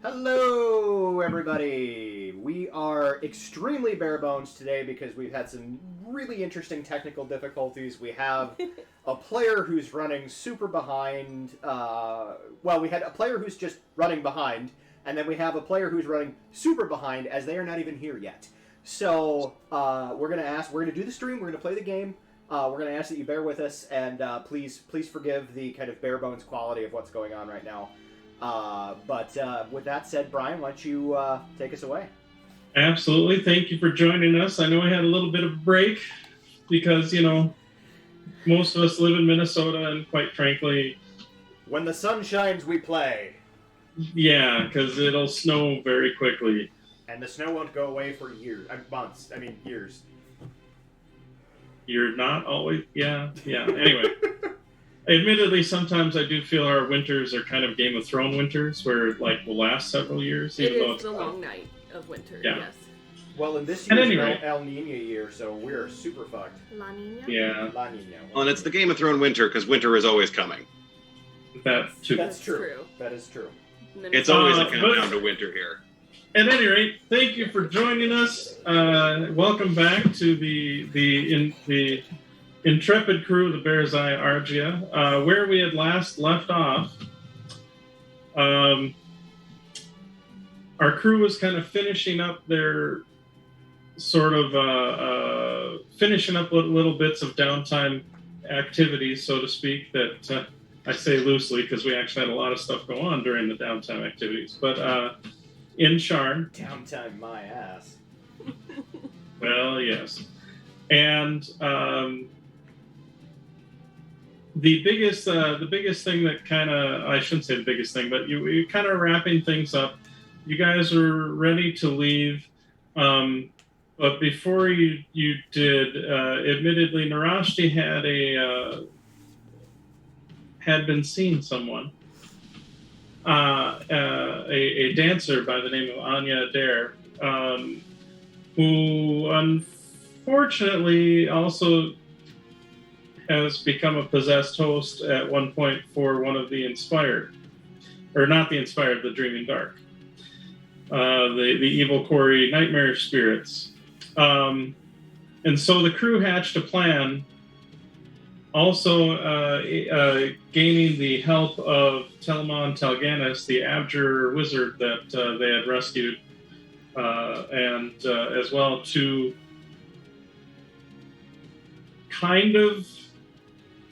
Hello, everybody! We are extremely bare bones today because we've had some really interesting technical difficulties. We have a player who's running super behind. We had a player who's just running behind, and then we have a player who's running super behind as they are not even here yet. So we're gonna do the stream. We're gonna play the game. We're gonna ask that you bear with us, and please forgive the kind of bare bones quality of what's going on right now. But with that said, Brian, why don't you take us away? Absolutely. Thank you for joining us. I know I had a little bit of a break because, most of us live in Minnesota, and quite frankly... When the sun shines, we play. Yeah, because it'll snow very quickly. And the snow won't go away for months. Years. You're not always... Yeah. Anyway... Admittedly, sometimes I do feel our winters are kind of Game of Thrones winters, where will last several years. It is the long night of winter, yes. Well, in this year's El Nino year, so we're super fucked. La Nina? Yeah. La Nina. Well, and it's the Game of Thrones winter, because winter is always coming. That's true. That is true. It's always a countdown to winter here. At any rate, thank you for joining us. Welcome back to the intrepid crew of the Berezaya Argia, where we had last left off. Our crew was kind of finishing up their finishing up little bits of downtime activities, so to speak, that I say loosely because we actually had a lot of stuff go on during the downtime activities. But in Sharn... Downtime my ass. Well, yes. And... The biggest thing that I shouldn't say the biggest thing, but you kind of wrapping things up. You guys were ready to leave, but before you did, admittedly, Narashti had been seeing someone, a dancer by the name of Anya Adair, who unfortunately also has become a possessed host at one point for one of the Inspired. Or not the Inspired, the Dreaming Dark. The evil quarry nightmare spirits. And so the crew hatched a plan, also gaining the help of Telamon Talganis, the Abjur wizard that they had rescued, and as well to kind of,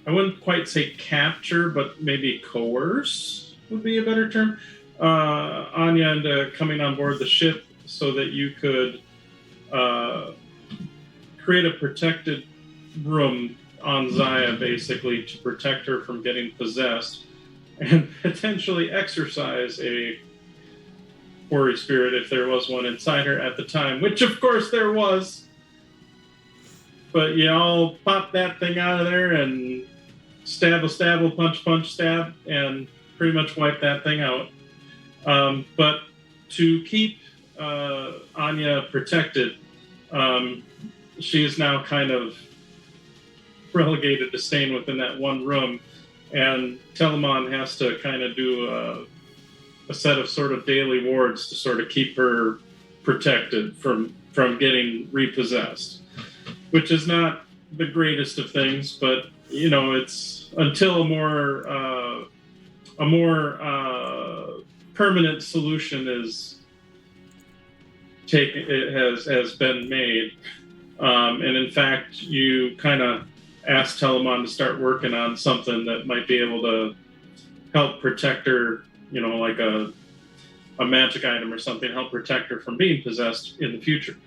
I wouldn't quite say capture, but maybe coerce would be a better term, Anya into coming on board the ship so that you could create a protected room on Zaya, basically, to protect her from getting possessed and potentially exorcise a quarry spirit if there was one inside her at the time, which of course there was. But you all pop that thing out of there and stabble, punch, stab, and pretty much wipe that thing out. But to keep Anya protected, she is now kind of relegated to staying within that one room, and Telamon has to kind of do a set of sort of daily wards to sort of keep her protected from getting repossessed, which is not the greatest of things, but it's until a more permanent solution is taken. It has been made, and in fact, you kind of asked Telamon to start working on something that might be able to help protect her. Like a magic item or something, help protect her from being possessed in the future.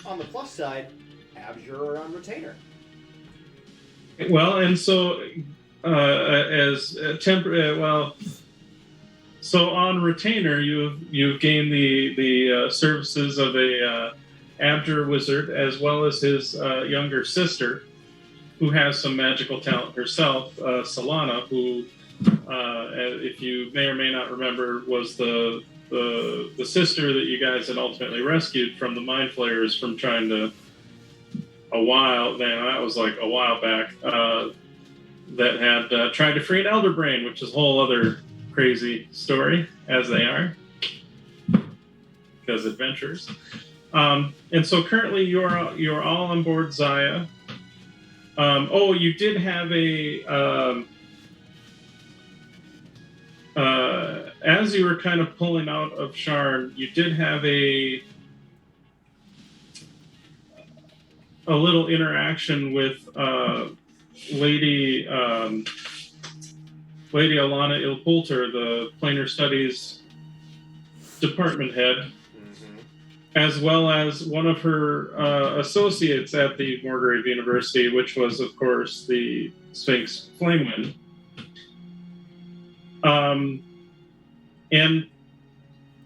On the plus side, Abjur are on retainer. Well, and so so on retainer, you've gained the services of a Abjur wizard as well as his younger sister, who has some magical talent herself, Solana, who, if you may or may not remember, was the sister that you guys had ultimately rescued from the Mind Flayers from trying to a while back, that had tried to free an Elder Brain, which is a whole other crazy story, as they are. because adventures. And so currently you're all on board Zaya. You did have as you were kind of pulling out of Sharn, you did have a little interaction with Lady Alana Ilpulter, the Planar Studies department head, as well as one of her associates at the Morgrave University, which was, of course, the Sphinx Flamewind. And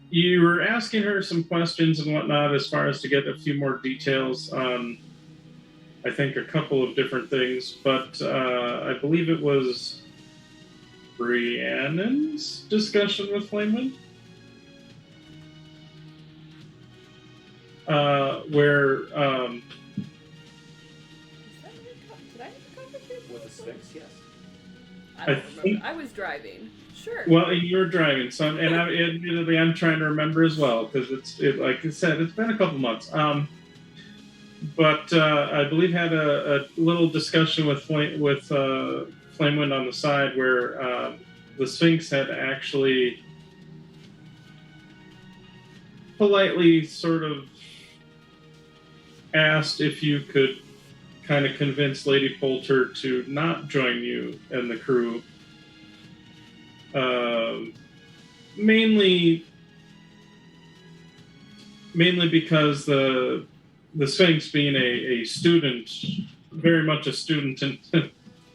you were asking her some questions and whatnot as far as to get a few more details on, I think, a couple of different things. But I believe it was Rhiannon's discussion with Flamewind. Where Did I have a conversation With the Sphinx, yes. I don't remember. I was driving. Sure. Well, you're driving, so admittedly, I'm trying to remember as well because like I said, it's been a couple months. But I believe had a little discussion with Flamewind on the side where the Sphinx had actually politely sort of asked if you could kind of convince Lady Poulter to not join you and the crew. Mainly because the Sphinx, being a student, very much a student, and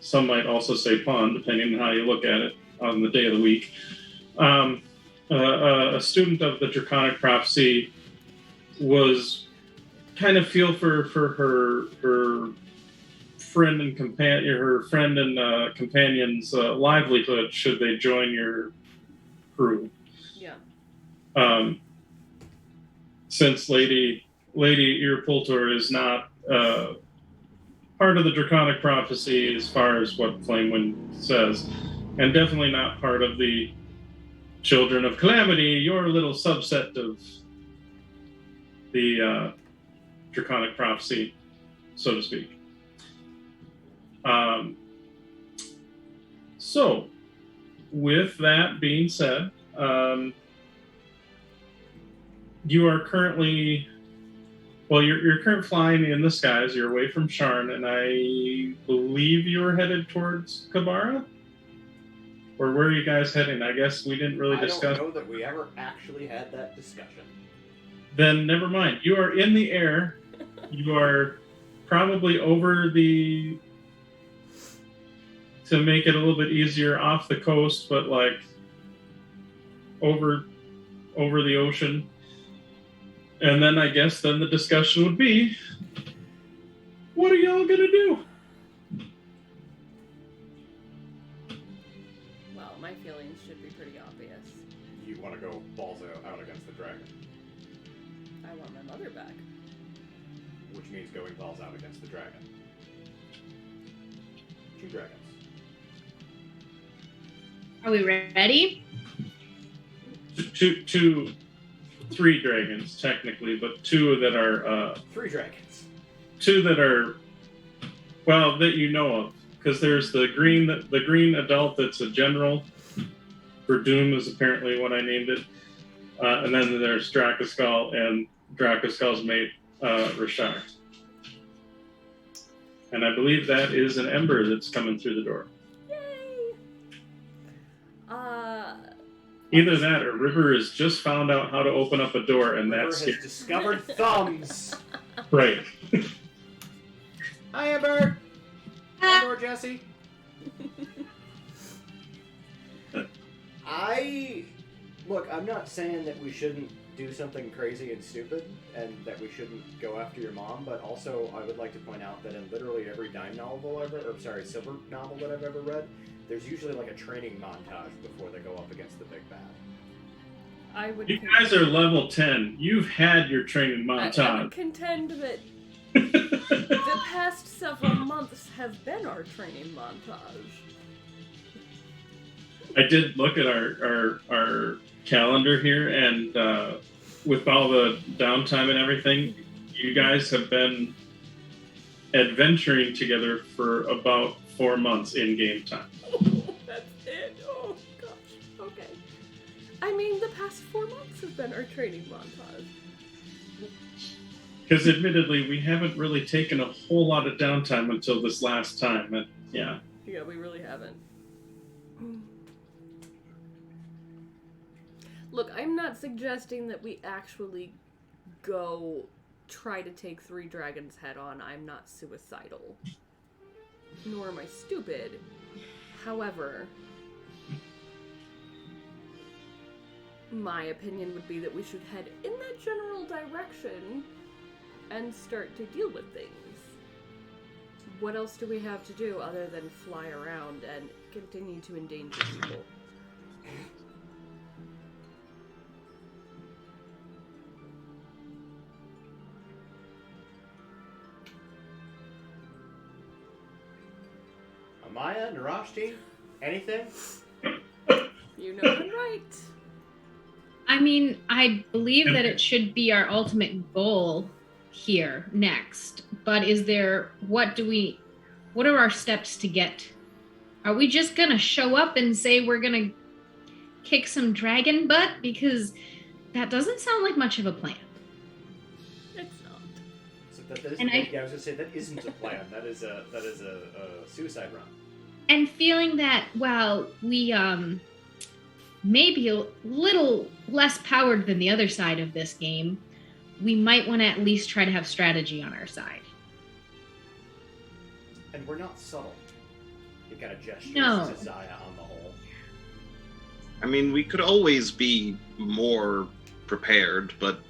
some might also say pawn, depending on how you look at it on the day of the week, a student of the Draconic Prophecy, was kind of feel for her friend and companion's livelihood should they join your crew. Yeah. Since Lady Irpultor is not part of the Draconic Prophecy as far as what Flamewind says, and definitely not part of the Children of Calamity, your little subset of the Draconic Prophecy, so to speak. So, with that being said, you are currently, you're currently flying in the skies. You're away from Sharn, and I believe you were headed towards Kabara? Or where are you guys heading? I guess we didn't really discuss. I don't know that we ever actually had that discussion. Then never mind. You are in the air. You are probably over the, to make it a little bit easier, off the coast, but like over the ocean. And then I guess then the discussion would be, what are y'all gonna do? Well, my feelings should be pretty obvious. You want to go balls out against the dragon, I want my mother back. which means going balls out against the dragon. 2 dragons. Are we ready? 3 dragons technically, but 2 that are 3 dragons. 2 that are, well, that you know of, because there's the green adult that's a general. Verdum is apparently what I named it, and then there's Dracoskull and Dracoskull's mate Rashar. And I believe that is an Ember that's coming through the door. Yay! Either that or River has just found out how to open up a door, and River that's has discovered thumbs. right. Hi, Amber. Hi, more Jesse. I'm not saying that we shouldn't do something crazy and stupid, and that we shouldn't go after your mom, but also I would like to point out that in literally every Silver novel that I've ever read, there's usually like a training montage before they go up against the big bad. You guys are level 10. You've had your training montage. I would contend that the past several months have been our training montage. I did look at our calendar here, and with all the downtime and everything, you guys have been adventuring together for about 4 months in game time. That's it. Oh gosh. Okay. I mean, the past 4 months have been our training montage. Because admittedly, we haven't really taken a whole lot of downtime until this last time. And, yeah. Yeah, we really haven't. Look, I'm not suggesting that we actually go try to take 3 dragons head on. I'm not suicidal. Nor am I stupid. However, my opinion would be that we should head in that general direction and start to deal with things. What else do we have to do other than fly around and continue to endanger people? Amaya, Narashti, anything? You know I'm right. I mean, I believe that it should be our ultimate goal here next. But what are our steps to get? Are we just gonna show up and say we're gonna kick some dragon butt? Because that doesn't sound like much of a plan. It's not. So that is, And I was gonna say that isn't a plan. That is a suicide run. And feeling that while we may be a little less powered than the other side of this game, we might want to at least try to have strategy on our side. And we're not subtle. You got a gesture No. to Zaya on the whole. I mean, we could always be more prepared, but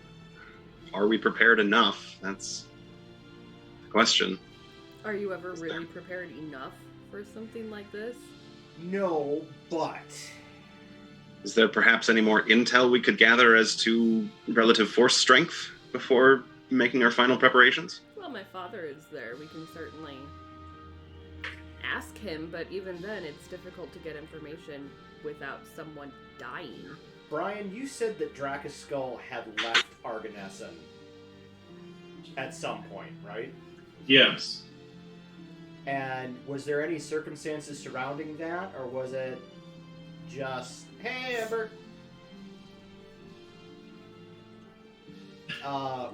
are we prepared enough? That's the question. Are you ever really prepared enough for something like this? No, but Is there perhaps any more intel we could gather as to relative force strength before making our final preparations? Well, my father is there. We can certainly ask him, but even then, it's difficult to get information without someone dying. Brian, you said that Dracus Skull had left Arganessen at some point, right? Yes. And was there any circumstances surrounding that, or was it just, hey, Amber?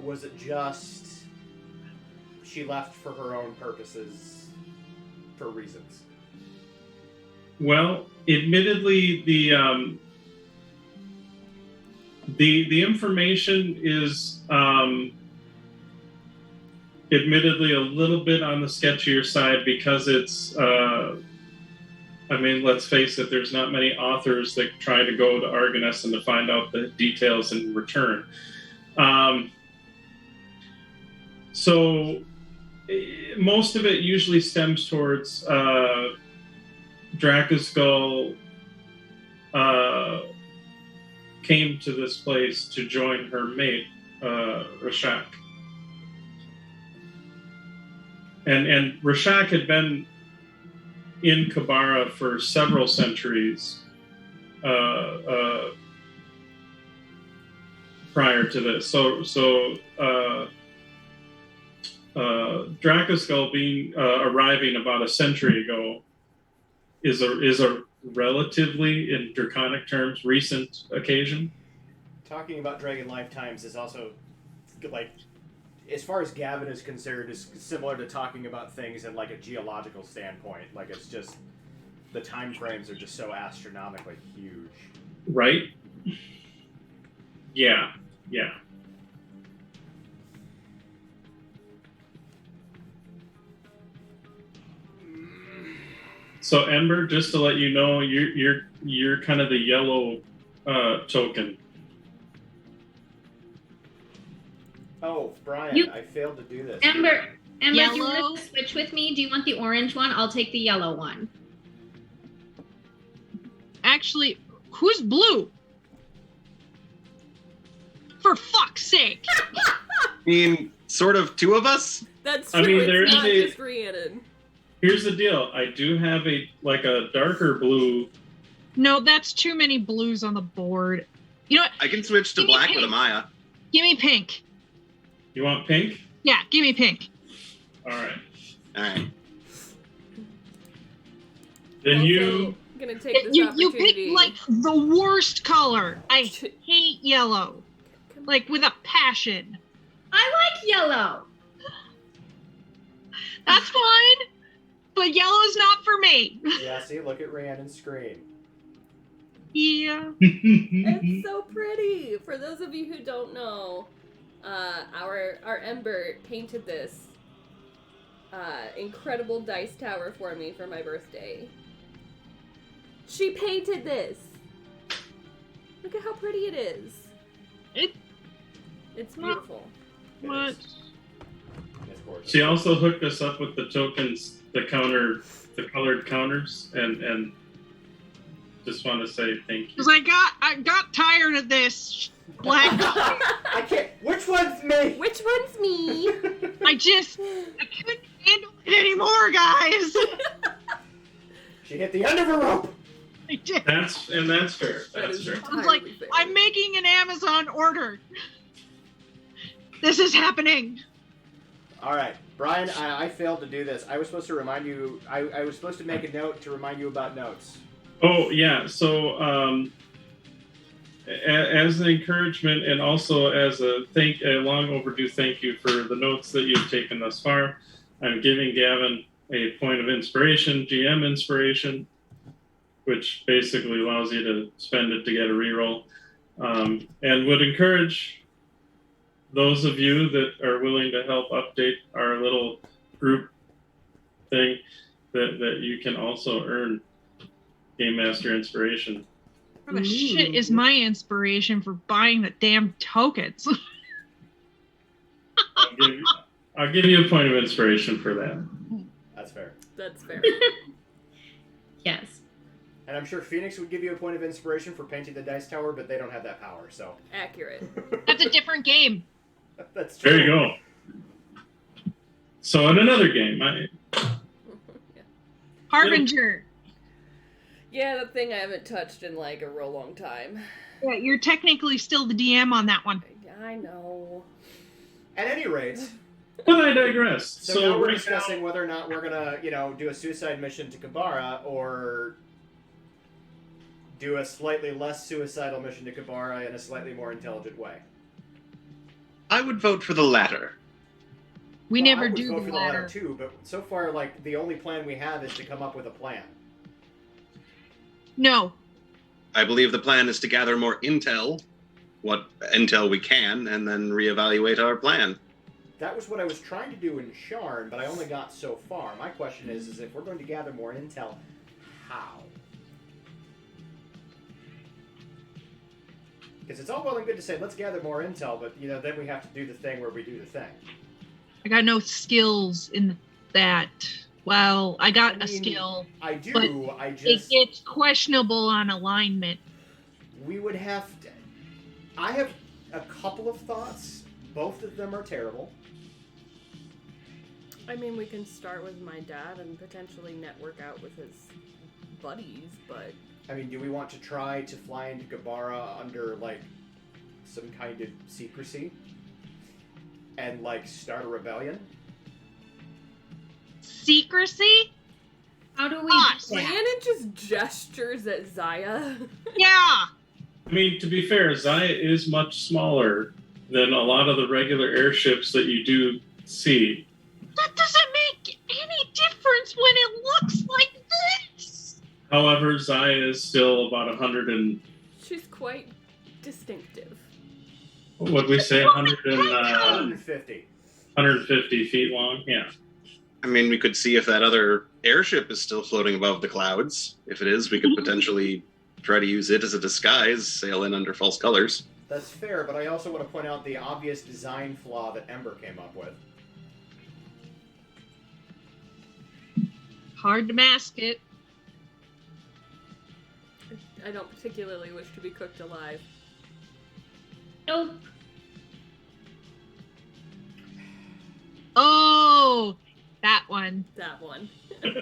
Was it just she left for her own purposes, for reasons? Well, admittedly, the information is admittedly a little bit on the sketchier side because it's. I mean, let's face it. There's not many authors that try to go to Arganessen to find out the details in return. So most of it usually stems towards Dracuskull came to this place to join her mate, Rashak. And Rashak had been in Kabara for several centuries prior to this. So Dracuskull being arriving about a century ago is a relatively, in draconic terms, recent occasion. Talking about Dragon Lifetimes is also, like, as far as Gavin is concerned, is similar to talking about things in, like, a geological standpoint. Like, it's just, the time frames are just so astronomically huge. Right? Yeah. So Ember, just to let you know, you're kind of the yellow token. Oh, Brian, I failed to do this. Ember, do you Yellow. want to switch with me? Do you want the orange one? I'll take the yellow one. Actually, who's blue? For fuck's sake! I mean, sort of two of us? That's I true. mean, there it's is not a- just Rhiannon. Here's the deal. I do have a darker blue. No, that's too many blues on the board. You know what? I can switch to Give me black with pink. Amaya. Give me pink. You want pink? Yeah, give me pink. All right. All right. Then Also, you. gonna take this You opportunity. picked like the worst color. I hate yellow. Like with a passion. I like yellow. That's fine. But yellow's not for me. Yeah, see, look at Rhiannon's screen. Yeah. It's so pretty. For those of you who don't know, our Ember painted this incredible dice tower for me for my birthday. She painted this. Look at how pretty it is. It's beautiful. What? It's gorgeous. She also hooked us up with the tokens, the colored counters, and just want to say thank you. Because I got tired of this black. I can't. Which one's me? Which one's me? I couldn't handle it anymore, guys. She hit the end of her rope. I did. That's fair. That That's is fair. I was like, entirely fair. I'm making an Amazon order. This is happening. All right, Brian. I failed to do this. I was supposed to remind you. I was supposed to make a note to remind you about notes. Oh yeah. So as an encouragement and also as a long overdue thank you for the notes that you've taken thus far, I'm giving Gavin a point of inspiration, GM inspiration, which basically allows you to spend it to get a reroll, and would encourage those of you that are willing to help update our little group thing that you can also earn Game Master inspiration. Where the shit is my inspiration for buying the damn tokens? I'll give you a point of inspiration for that. That's fair. That's fair. Yes. And I'm sure Phoenix would give you a point of inspiration for painting the dice tower, but they don't have that power. So Accurate. That's a different game. that's true. There you go. So in another game, Harbinger. Yeah, that thing I haven't touched in like a real long time. Yeah, you're technically still the DM on that one. Yeah, I know. At any rate, but I digress. so So now we're right discussing whether or not we're gonna, do a suicide mission to Kabara or do a slightly less suicidal mission to Kabara in a slightly more intelligent way. I would vote for the latter. We Well, I never would do vote the for the latter latter. too, but so far, like the only plan we have is to come up with a plan. No. I believe the plan is to gather more intel, what intel we can, and then reevaluate our plan. That was what I was trying to do in Sharn, but I only got so far. My question is if we're going to gather more intel, how? Because it's all well and good to say, let's gather more intel, but, then we have to do the thing where we do the thing. I got no skills in that. Well, I got I a mean, skill. I do, but I It just... gets questionable on alignment. We would have to... I have a couple of thoughts. Both of them are terrible. I mean, we can start with my dad and potentially network out with his buddies, but I mean, do we want to try to fly into Gabara under, some kind of secrecy? And, start a rebellion? Secrecy? How do we Us. do that? Rhiannon just gestures at Zaya. Yeah. I mean, to be fair, Zaya is much smaller than a lot of the regular airships that you do see. That doesn't make any difference when it looks like this. However, Zaya is still about 100 and She's quite distinctive. what we say 150. 150 feet long. Yeah. I mean, we could see if that other airship is still floating above the clouds. If it is, we could potentially try to use it as a disguise, sail in under false colors. That's fair, but I also want to point out the obvious design flaw that Ember came up with. Hard to mask it. I don't particularly wish to be cooked alive. Nope. Oh, that one. That one. Well,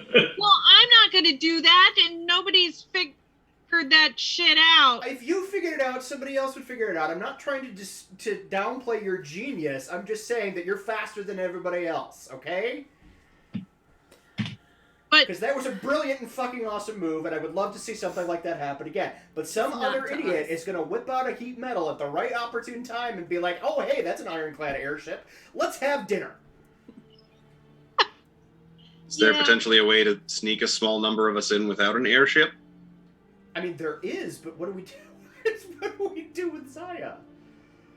I'm not going to do that, and nobody's figured figured that shit out. If you figured it out, somebody else would figure it out. I'm not trying to downplay your genius. I'm just saying that you're faster than everybody else, okay? Because that was a brilliant and fucking awesome move, and I would love to see something like that happen again. But some other idiot is going to whip out a heat metal at the right opportune time and be like, oh, hey, that's an ironclad airship. Let's have dinner. Is there potentially a way to sneak a small number of us in without an airship? I mean, there is, but what do we do? What do we do with Zaya?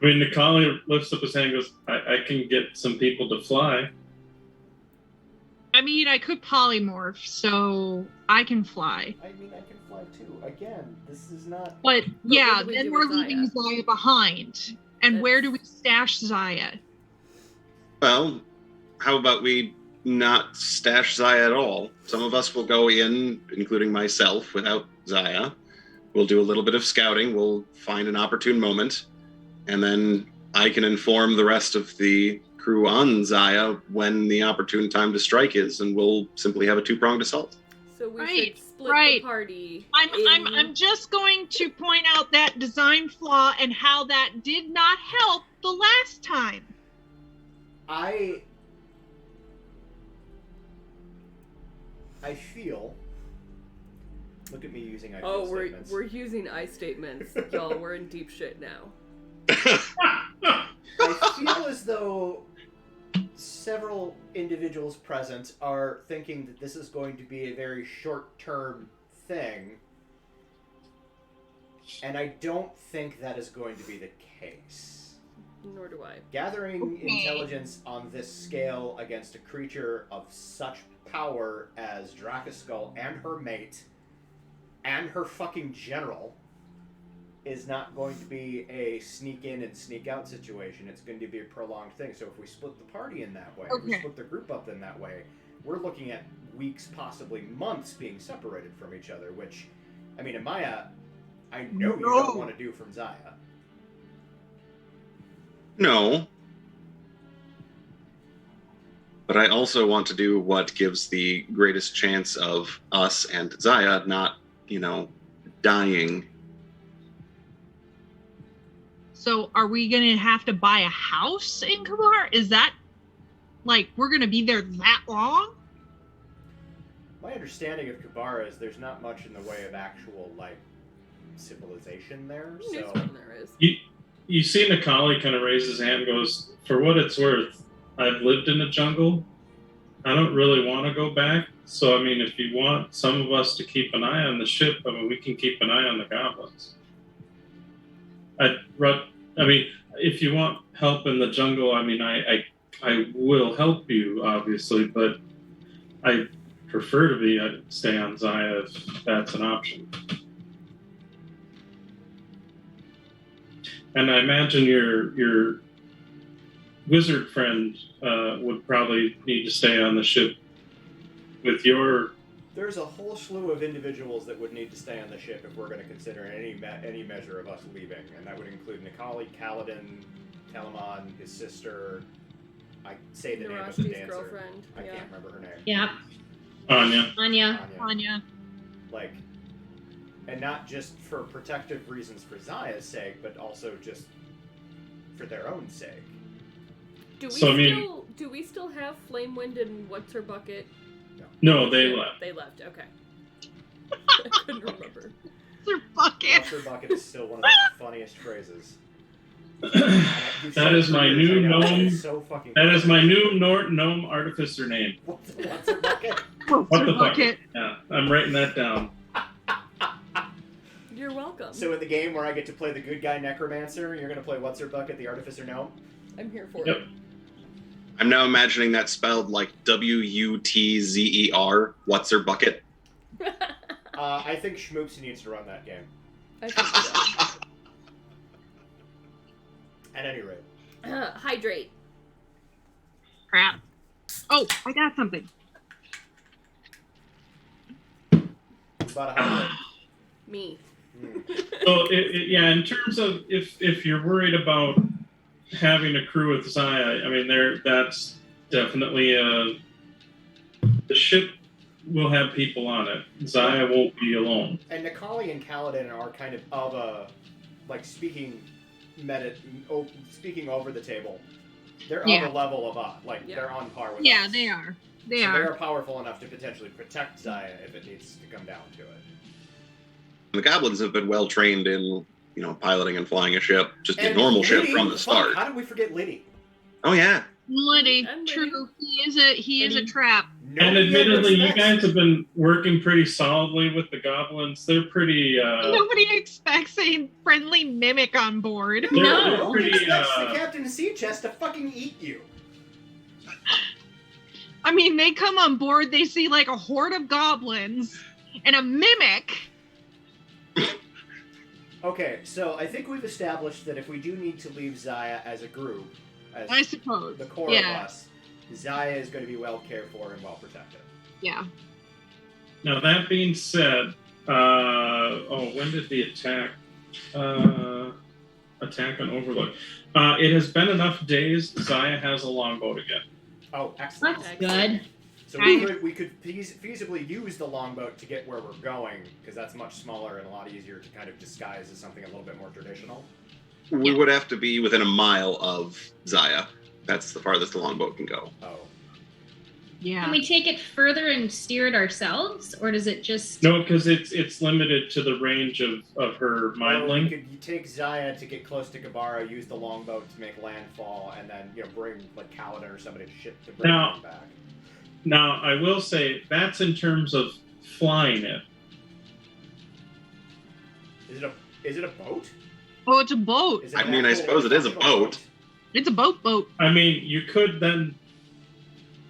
I mean, Nikali lifts up his hand and goes, I can get some people to fly. I mean, I could polymorph, so I can fly. I mean, I can fly too. Again, this is not... But yeah, then we're leaving Zaya behind. And where do we stash Zaya? Well, how about we not stash Zaya at all? Some of us will go in, including myself, without Zaya. We'll do a little bit of scouting. We'll find an opportune moment. And then I can inform the rest of the crew on Zaya when the opportune time to strike is, and we'll simply have a two-pronged assault. So we should split the party. I'm just going to point out that design flaw and how that did not help the last time. I feel... Look at me using I feel statements. We're using I statements. Y'all, we're in deep shit now. I feel as though several individuals present are thinking that this is going to be a very short-term thing, and I don't think that is going to be the case. Nor do I. Gathering intelligence on this scale against a creature of such power as Drakaskull and her mate and her fucking general is not going to be a sneak in and sneak out situation. It's going to be a prolonged thing. So if we split the party in that way, if we split the group up in that way, we're looking at weeks, possibly months being separated from each other, which, I mean, Amaya, I know you don't want to do from Zaya. No. But I also want to do what gives the greatest chance of us and Zaya not, dying. So are we going to have to buy a house in Kabar? Is that, we're going to be there that long? My understanding of Kabara is there's not much in the way of actual, civilization there, so... There is. You see Nikali kind of raise his hand and goes, for what it's worth, I've lived in a jungle. I don't really want to go back. So, I mean, if you want some of us to keep an eye on the ship, I mean, we can keep an eye on the goblins. If you want help in the jungle, I mean, I will help you, obviously, but I prefer to stay on Zaya if that's an option. And I imagine your wizard friend would probably need to stay on the ship with your... There's a whole slew of individuals that would need to stay on the ship if we're going to consider any measure of us leaving, and that would include Nikali, Kaladin, Telamon, his sister. I say the name of the dancer. Girlfriend. I can't remember her name. Yeah. Anya. And not just for protective reasons for Zaya's sake, but also just for their own sake. Do we still have Flamewind and What's Her Bucket? No, they left. They left, okay. I couldn't remember. What's Her Bucket is still one of the funniest phrases. That is my new gnome. So that is my new gnome artificer name. What's Her Bucket? What the bucket? Yeah, I'm writing that down. You're welcome. So in the game where I get to play the good guy necromancer, you're going to play What's Her Bucket, the artificer gnome? I'm here for it. I'm now imagining that spelled like Wutzer. What's Her Bucket? I think Schmoopsy needs to run that game. I think so. At any rate. Hydrate. Crap. Oh, I got something. About a hydrate. Me. So, in terms of if you're worried about having a crew with Zaya, I mean, that's definitely the ship we'll have people on it. Zaya won't be alone. And Nikali and Kaladin are kind of a, like, speaking over the table. They're of a level of us. Like, they're on par with us. Yeah, they are. They are powerful enough to potentially protect Zaya if it needs to come down to it. The goblins have been well trained in, piloting and flying a ship, just a normal ship from the start. How did we forget Liddy? Oh yeah. Liddy, true. He is a trap. And admittedly, you guys have been working pretty solidly with the goblins. They're pretty. Nobody expects a friendly mimic on board. They're pretty. The captain sea chest to fucking eat you. I mean, they come on board, they see like a horde of goblins and a mimic. Okay, so I think we've established that if we do need to leave Zaya as a group, as I suppose the core of us, Zaya is going to be well cared for and well protected. Yeah. Now that being said, when did the attack on Overlook? It has been enough days. Zaya has a longboat again. Oh, excellent. That's good. So we could feasibly use the longboat to get where we're going, because that's much smaller and a lot easier to kind of disguise as something a little bit more traditional. We would have to be within a mile of Zaya. That's the farthest the longboat can go. Oh. Yeah. Can we take it further and steer it ourselves, or does it just... No, because it's limited to the range of her mind link. You take Zaya to get close to Gabara, use the longboat to make landfall, and then bring like Kaladin or somebody to bring them back. Now, I will say that's in terms of flying it. Is it a boat? Oh, it's a boat. I suppose it is a boat. It's a boat. I mean, you could then...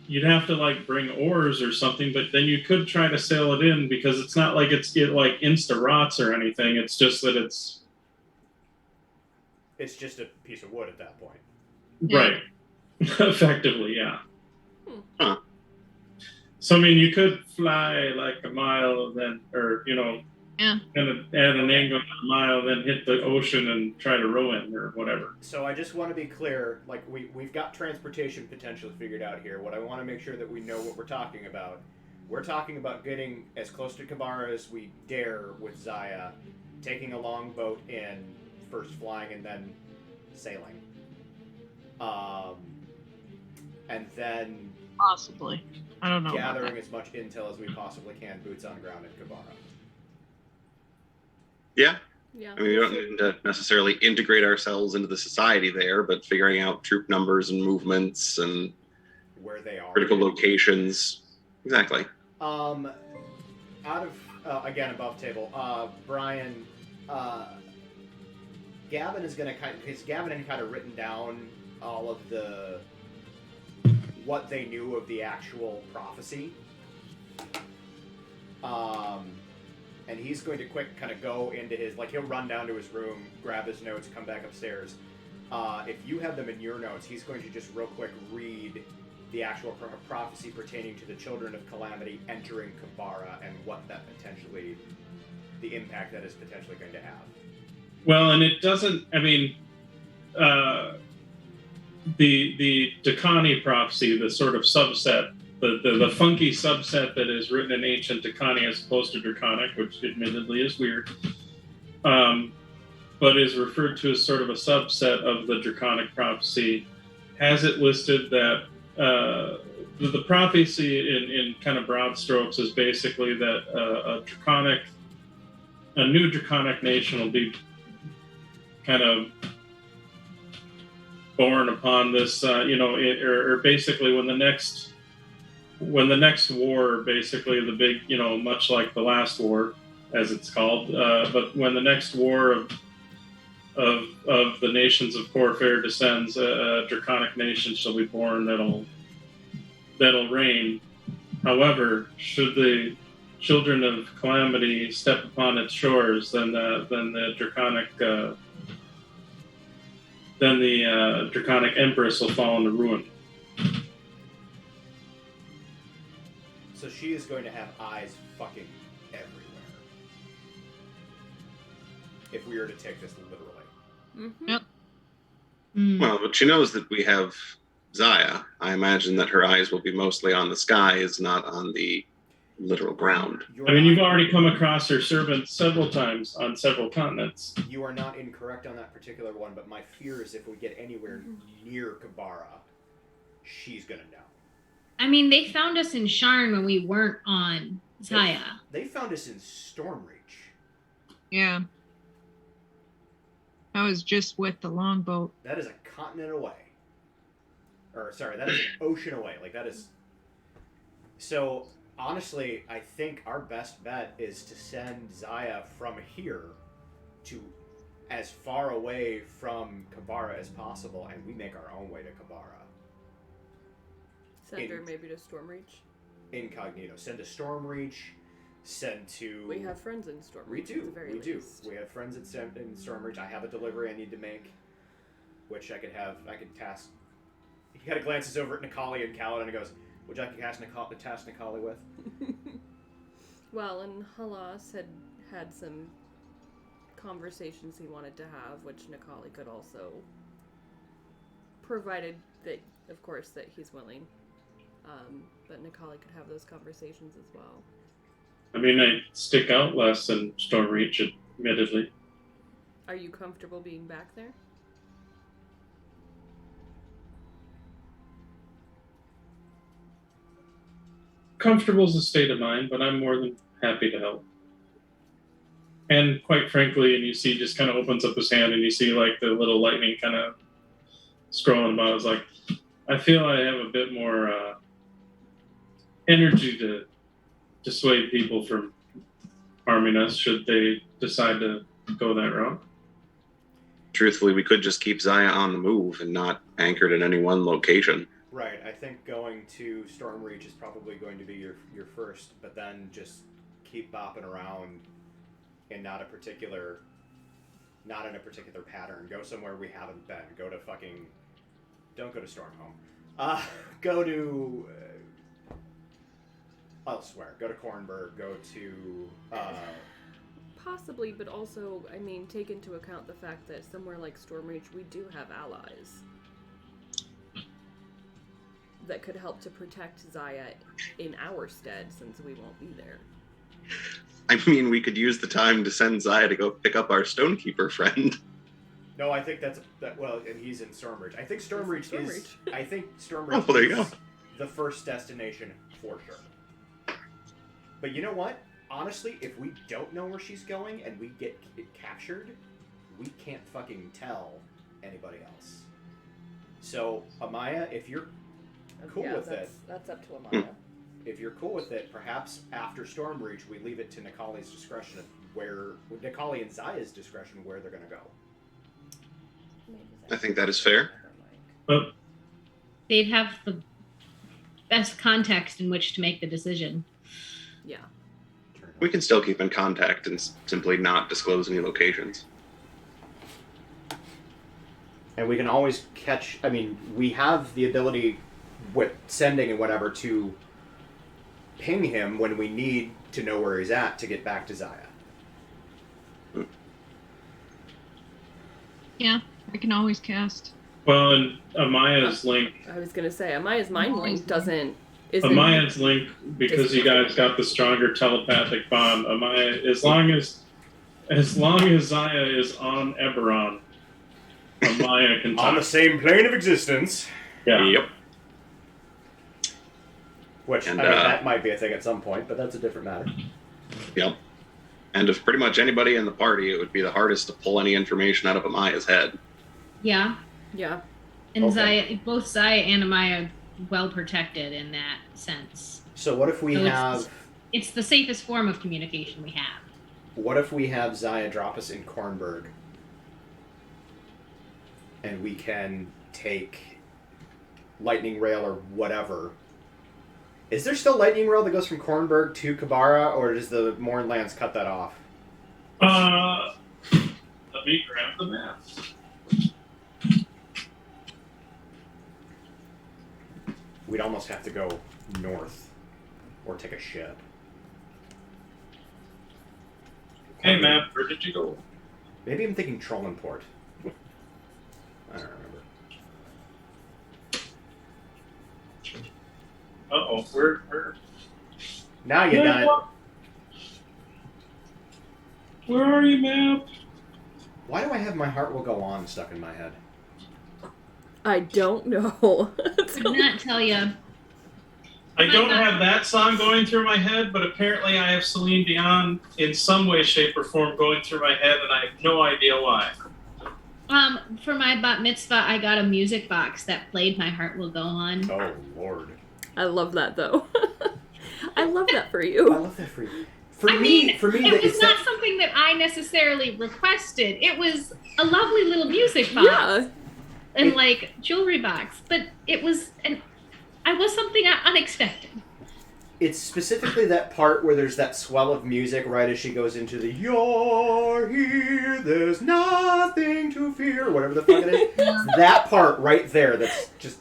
You'd have to like bring oars or something, but then you could try to sail it in, because it's not like it like insta rots or anything. It's just that it's just a piece of wood at that point. Right. Effectively, yeah. Huh. So I mean, you could fly like a mile, then, or Yeah. And add an angle of a mile, then hit the ocean and try to row in or whatever. So I just want to be clear, like we've got transportation potential figured out here. What I want to make sure that we know what we're talking about. We're talking about getting as close to Kabara as we dare with Zaya, taking a longboat in, first flying and then sailing. And then possibly. I don't know. Gathering as much intel as we possibly can, boots on ground at Kabara. Yeah. Yeah. I mean, we don't need to necessarily integrate ourselves into the society there, but figuring out troop numbers and movements and where they are, critical locations. Exactly. Out of again above table, Brian, Gavin is going to because Gavin had kind of written down all of the what they knew of the actual prophecy. And he's going to quick kind of go into his, like, he'll run down to his room, grab his notes, come back upstairs. If you have them in your notes, he's going to just real quick read the actual prophecy pertaining to the children of Calamity entering Kabara and what that potentially, the impact that is potentially going to have. Well, and it doesn't, I mean, the Dakani prophecy, the sort of subset, the funky subset that is written in ancient Dakani as opposed to Draconic, which admittedly is weird, but is referred to as sort of a subset of the Draconic prophecy, has it listed that the prophecy in kind of broad strokes is basically that a new Draconic nation will be kind of born upon this, or basically when the next war, basically the big, much like the last war, as it's called, but when the next war of the nations of Corfair descends, a Draconic nation shall be born that'll reign. However, should the children of Calamity step upon its shores, then the Draconic Empress will fall into ruin. So she is going to have eyes fucking everywhere. If we were to take this literally. Mm-hmm. Yep. Well, but she knows that we have Zaya. I imagine that her eyes will be mostly on the skies, not on the literal ground. I mean, you've already come across her servants several times on several continents. You are not incorrect on that particular one, but my fear is if we get anywhere near Kabara, she's gonna know. I mean, they found us in Sharn when we weren't on Zaya. They found us in Stormreach. Yeah. I was just with the longboat. That is a continent away. Or, sorry, that is an ocean away. Like, that is... So, honestly, I think our best bet is to send Zaya from here to as far away from Kabara as possible, and we make our own way to Kabara. Send her maybe to Stormreach. Incognito. Send to Stormreach. Send to... We have friends in Stormreach. We do. At the very We do. least. We have friends in Stormreach. I have a delivery I need to make, which I could task. He kind of glances over at Nikali and Kaladin and goes, "Would you like to task Nikali with?" Well, and Halas had some conversations he wanted to have, which Nikali could also, provided that, of course, that he's willing. But Nikali could have those conversations as well. I mean, I stick out less than Stormreach, admittedly. Are you comfortable being back there? Comfortable is a state of mind, but I'm more than happy to help. And quite frankly, and you see, just kind of opens up his hand, and you see like the little lightning kind of scrolling about. It's like, I feel I have a bit more energy to dissuade people from harming us should they decide to go that route. Truthfully, we could just keep Zaya on the move and not anchored in any one location. Right. I think going to Stormreach is probably going to be your first, but then just keep bopping around in not in a particular pattern. Go somewhere we haven't been. Go to fucking... Don't go to Stormhome. Go to... elsewhere. Go to Kornberg. Go to... Possibly, but also, I mean, take into account the fact that somewhere like Stormreach, we do have allies that could help to protect Zaya in our stead, since we won't be there. I mean, we could use the time to send Zaya to go pick up our Stonekeeper friend. No, I think well, and he's in Stormreach. I think Stormreach is... I think Stormreach Oh, well, there you is go. the first destination for sure. But you know what? Honestly, if we don't know where she's going and we get captured, we can't fucking tell anybody else. So, Amaya, if you're cool with it... That's up to Amaya. If you're cool with it, perhaps after Stormreach, we leave it to Nikali's discretion of Nikali and Zaya's discretion where they're going to go. I think that is fair. But They'd have the best context in which to make the decision. Yeah. We can still keep in contact and simply not disclose any locations. And we can always catch... I mean, we have the ability with sending and whatever to ping him when we need to know where he's at to get back to Zaya. Yeah, I can always cast. well, and Amaya's link, I was gonna say, Amaya's mind link isn't... Amaya's link, because you guys got the stronger telepathic bond. Amaya, as long as Zaya is on Eberron, Amaya can talk. On the same plane of existence. Yeah. Yep. Which, And, I mean, that might be a thing at some point, but that's a different matter. Yep. And of pretty much anybody in the party, it would be the hardest to pull any information out of Amaya's head. Yeah. Yeah. And Okay. both Zaya and Amaya are well protected in that sense. So what if we So have... It's the safest form of communication we have. What if we have Zaya drop us in Kornberg? And we can take Lightning Rail or whatever. Is there still Lightning Rail that goes from Kornberg to Kabara, or does the Mornlands cut that off? Let me grab the map. We'd almost have to go north. Or take a ship. Hey, map, where did you go? Maybe I'm thinking Trollenport. I don't remember. Uh-oh, where? Now you done it. Where are you, map? Why do I have My Heart Will Go On stuck in my head? I don't know. Could not tell you. I don't have that song going through my head, but apparently I have Celine Dion in some way, shape, or form going through my head, and I have no idea why. For my bat mitzvah, I got a music box that played My Heart Will Go On. Oh, Lord. I love that, though. I love that for I you. love that for you. For I me, mean, it was not something that I necessarily requested. It was a lovely little music box. Yeah. And like jewelry box, but it was something unexpected. It's specifically that part where there's that swell of music right as she goes into the "You're here, there's nothing to fear," whatever the fuck it is. That part right there that's just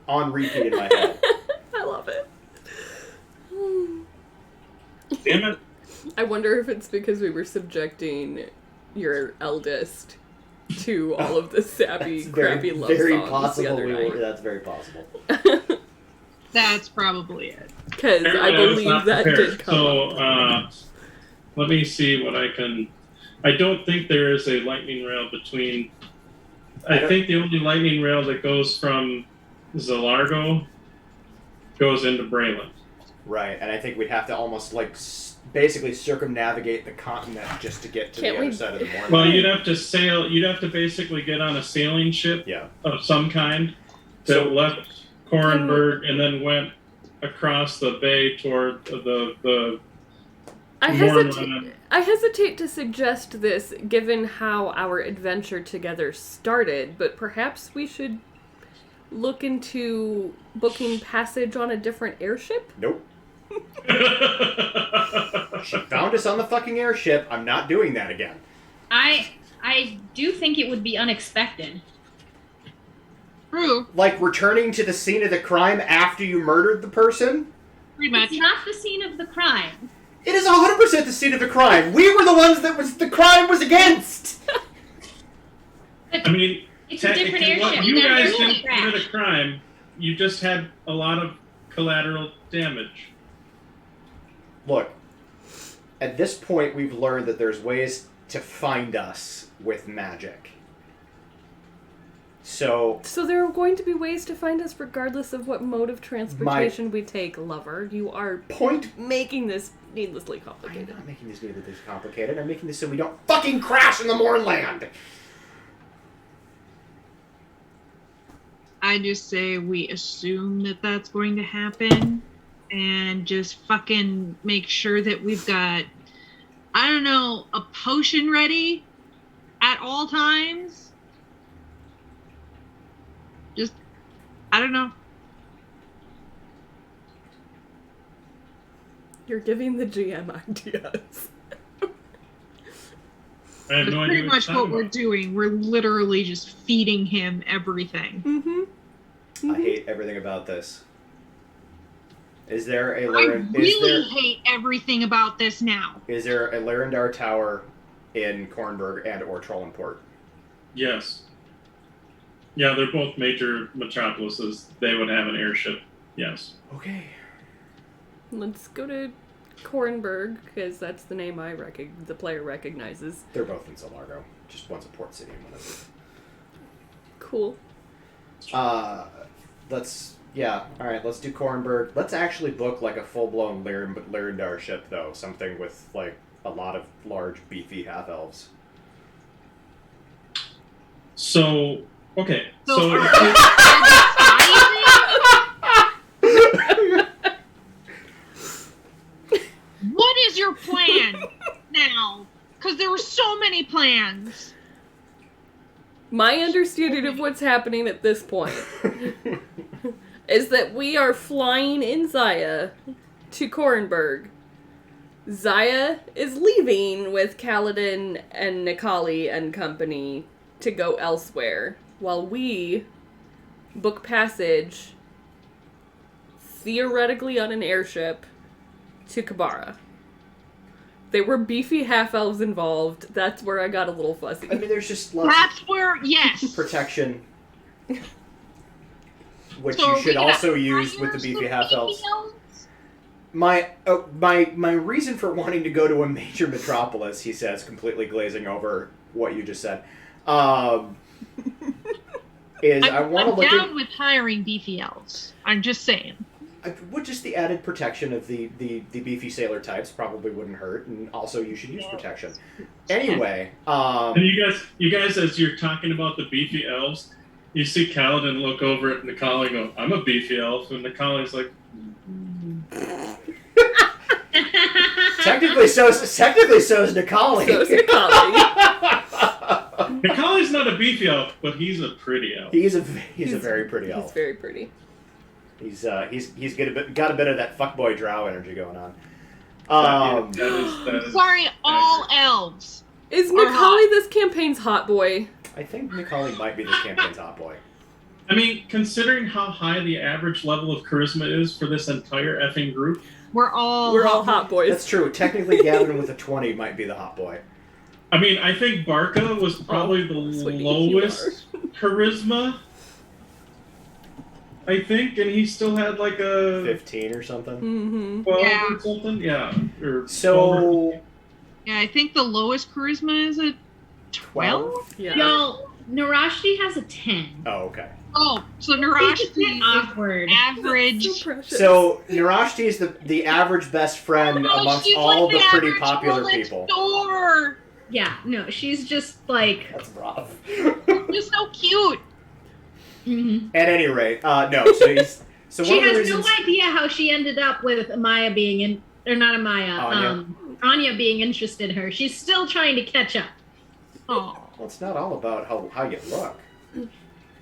on repeat in my head. I love it. Damn it. I wonder if it's because we were subjecting your eldest to all of the sappy, crappy love very songs possible the other night. That's very possible. That's probably it. Because I Apparently was believe not that prepared. did come So, up. let me see what I can... I don't think there is a lightning rail between... I think the only lightning rail that goes from Zalargo goes into Braylon. Right, and I think we'd have to almost like basically circumnavigate the continent just to get to the other side of the morning. Well, you'd have to sail. You'd have to basically get on a sailing ship of some kind that left Korenberg and then went across the bay toward the I hesitate to suggest this given how our adventure together started, but perhaps we should look into booking passage on a different airship? Nope. She found us on the fucking airship. I'm not doing that again. I do think it would be unexpected. True. Like returning to the scene of the crime after you murdered the person? Pretty much. It's not the scene of the crime. It is 100% the scene of the crime. We were the ones that the crime was against. I mean, It's a different technically, what airship. you You gotta guys go didn't to crash. commit a crime. You just had a lot of collateral damage. Look, at this point we've learned that there's ways to find us with magic. So there are going to be ways to find us regardless of what mode of transportation we take, lover. You are making this needlessly complicated. I'm not making this needlessly complicated. I'm making this so we don't fucking crash in the Mournland. I just say we assume that that's going to happen and just fucking make sure that we've got, I don't know, a potion ready at all times. Just, I don't know. You're giving the GM ideas. I have That's no idea pretty what much you're what talking we're about. doing. We're literally just feeding him everything. Mm-hmm. I hate everything about this. Is there a I really hate everything about this now. Is there a Larendar Tower in Kornberg and or Trollenport? Yes. Yeah, they're both major metropolises. They would have an airship. Yes. Okay. Let's go to Korenberg, because that's the name the player recognizes. They're both in Zalargo. Just one's a port city and one isn't. Cool. Let's do Korenberg. Let's actually book like a full-blown Larendar ship, though. Something with like a lot of large, beefy half-elves. So, okay. So So, what is your plan now? Because there were so many plans. My understanding of what's happening at this point is that we are flying in Zaya to Korenberg. Zaya is leaving with Kaladin and Nikali and company to go elsewhere, while we book passage, theoretically on an airship, to Kabara. There were beefy half-elves involved. That's where I got a little fuzzy. I mean, there's just lots That's where, yes. of protection. Which So you should we got also use with the fires beefy with half-elves. beefy elves? My reason for wanting to go to a major metropolis, he says, completely glazing over what you just said, is I want to look down at... with hiring beefy elves. I'm just saying. Would just the added protection of the beefy sailor types probably wouldn't hurt, and also you should use protection. Anyway, and you guys, as you're talking about the beefy elves, you see Kaladin look over at Nikali and go, "I'm a beefy elf," and Nikali's like, technically so is Nikali. So is Nikali. Nikali's not a beefy elf, but he's a pretty elf. He's a very pretty elf. He's very pretty. He's got a bit of that fuckboy drow energy going on. That is Sorry, all elves. Is Or hot. Nikali this campaign's hot boy? I think Nikali might be this campaign's hot boy. I mean, considering how high the average level of charisma is for this entire effing group, We're all hot boys. That's true. Technically, Gavin with a 20 might be the hot boy. I mean, I think Barca was probably the sweetie, lowest charisma. I think, and he still had like a 15 or something. Mm-hmm. 12 Yeah. or something. Yeah. Or 12 or So, Yeah, I think the lowest charisma is a 12. Yeah. Y'all, Narashti has a 10. Oh, okay. Oh, so It's Narashti is awkward. average. So precious. So, Narashti is the average best friend Oh, amongst she's all like the pretty average popular girl next people. door. Yeah, no, she's just like. That's rough. She's so cute. Mhm. At any rate, no. So She one of the has reasons. no idea how she ended up with Amaya being in, or not Amaya, Anya being interested in her. She's still trying to catch up. Oh, Well, it's not all about how you look.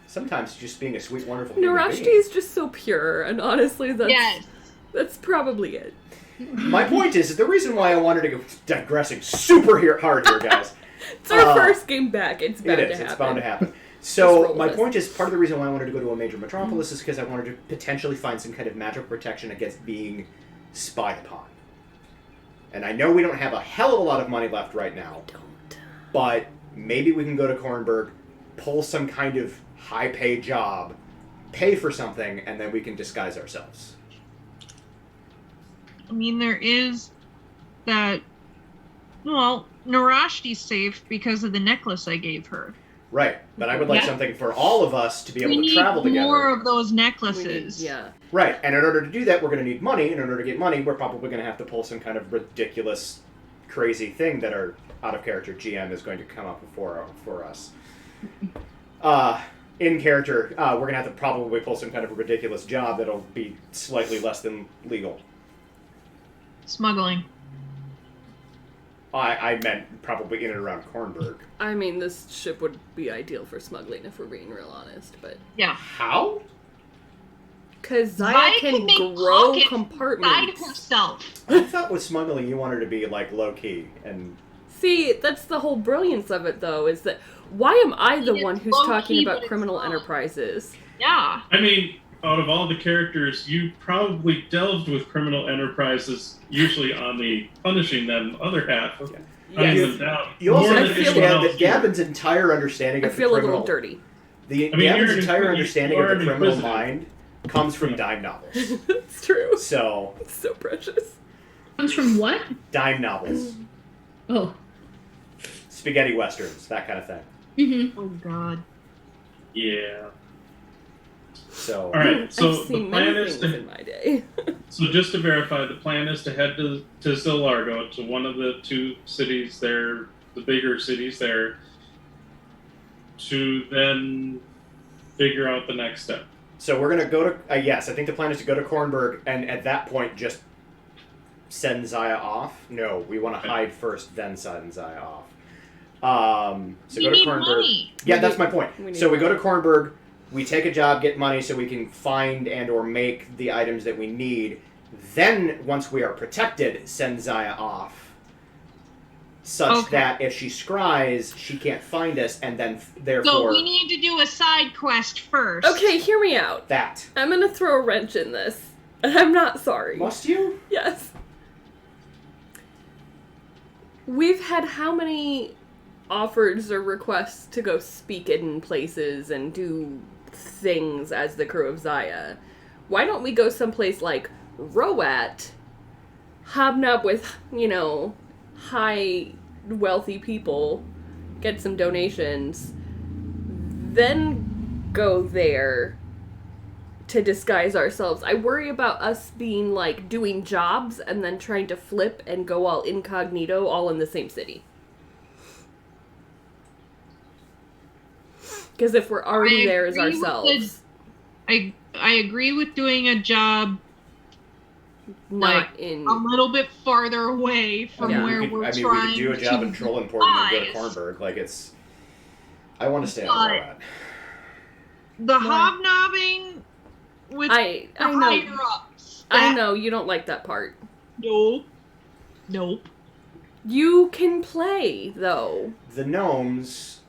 Sometimes just being a sweet, wonderful human Narashti being. is just so pure, and honestly, yes. that's probably it. My point is, the reason why I wanted to go digressing super hard here, guys. It's our first game back. It's bound It to is. happen. It's bound to happen. Just So roll my with point is, part of the reason why I wanted to go to a major metropolis is because I wanted to potentially find some kind of magical protection against being spied upon. And I know we don't have a hell of a lot of money left right now, Don't. but maybe we can go to Kornberg, pull some kind of high-paid job, pay for something, and then we can disguise ourselves. I mean, there is that. Well, Narashti's safe because of the necklace I gave her. Right, but I would like Yeah. something for all of us to be able We to need travel together. more of those We need- necklaces. yeah. Right, and in order to do that, we're going to need money. And in order to get money, we're probably going to have to pull some kind of ridiculous, crazy thing that our out-of-character GM is going to come up for us. In character, we're going to have to probably pull some kind of a ridiculous job that'll be slightly less than legal. Smuggling. I meant probably in and around Kornberg. I mean, this ship would be ideal for smuggling if we're being real honest, but Yeah. How? because Zaya Zaya can can make grow pockets Side compartments. herself. I thought with smuggling you wanted to be like low-key and... See, that's the whole brilliance of it, though, is that why am I the It's one who's low-key, talking but about it's criminal fun. enterprises? Yeah. I mean, out of all the characters, you probably delved with criminal enterprises, usually on the punishing them other half. Yeah. Hunting Yes. them down. You also More than understand anyone that else. Gavin's entire understanding I of the feel a criminal... little dirty. The I mean, Gavin's you're an entire inquisitor- understanding you of are the an criminal inquisitor. mind comes from dime novels. It's true. So, It's so precious. Comes from what? dime novels, Oh. spaghetti westerns, that kind of thing. Mm-hmm. Oh God. Yeah. So, All right. So I've the seen plan many is things to. in my day. So just to verify, the plan is to head to Zillargo, to one of the two cities there, the bigger cities there, to then figure out the next step. so we're gonna go to yes. I think the plan is to go to Kornberg, and at that point, just send Zaya off. No, we want to hide first, then send Zaya off. So We go to need Kornberg. money. Yeah, We that's need- my point. we need So we go to money. Kornberg, we take a job, get money, so we can find and or make the items that we need. Then, once we are protected, send Zaya off. Such Okay. that if she scries, she can't find us, and then So therefore we need to do a side quest first. Okay, hear me out. that. I'm gonna throw a wrench in this, and I'm not sorry. Must you? Yes. We've had how many offers or requests to go speak in places and do things as the crew of Zaya? Why don't we go someplace like Roat hobnob with, high wealthy people, get some donations, then go there to disguise ourselves. I worry about us being, doing jobs and then trying to flip and go all incognito all in the same city. Because if we're already there as ourselves... I agree with doing a job not in a little bit farther away from where we're trying. We could do a job in Trollenport and then go to Kornberg. I want to stay on where we're at. The hobnobbing with I know. higher ups. I know you don't like that part. Nope. You can play though. The gnomes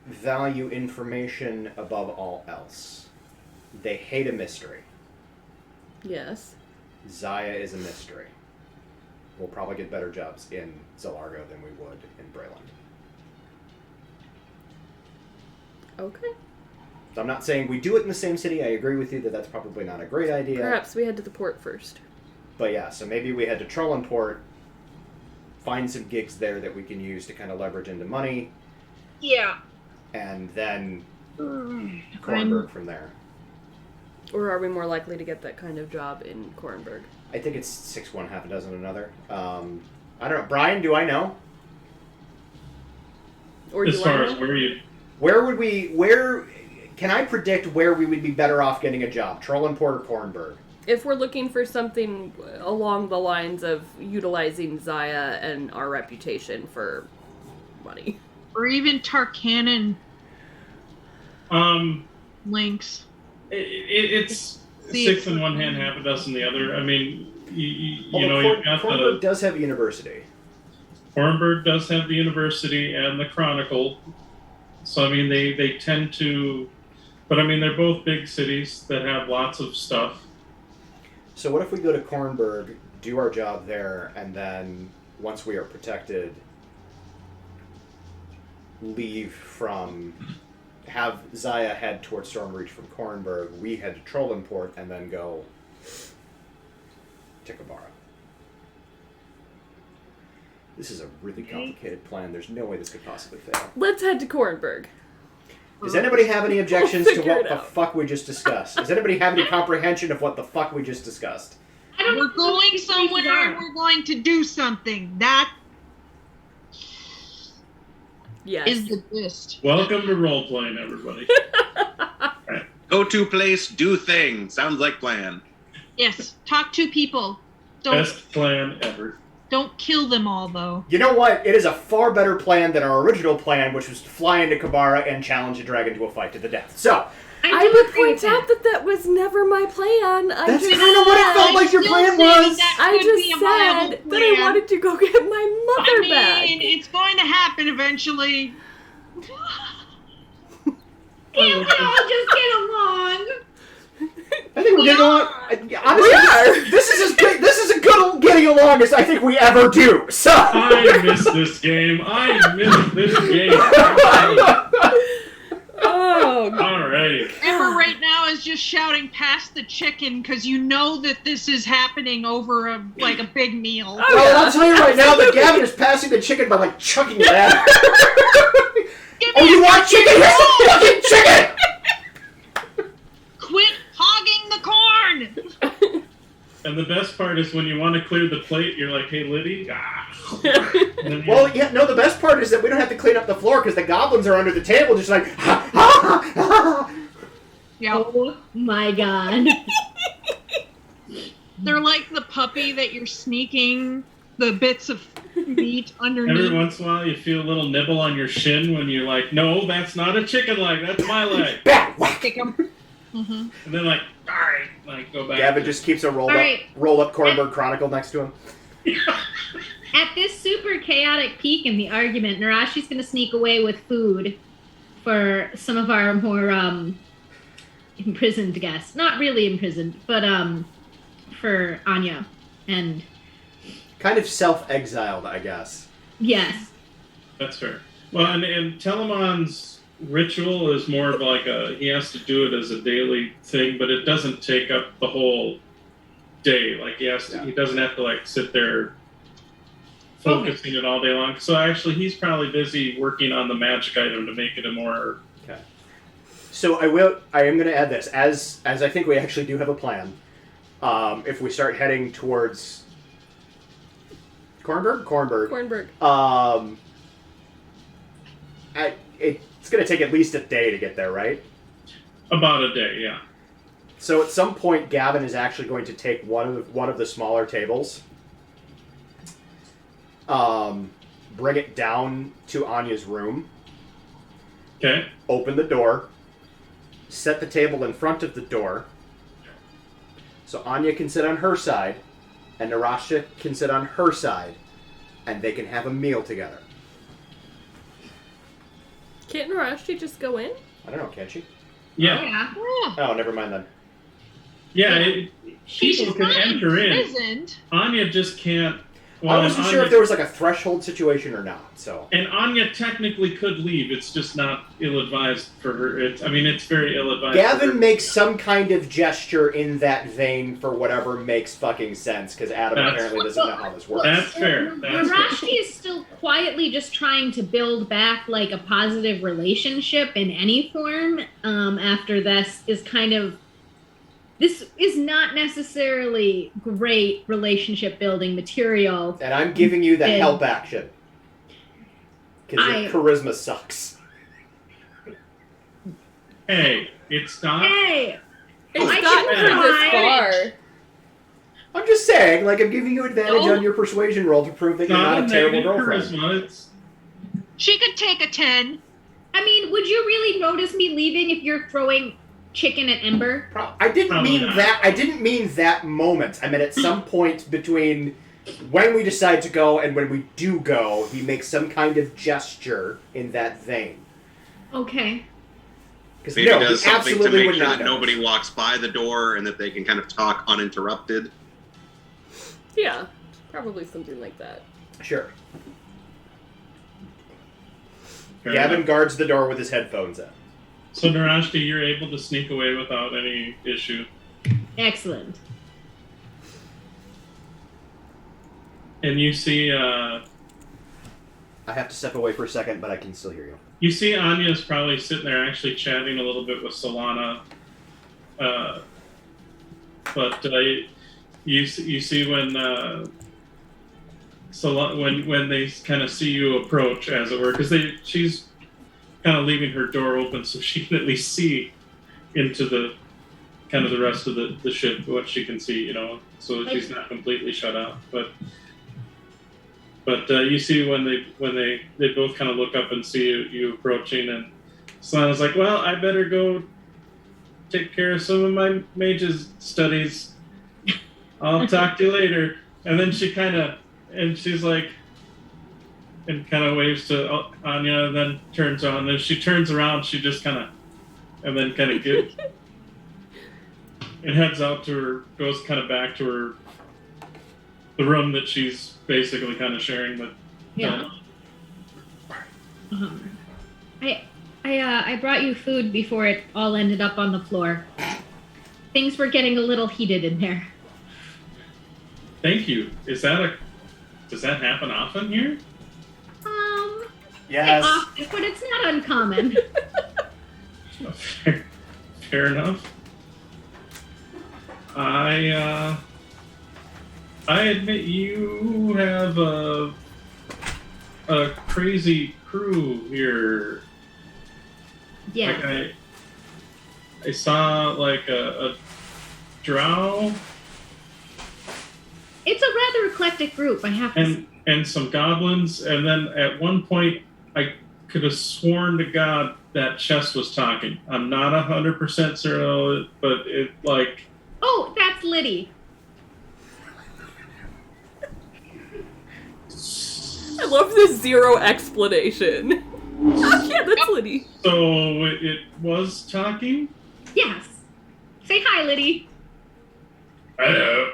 value information above all else. They hate a mystery. Yes. Zaya is a mystery. We'll probably get better jobs in Zalargo than we would in Breland. Okay. So I'm not saying we do it in the same city. I agree with you that that's probably not a great idea. Perhaps we head to the port first. But yeah, so maybe we head to Trollenport, find some gigs there that we can use to kind of leverage into money. Yeah. And then Kornberg from there. Or are we more likely to get that kind of job in Kornberg? I think it's 6 one, half a dozen another. I don't know. Brian, do I know? Or as far as where can I predict where we would be better off getting a job? Trollenport or Kornberg? If we're looking for something along the lines of utilizing Zaya and our reputation for money. Or even Tarkanan links. It's 6 in one hand, half a dozen in the other. I mean, you've got Kornberg does have a university. Kornberg does have the university and the Chronicle. So, I mean, they tend to... But, I mean, they're both big cities that have lots of stuff. So what if we go to Kornberg, do our job there, and then, once we are protected, have Zaya head towards Stormreach from Kornberg, we head to Trollenport, and then go to Kabara. This is a really complicated plan. There's no way this could possibly fail. Let's head to Kornberg. Does anybody have any objections to what the out. fuck we just discussed? Does anybody have any comprehension of what the fuck we just discussed? We're going somewhere and we're going to do something. That Yes. is the gist. Welcome to role-playing, everybody. Go to place, do thing. Sounds like plan. Yes. Talk to people. Best plan ever. Don't kill them all, though. You know what? It is a far better plan than our original plan, which was to fly into Kabara and challenge a dragon to a fight to the death. So, I would point out that was never my plan. that's kind of what it felt like your plan was. I just said that I wanted to go get my mother back. It's going to happen eventually. Can't we all just get along? I think we're getting along. Honestly, this is as good. This is as good getting along as I think we ever do. So I miss this game. Oh. Alrighty. Ember right now is just shouting past the chicken because you know that this is happening over a big meal. Oh, well, I'll tell you right now that Gavin is passing the chicken by chucking it at her. Oh, you want chicken? Here's the fucking chicken! Quit hogging the corn! And the best part is when you want to clear the plate, you're like, hey, Liddy. Well, yeah, no, the best part is that we don't have to clean up the floor because the goblins are under the table just like, ha, ha, ha. Yeah. Oh my god. They're like the puppy that you're sneaking the bits of meat underneath. Every once in a while, you feel a little nibble on your shin when you're like, no, that's not a chicken leg, that's my leg. Bam, whack. Mm-hmm. And then alright, go back. Gavin just keeps a roll up Kornberg Chronicle next to him. At this super chaotic peak in the argument, Narashi's going to sneak away with food for some of our more imprisoned guests. Not really imprisoned, but for Anya. And kind of self-exiled, I guess. yes. That's fair. Well, and Telemon's ritual is more of he has to do it as a daily thing, but it doesn't take up the whole day. Like he doesn't have to like sit there focusing it all day long. So actually, he's probably busy working on the magic item to make it a more. Okay. So I am going to add this as I think we actually do have a plan. If we start heading towards Cornberg. It's going to take at least a day to get there, right? About a day, yeah. So at some point, Gavin is actually going to take one of the smaller tables, bring it down to Anya's room. Okay. Open the door. Set the table in front of the door. So Anya can sit on her side, and Narasha can sit on her side, and they can have a meal together. Can't Narashti just go in? I don't know, can she? Yeah. Yeah. Oh, never mind then. Yeah, people can enter in. Imprisoned. Anya just can't. I wasn't sure if there was like a threshold situation or not. So. And Anya technically could leave. It's just not ill-advised for her. It's very ill-advised. Gavin makes some kind of gesture in that vein for whatever makes fucking sense, because Adam apparently doesn't know how this works. That's fair. Narashti is still quietly just trying to build back like a positive relationship in any form. After this is kind of. This is not necessarily great relationship building material. And I'm giving you the help action. Because your charisma sucks. Hey, it's not. Hey! It's gotten her this far. I'm just saying, like, I'm giving you advantage on your persuasion roll to prove that you're not a terrible girlfriend. Charisma. She could take a 10. I mean, would you really notice me leaving if you're throwing chicken at Ember? I didn't Probably mean not. that. I didn't mean that moment. I meant at some point between when we decide to go and when we do go, he makes some kind of gesture in that vein. Okay. Because Maybe no, does he something to absolutely make would sure not that know. nobody walks by the door and that they can kind of talk uninterrupted. Yeah, probably something like that. Sure. Fair Gavin enough. guards the door with his headphones in. So Narashti, you're able to sneak away without any issue. Excellent. And you see, I have to step away for a second, but I can still hear you. You see Anya's probably sitting there actually chatting a little bit with Solana. But you see when when they kind of see you approach, as it were, because she's kind of leaving her door open so she can at least see into the kind of the rest of the ship, what she can see, so she's not completely shut out. But you see when they both kind of look up and see you approaching, and Solana's like, well, I better go take care of some of my mage's studies. I'll talk to you later. And then she's like, and kind of waves to Anya, and then turns on. And then she turns around, she just kind of, and then kind of gives, and heads out to her, goes kind of back to the room that she's basically kind of sharing with. Yeah. I brought you food before it all ended up on the floor. Things were getting a little heated in there. Thank you. Does that happen often here? Yes. Often, but it's not uncommon. Fair enough. I admit you have a crazy crew here. Yeah. Like I saw like a drow. It's a rather eclectic group, I have to say. And some goblins, and then at one point I could have sworn to God that chest was talking. I'm not 100% certain, but it like. Oh, that's Liddy. I love this zero explanation. Yeah, that's Liddy. So it was talking? Yes. Say hi, Liddy. Hello.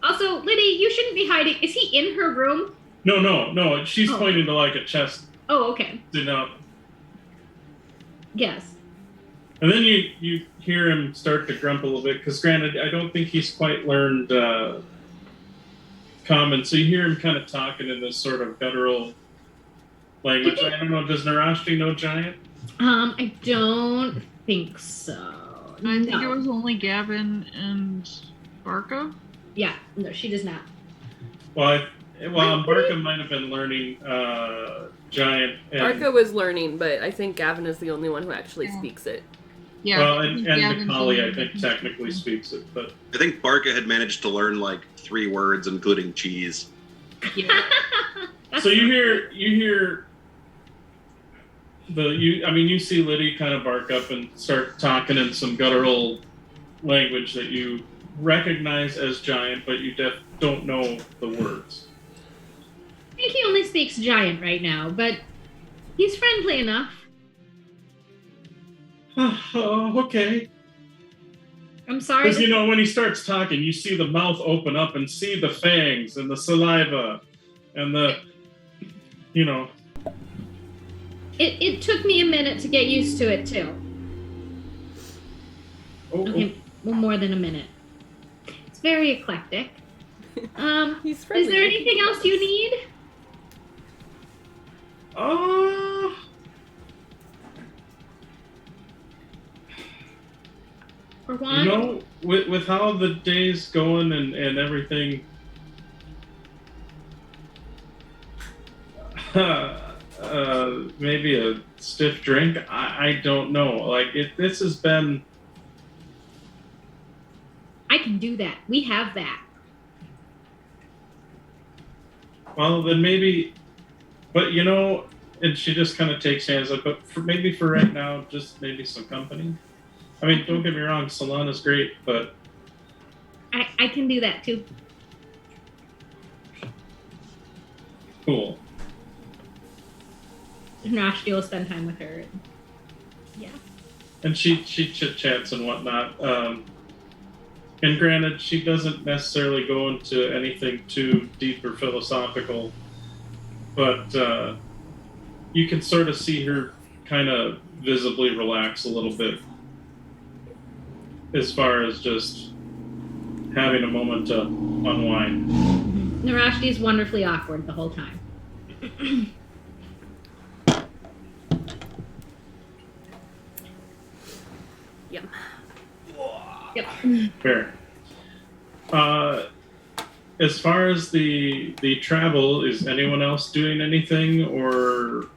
Also, Liddy, you shouldn't be hiding. Is he in her room? No. She's Oh. pointing to like a chest. Oh, okay. You know. Yes. And then you hear him start to grump a little bit, because granted, I don't think he's quite learned Common, so you hear him kind of talking in this sort of guttural language. I don't know, does Narashti know Giant? I don't think so. I think it was only Gavin and Barca. Yeah, no, she does not. Well, Barca might have been learning Giant. And, Barca was learning, but I think Gavin is the only one who actually speaks it. Yeah. well, and Macaulay, I think, technically speaks it, but I think Barca had managed to learn like 3 words, including cheese. Yeah. so you hear you see Liddy kind of bark up and start talking in some guttural language that you recognize as Giant, but you don't know the words. I think he only speaks Giant right now, but he's friendly enough. Okay. I'm sorry. Because, when he starts talking, you see the mouth open up and see the fangs and the saliva and the, It took me a minute to get used to it, too. Okay, well, more than a minute. It's very eclectic. He's friendly. Is there anything else you need? Or one? With how the day's going and everything, maybe a stiff drink. I don't know. Like this has been. I can do that. We have that. Well, then maybe, but and she just kind of takes hands up. But maybe for right now, just maybe some company. I mean, don't get me wrong, Solana's great, but I can do that too. cool. Nashti will spend time with her. Yeah. And she chit chats and whatnot. And granted, she doesn't necessarily go into anything too deep or philosophical, but you can sort of see her kind of visibly relax a little bit as far as just having a moment to unwind. Narashti is wonderfully awkward the whole time. Yep. Yep. Fair. As far as the travel, is anyone else doing anything or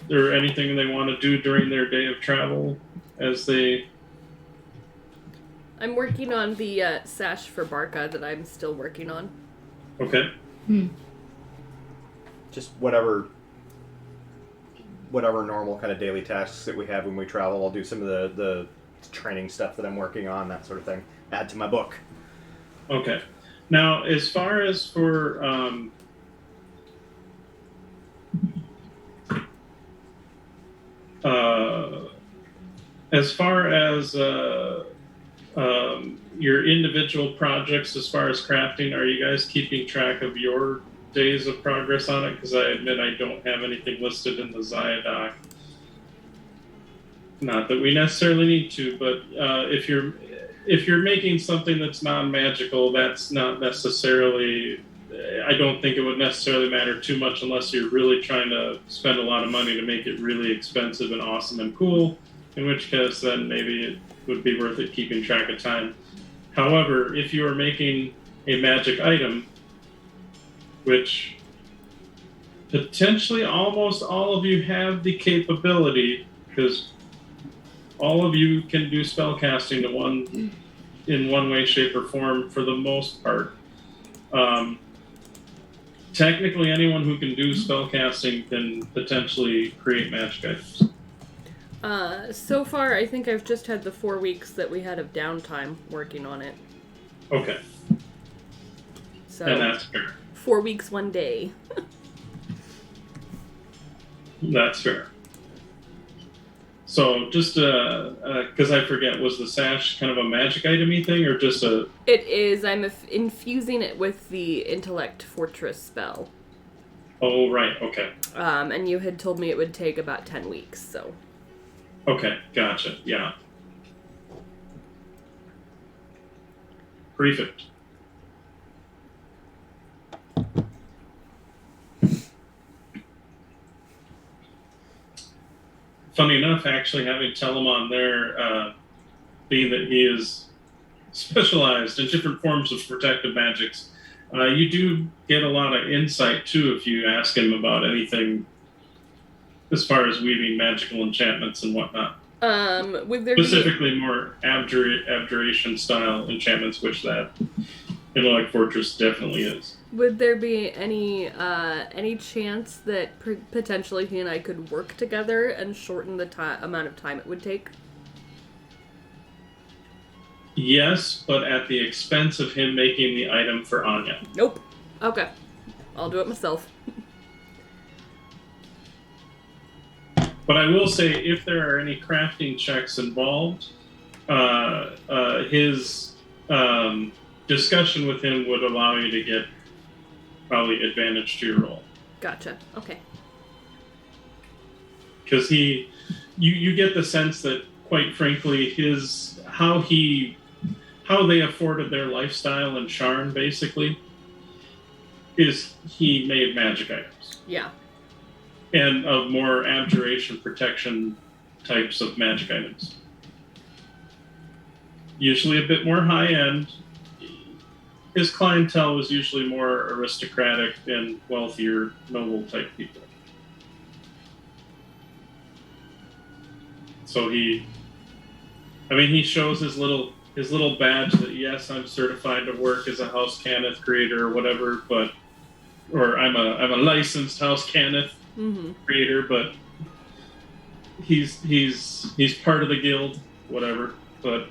anything they want to do during their day of travel as they... I'm working on the sash for Barca that I'm still working on. Okay. Just whatever normal kind of daily tasks that we have when we travel. I'll do some of the training stuff that I'm working on, that sort of thing. Add to my book. Okay. Now, as far as for your individual projects, as far as crafting, are you guys keeping track of your days of progress on it? Because I admit I don't have anything listed in the Zaya doc. Not that we necessarily need to, but if you're making something that's non-magical, that's not necessarily... I don't think it would necessarily matter too much unless you're really trying to spend a lot of money to make it really expensive and awesome and cool, in which case then maybe it would be worth it keeping track of time. However, if you are making a magic item, which potentially almost all of you have the capability, because all of you can do spellcasting in one way, shape, or form for the most part. Technically, anyone who can do spellcasting can potentially create magic items. So far, I think I've just had the 4 weeks that we had of downtime working on it. Okay. So And that's fair. 4 weeks, 1 day. That's fair. So just because I forget, was the sash kind of a magic item-y thing, or just a... It is. I'm infusing it with the Intellect Fortress spell. Oh, right. Okay. And you had told me it would take about 10 weeks, so... Okay. Gotcha. Yeah. prefect. Funny enough, actually having Telemon there, being that he is specialized in different forms of protective magics, you do get a lot of insight too if you ask him about anything as far as weaving magical enchantments and whatnot. Would there Specifically more abjuration style enchantments, which that Intellect Fortress definitely is. Would there be any chance that potentially he and I could work together and shorten the amount of time it would take? Yes, but at the expense of him making the item for Anya. Nope. Okay. I'll do it myself. But I will say, if there are any crafting checks involved, his discussion with him would allow you to get probably advantage to your roll. Gotcha. Okay. Because you get the sense that, quite frankly, how they afforded their lifestyle and charm, basically, is he made magic items. Yeah. And of more abjuration protection types of magic items. Usually a bit more high-end. His clientele was usually more aristocratic and wealthier, noble type people. So he shows his little badge that, yes, I'm certified to work as a House Cannith creator or whatever, or I'm a licensed House Cannith creator, but he's part of the guild, whatever, but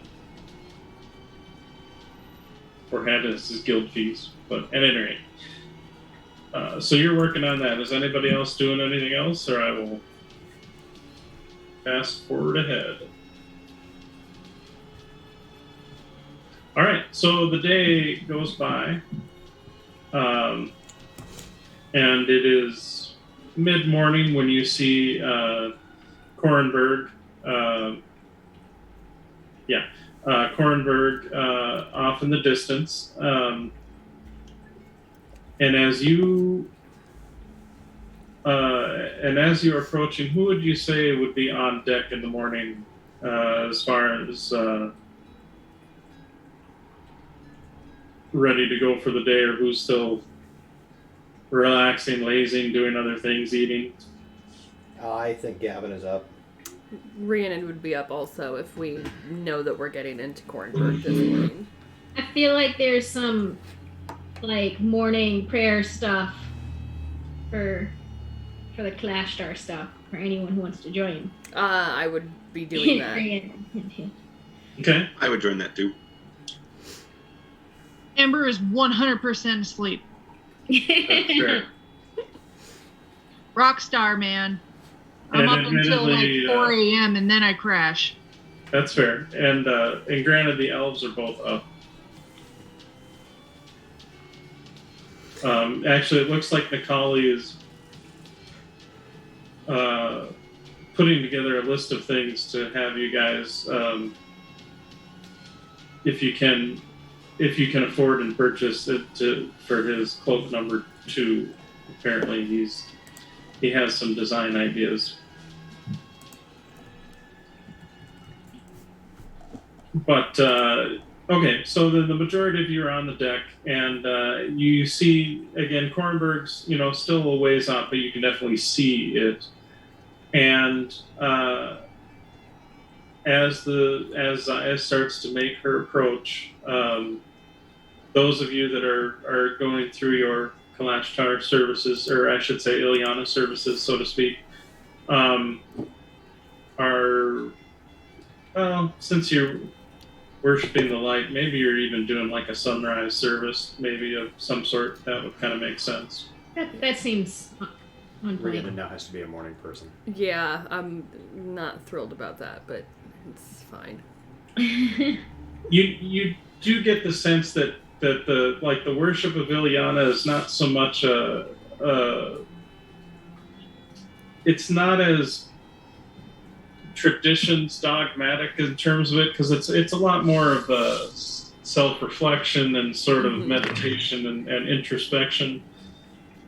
or had his guild fees, but at any rate. So you're working on that. Is anybody else doing anything else, or I will fast forward ahead. All right, so the day goes by, and it is mid-morning when you see Korenberg. Korenberg off in the distance, and as you are approaching, who would you say would be on deck in the morning, as far as ready to go for the day, or who's still relaxing, lazing, doing other things, eating? I think Gavin is up. Rhiannon would be up also if we know that we're getting into Korenberg this morning. I feel like there's some morning prayer stuff for the Clash Star stuff for anyone who wants to join. I would be doing that. Okay. I would join that too. Amber is 100% asleep. That's fair. Rockstar, man. I'm And up until admittedly, 4 a.m. and then I crash. That's fair. And granted, the elves are both up. Actually, it looks like Nikali is putting together a list of things to have you guys, if you can afford and purchase it for his cloak number 2. Apparently, he has some design ideas. But okay, so the majority of you are on the deck, and you see again Korenberg's still a ways out, but you can definitely see it. And as Zaya starts to make her approach, those of you that are going through your Kalashtar services, or I should say Ilyana services, so to speak, since you're worshipping the light, maybe you're even doing like a sunrise service, maybe of some sort. That would kind of make sense. That seems on point. Rhiannon now has to be a morning person. Yeah, I'm not thrilled about that, but it's fine. You do get the sense that the worship of Ilyana is not so much it's not as traditions dogmatic in terms of it, because it's a lot more of a self-reflection and sort of meditation and introspection.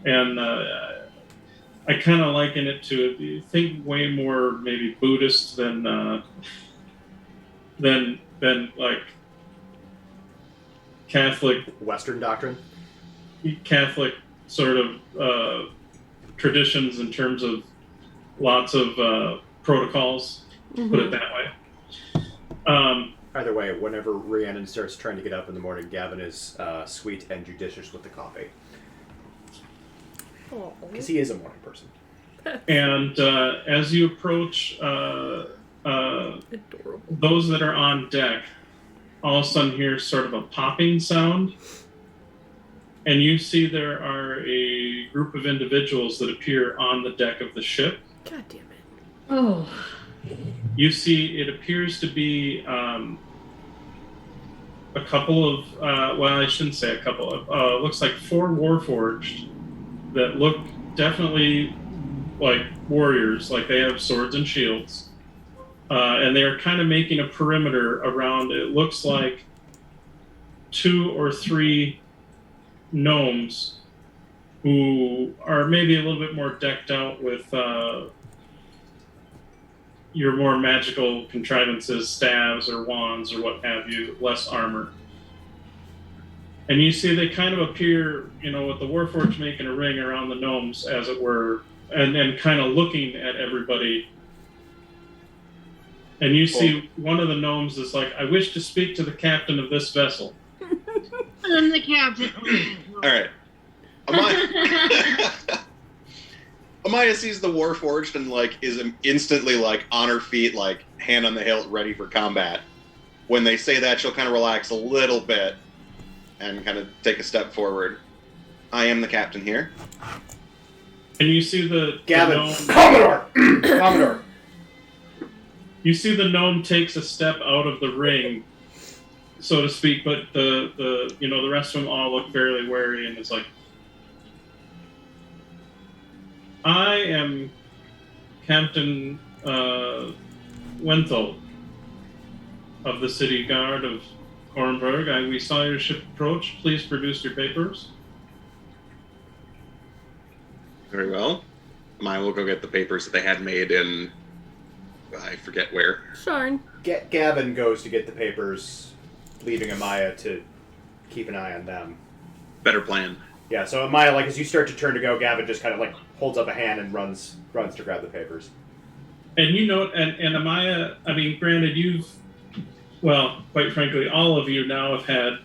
And I kind of liken it to, think way more maybe Buddhist than like Catholic, Western doctrine. Catholic sort of traditions in terms of lots of protocols. Put it that way. Either way, whenever Rhiannon starts trying to get up in the morning, Gavin is sweet and judicious with the coffee. Because he is a morning person. And as you approach those that are on deck, all of a sudden hear sort of a popping sound. And you see there are a group of individuals that appear on the deck of the ship. God damn it. Oh. You see it appears to be a couple of, well, I shouldn't say a couple of, looks like 4 Warforged that look definitely like warriors, like they have swords and shields. And they're kind of making a perimeter around, it looks like 2 or 3 gnomes who are maybe a little bit more decked out with your more magical contrivances, staves or wands or what have you, less armor. And you see they kind of appear, with the Warforged making a ring around the gnomes, as it were, and kind of looking at everybody. And you see one of the gnomes is like, I wish to speak to the captain of this vessel. I'm the captain. All right. Amaya sees the Warforged and is instantly on her feet, hand on the hilt, ready for combat. When they say that, she'll kind of relax a little bit and kind of take a step forward. I am the captain here. And you see the Gavin, gnome, Commodore, Commodore. You see the gnome takes a step out of the ring, so to speak, but the rest of them all look fairly wary, and it's like, I am Captain Wenthal of the City Guard of Kornberg. We saw your ship approach. Please produce your papers. Very well. I will go get the papers that they had made in, I forget where. Sharn. Gavin goes to get the papers, leaving Amaya to keep an eye on them. Better plan. Yeah, so Amaya, as you start to turn to go, Gavin just kind of holds up a hand and runs to grab the papers. And and Amaya, I mean, granted, quite frankly, all of you now have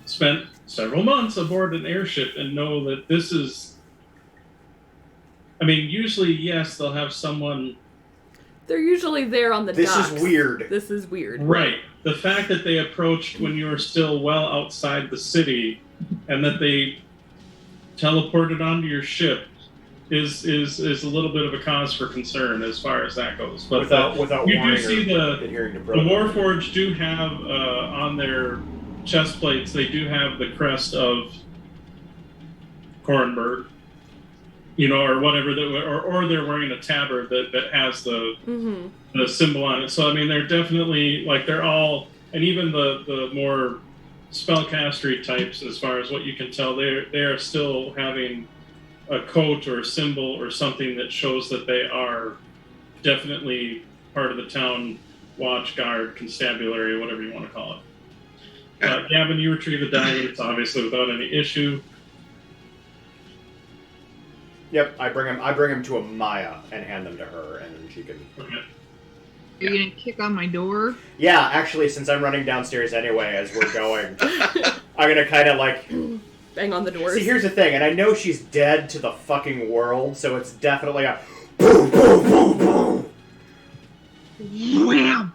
spent several months aboard an airship and know that this is, usually, yes, they'll have someone. They're usually there on the This docks. is weird. This is weird. Right. The fact that they approached when you were still well outside the city and that they teleported onto your ship is a little bit of a cause for concern as far as that goes. But without you warning do see or adhering to the protocol. Warforged do have on their chest plates, they do have the crest of Kornberg, or whatever, or they're wearing a tabard that has the symbol on it. So they're definitely they're all, and even the more spellcastery types, as far as what you can tell, they are still having a coat or a symbol or something that shows that they are definitely part of the town watch, guard, constabulary, whatever you want to call it. Gavin, you retrieve the diamonds, obviously without any issue. Yep, I bring him to Amaya and hand them to her, and then she can. Okay. Are you gonna kick on my door? Yeah, actually, since I'm running downstairs anyway as we're going, I'm gonna kind of bang on the doors. See, here's the thing, and I know she's dead to the fucking world, so it's definitely a boom, boom, boom, boom. Wham!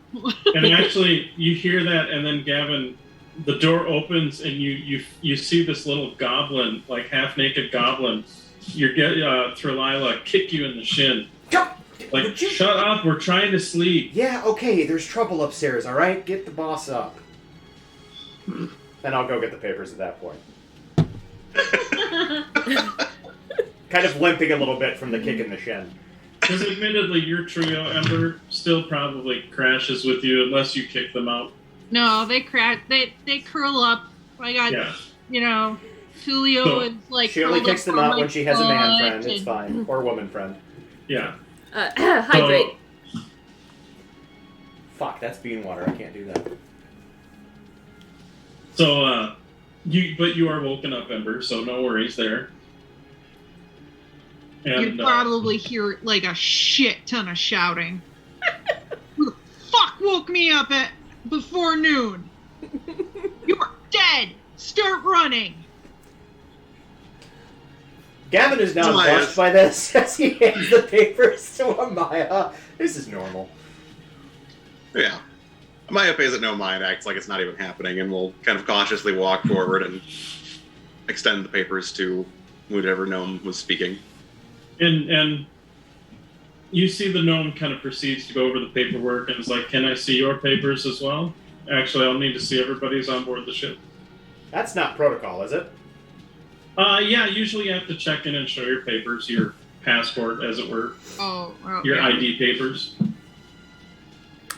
And actually, you hear that, and then Gavin, the door opens, and you see this little goblin, half-naked goblin. You get Thralila kick you in the shin. Shut up, we're trying to sleep. Yeah, okay, there's trouble upstairs, alright? Get the boss up. Then I'll go get the papers at that point. Kind of limping a little bit from the kick in the shin. Because admittedly, your trio, Ember, still probably crashes with you unless you kick them out. No, they crack. They curl up. I got, Yeah. Tulio So, is like. She only curled kicks up them on out my when she has a man friend. butt It's and- fine. Or woman friend. Yeah. Hydrate. Fuck, that's bean water. I can't do that. So, you are woken up, Ember, so no worries there. And You'd probably hear like a shit ton of shouting. Who the fuck woke me up at before noon? You're dead. Start running. Gavin is now Amaya. crushed by this as he hands the papers to Amaya. This is normal. Yeah. Amaya pays it no mind, acts like it's not even happening, and will kind of cautiously walk forward and extend the papers to whatever gnome was speaking. And you see the gnome kind of proceeds to go over the paperwork and is like, "Can I see your papers as well? Actually, I'll need to see everybody's on board the ship." That's not protocol, is it? Yeah, usually you have to check in and show your papers, your passport, as it were, Oh, your yeah. ID papers.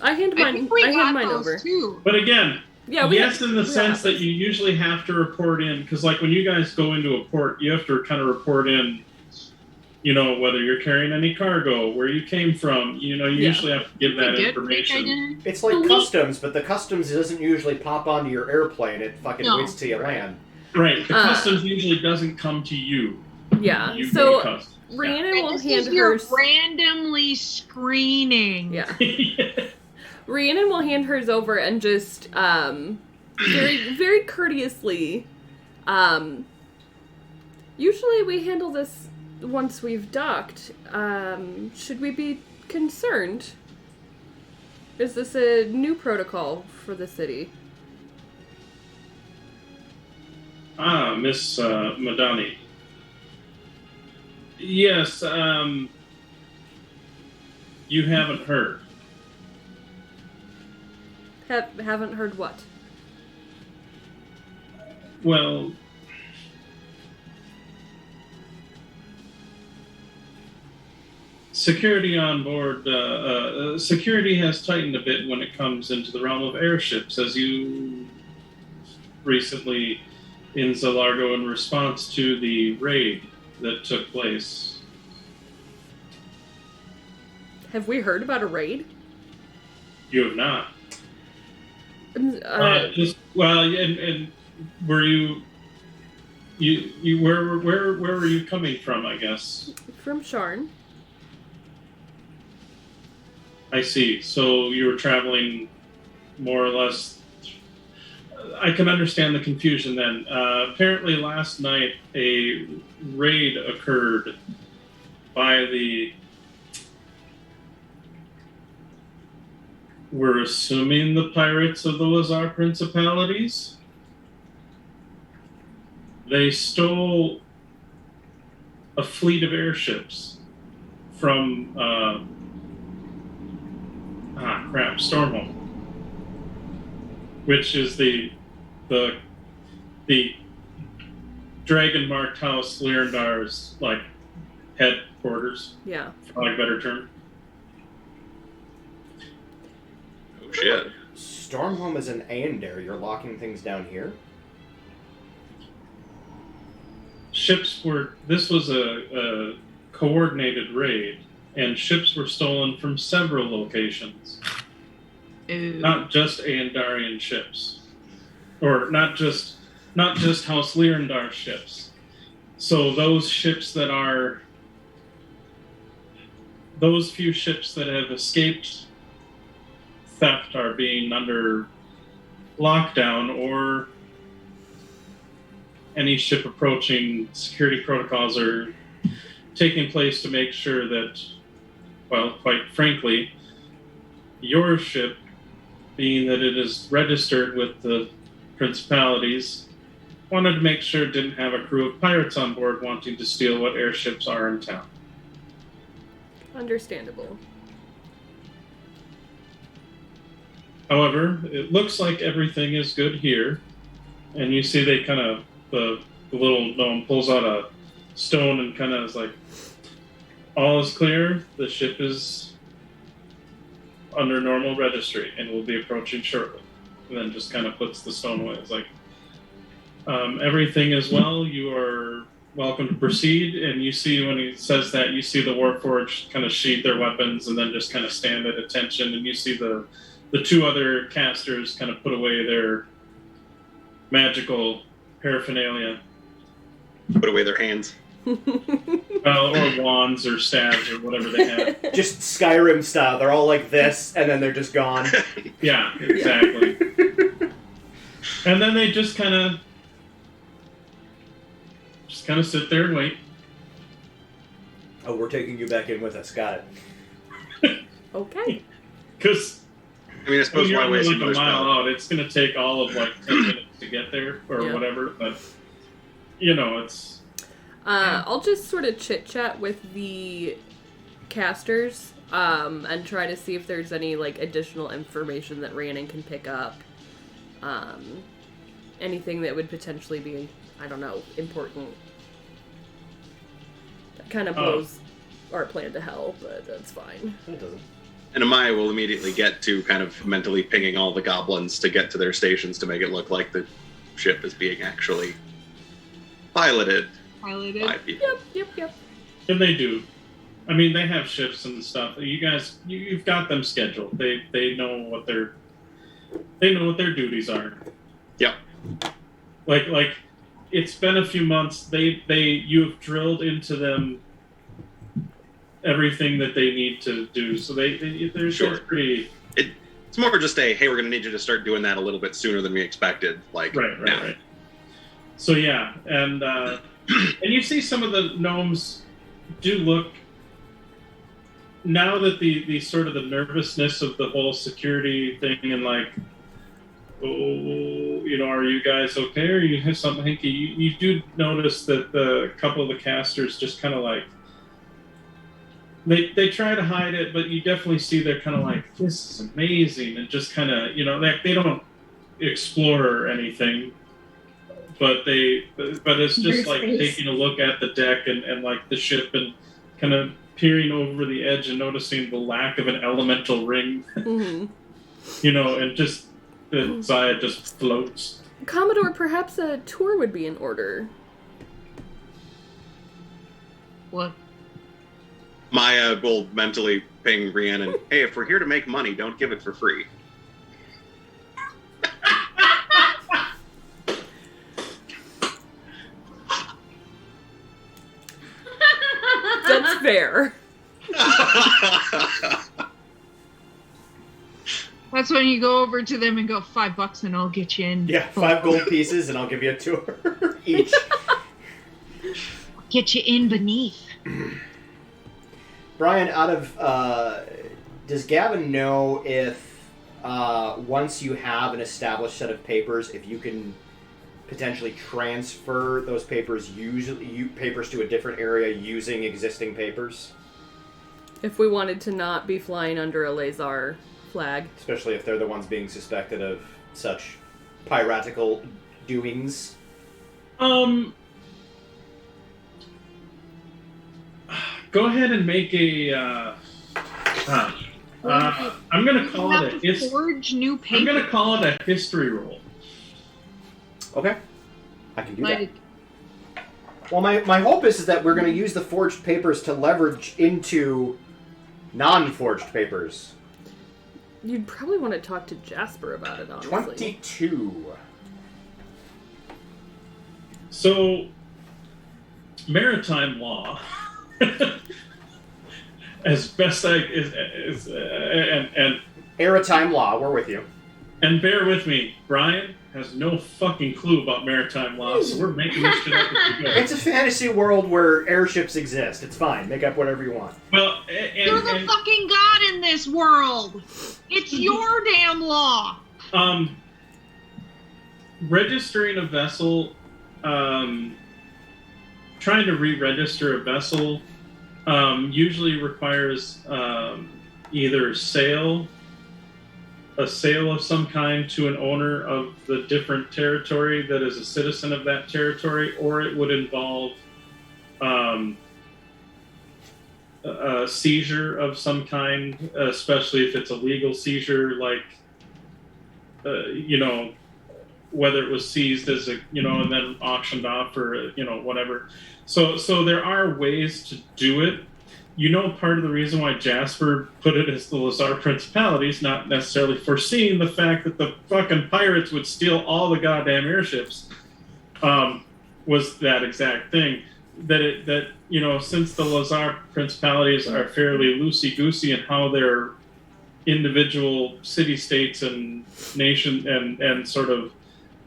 I hand I mine. think we I got hand mine those over. too. But again, Yeah, we yes, in the we sense have that those. you usually have to report in, because like when you guys go into a port, you have to kind of report in, whether you're carrying any cargo, where you came from, you Yeah. usually have to give that We did information. fake identity? It's like But we- customs, but the customs doesn't usually pop onto your airplane. It fucking No. waits till you land. Right, the Uh, customs usually doesn't come to you. Yeah. You go to So customs. Rhiannon And will this hand is your hers. randomly screening. Yeah. Rhiannon will hand hers over and just very very courteously. Usually we handle this once we've docked. Should we be concerned? Is this a new protocol for the city? Miss Madani. Yes, you haven't heard. Haven't heard what? Well, security on board, security has tightened a bit when it comes into the realm of airships, as you recently in Zalargo in response to the raid that took place. Have we heard about a raid? You have not. And Were you where were you coming from, I guess? from Sharn. I see. So you were traveling more or less. I can understand the confusion then. Apparently last night a raid occurred by the, we're assuming, the pirates of the Lazar Principalities. They stole a fleet of airships from Stormhome, which is the dragon marked house Lyrandar's like headquarters, Yeah. for lack of a better term. Oh shit. Stormhome is an Aender. You're locking things down here? This was a coordinated raid, and ships were stolen from several locations. Ooh. Not just Aendarian ships, or not just House Lyrandar ships. So those few ships that have escaped theft are being under lockdown, or any ship approaching, security protocols are taking place to make sure that, well, quite frankly, your ship, being that it is registered with the principalities, wanted to make sure it didn't have a crew of pirates on board wanting to steal what airships are in town. Understandable. However, it looks like everything is good here, and you see they kind of, the little gnome pulls out a stone and kind of is like, all is clear, the ship is under normal registry and will be approaching shortly. and then just kind of puts the stone away. It's like, everything is well. You are welcome to proceed. And you see when he says that, you see the Warforged kind of sheath their weapons and then just kind of stand at attention. And you see the two other casters kind of put away their magical paraphernalia. Put away their hands. Well, or wands or staves or whatever they have. Just Skyrim style. They're all like this, and then they're just gone. Yeah, exactly. And then they just kind of sit there and wait. Oh, we're taking you back in with us. Got it. Okay. Because I mean, I suppose you're one way only is like a mile out. It's going to take all of like 10 minutes to get there or Yeah. whatever. But it's. I'll just sort of chit-chat with the casters, and try to see if there's any, like, additional information that Rhiannon can pick up. Anything that would potentially be, I don't know, important. That kind of blows our plan to hell, but that's fine. It doesn't. And Amaya will immediately get to kind of mentally pinging all the goblins to get to their stations to make it look like the ship is being actually piloted by people. Yep. And they do. I mean, they have shifts and stuff. You guys, you've got them scheduled. They know what their duties are. Yep. Like, it's been a few months. You've drilled into them everything that they need to do. So they're Sure. pretty. It's more just a, hey, we're going to need you to start doing that a little bit sooner than we expected. Like, Right. So yeah, and you see some of the gnomes do look. Now that the sort of the nervousness of the whole security thing and like, oh, are you guys okay? Or you have something hinky? You do notice that a couple of the casters just kind of like. They try to hide it, but you definitely see they're kind of like, this is amazing, and just kind of, they don't explore anything, but it's just like taking a look at the deck and like the ship and kind of peering over the edge and noticing the lack of an elemental ring, Mm-hmm. And just that Zaya just floats. Commodore, perhaps a tour would be in order. What? Maya will mentally ping Rhiannon, hey, if we're here to make money, don't give it for free. That's fair. That's when you go over to them and go, $5 and I'll get you in. Yeah, 5 gold pieces, and I'll give you a tour each. Get you in beneath. Brian, does Gavin know if once you have an established set of papers, if you can potentially transfer those papers, papers to a different area using existing papers? If we wanted to not be flying under a Lazar flag. Especially if they're the ones being suspected of such piratical doings. Go ahead and make a. I'm gonna call it a forge new paper. I'm gonna call it a history roll. Okay, I can do that. Well, my hope is that we're going to use the forged papers to leverage into non-forged papers. You'd probably want to talk to Jasper about it, honestly. 22. So, maritime law, as best and Maritime law, we're with you. And bear with me, Brian has no fucking clue about maritime law, so we're making this shit up as we go. It's a fantasy world where airships exist. It's fine. Make up whatever you want. Well, you're the fucking god in this world. It's your damn law. Registering a vessel, trying to re-register a vessel, usually requires either a sale of some kind to an owner of the different territory that is a citizen of that territory, or it would involve a seizure of some kind, especially if it's a legal seizure, like whether it was seized as a, and then auctioned off or, whatever. So there are ways to do it. Part of the reason why Jasper put it as the Lazar Principality is not necessarily foreseeing the fact that the fucking pirates would steal all the goddamn airships, was that exact thing. That since the Lazar Principalities are fairly loosey-goosey in how their individual city-states and nation and sort of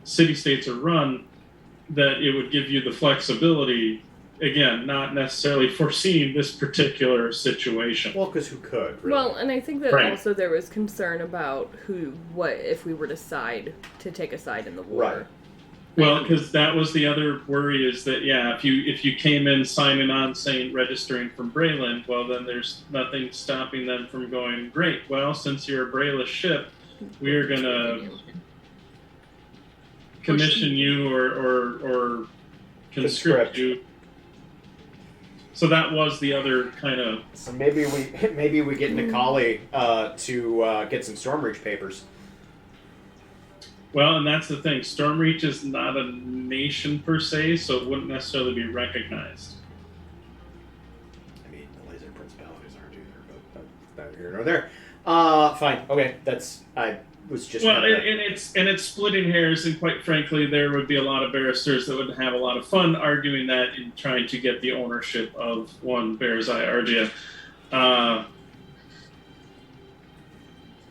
city-states are run, that it would give you the flexibility. Again, not necessarily foreseeing this particular situation. Well, because who could? Really? Well, and I think that Right. also there was concern about what if we were to take a side in the war. Right. Well, because that was the other worry is that, if you came in signing on saying registering from Brayland, well, then there's nothing stopping them from going, great, well, since you're a Brayless ship, we are going to commission you or conscript you. So that was the other kind of. So maybe we get Nikali to get some Stormreach papers. Well, and that's the thing. Stormreach is not a nation per se, so it wouldn't necessarily be recognized. I mean, the laser principalities aren't either, but neither here nor there. Fine. Okay, I was just. Well, and it's splitting hairs, and quite frankly, there would be a lot of barristers that would have a lot of fun arguing that in trying to get the ownership of one Berezaya Argia.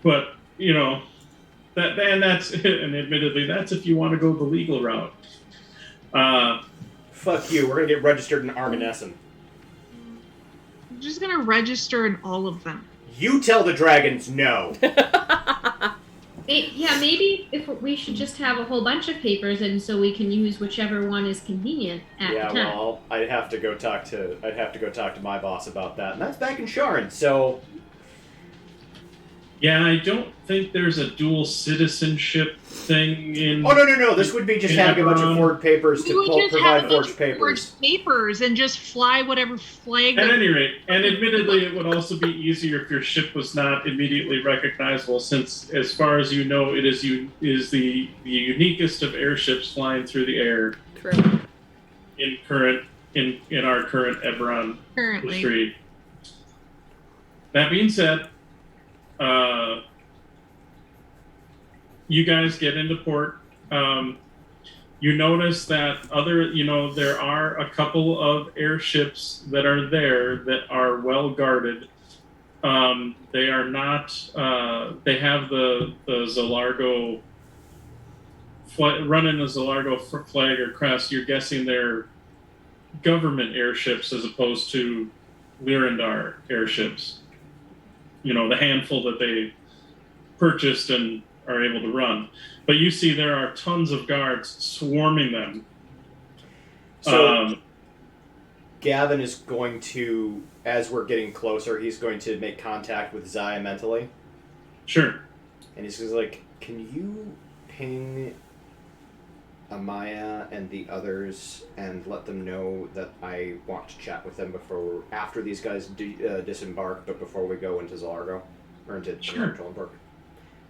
But that's and admittedly that's if you want to go the legal route. Fuck you. We're gonna get registered in Argonesson. I'm just gonna register in all of them. You tell the dragons no. Maybe if we should just have a whole bunch of papers, and so we can use whichever one is convenient at the time. Well, I'd have to go talk to my boss about that, and that's back in Sharon. So. Yeah, I don't think there's a dual citizenship thing in. Oh no! This would be just having a bunch of forged papers to provide forged papers. And just fly whatever flag. At any rate, and admittedly, it would also be easier if your ship was not immediately recognizable, since, as far as you know, it is the uniquest of airships flying through the air. True. In our current Eberron Currently. history. That being said. You guys get into port. You notice that there are a couple of airships that are there that are well guarded. They are not. They have the Zalargo running the Zalargo flag or crest. You're guessing they're government airships as opposed to Lyrandar airships. The handful that they purchased and are able to run. But you see there are tons of guards swarming them. So Gavin is going to, as we're getting closer, he's going to make contact with Zaya mentally. Sure. And he's like, can you ping Amaya and the others and let them know that I want to chat with them after these guys disembark, but before we go into Zalargo or into Trollenberg.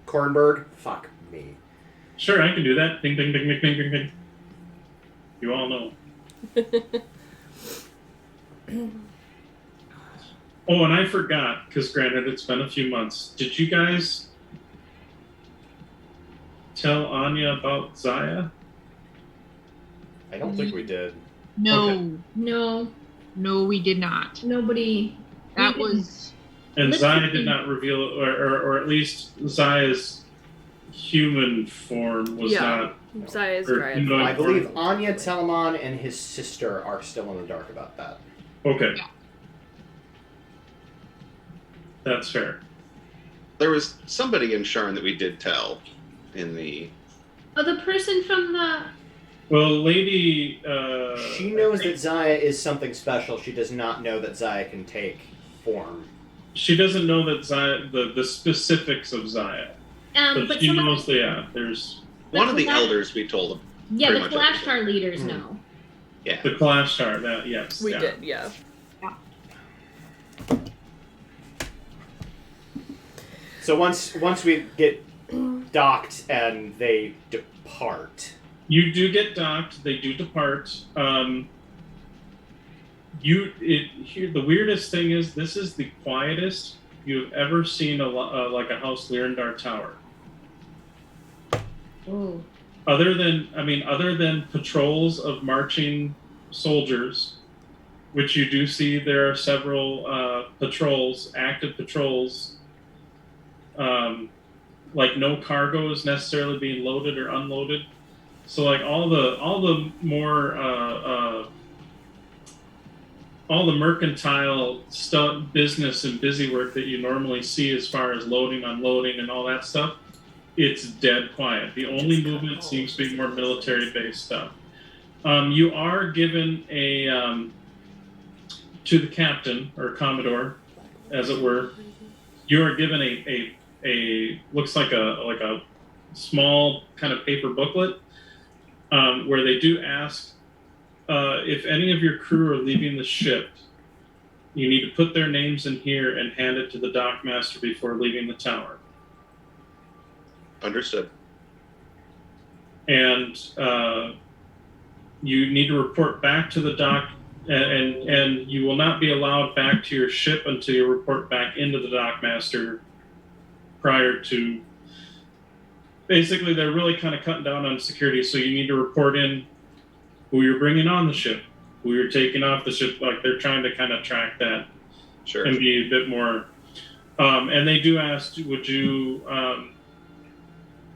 Kornberg? Fuck me. Sure, I can do that. Ding, ding, ding, ding, ding, ding, ding. You all know. Oh, and I forgot, because granted, it's been a few months. Did you guys tell Anya about Zaya? I don't think we did. No. Okay. No, we did not. Nobody. That was. And Zaya did not reveal, or at least Zaya's human form was not. Zaya's or right. humanoid I believe form. Anya, Telamon, and his sister are still in the dark about that. Okay. Yeah. That's fair. There was somebody in Sharn that we did tell in the. Oh, the person from the. Well, Lady. She knows that Zaya is something special. She does not know that Zaya can take form. She doesn't know that Zaya, the specifics of Zaya. But she knows that, there's. One of the elders we told them. Yeah, pretty the much everything. Kalashtar leaders know. Yeah. The Kalashtar, that, yes. We yeah. did, yeah. So once we get docked and they depart. You do get docked. They do depart. The weirdest thing is this is the quietest you've ever seen like a House Lyrindar tower. Ooh. Other than patrols of marching soldiers, which you do see there are several active patrols. Like no cargo is necessarily being loaded or unloaded. So like all the mercantile stuff, business and busy work that you normally see as far as loading, unloading, and all that stuff, it's dead quiet. The only movement seems to be more military-based stuff. You are given to the captain or commodore, as it were. You are given a looks like a small kind of paper booklet where they do ask if any of your crew are leaving the ship. You need to put their names in here and hand it to the dockmaster before leaving the tower. Understood. And you need to report back to the dock, and you will not be allowed back to your ship until you report back into the dockmaster prior to. Basically, they're really kind of cutting down on security, so you need to report in who you're bringing on the ship, who you're taking off the ship. Like they're trying to kind of track that, Sure. and be a bit more. And they do ask, would you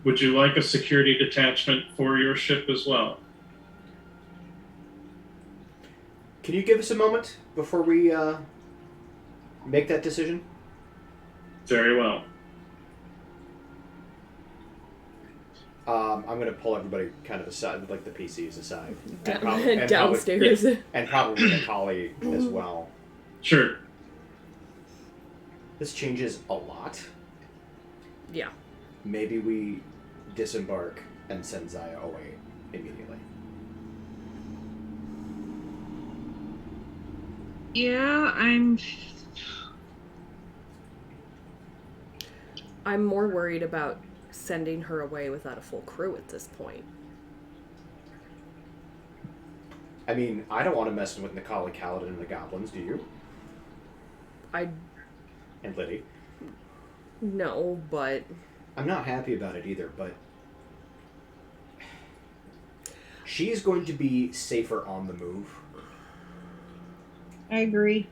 like a security detachment for your ship as well? Can you give us a moment before we make that decision? Very well. I'm going to pull everybody kind of aside, like the PCs aside. Downstairs. And probably Macaulay as well. Sure. This changes a lot. Yeah. Maybe we disembark and send Zaya away immediately. Yeah, I'm more worried about sending her away without a full crew at this point. I mean, I don't want to mess with Nikali, Kaladin, and the goblins, do you? And Liddy. No, but I'm not happy about it either, but she's going to be safer on the move. I agree.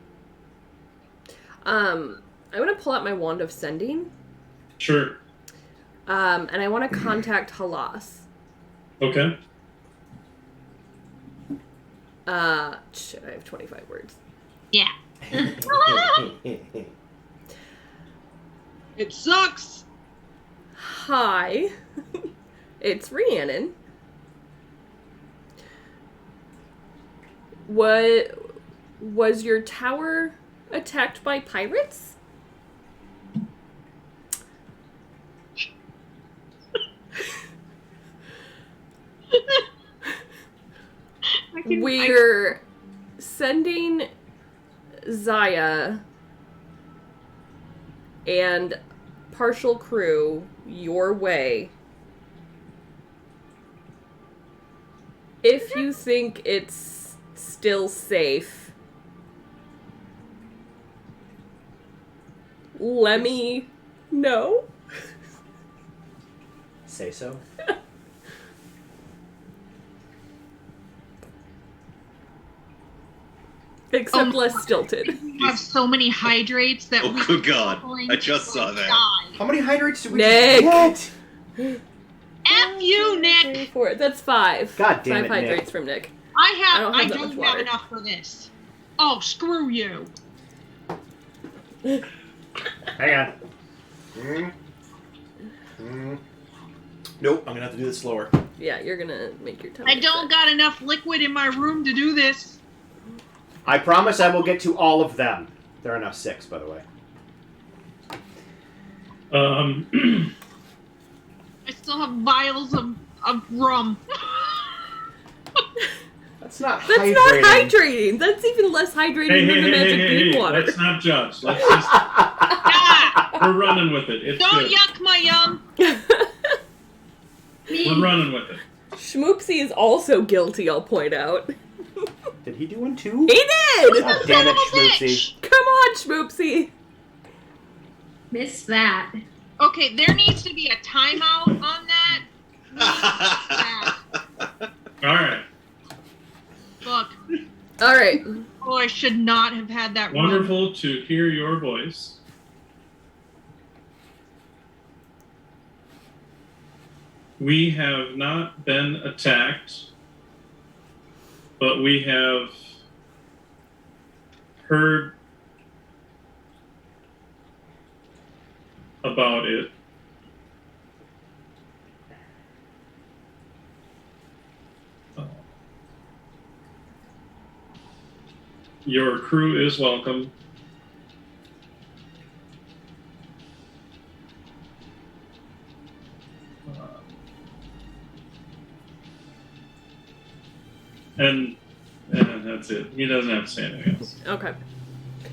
I'm gonna pull out my wand of sending. Sure. And I want to contact Halas. Okay. Shit, I have 25 words. yeah. It sucks. Hi, it's Rhiannon. What was your tower attacked by pirates? We're sending Zaya and partial crew your way. If you think it's still safe, let me know. Say so. Except less stilted. We have so many hydrates that Oh, we good God. going I just to saw that. die. How many hydrates do we Nick! get? F you, Nick! 3, 4. That's 5. God damn 5 it, Nick. hydrates from Nick. I don't don't have that much have water. enough for this. Oh, screw you. Hang on. Nope, I'm gonna have to do this slower. Yeah, you're gonna make your tongue. I don't got enough liquid in my room to do this. I promise I will get to all of them. There are now 6, by the way. I still have vials of rum. That's not That's hydrating. not hydrating. That's even less hydrating than the magic bean water. Let's not judge. Let's just Ah, we're running with it. It's don't good. yuck my yum. We're running with it. Schmoopsy is also guilty, I'll point out. Did he do one too? He did! God damn it, Son of a Schmoopsy. bitch! Come on, Schmoopsy! Missed that. Okay, there needs to be a timeout on that. All right. Look, Alright. oh, I should not have had that run. Wonderful to hear your voice. We have not been attacked, but we have heard about it. Your crew is welcome. And that's it. He doesn't have to say anything else. Okay.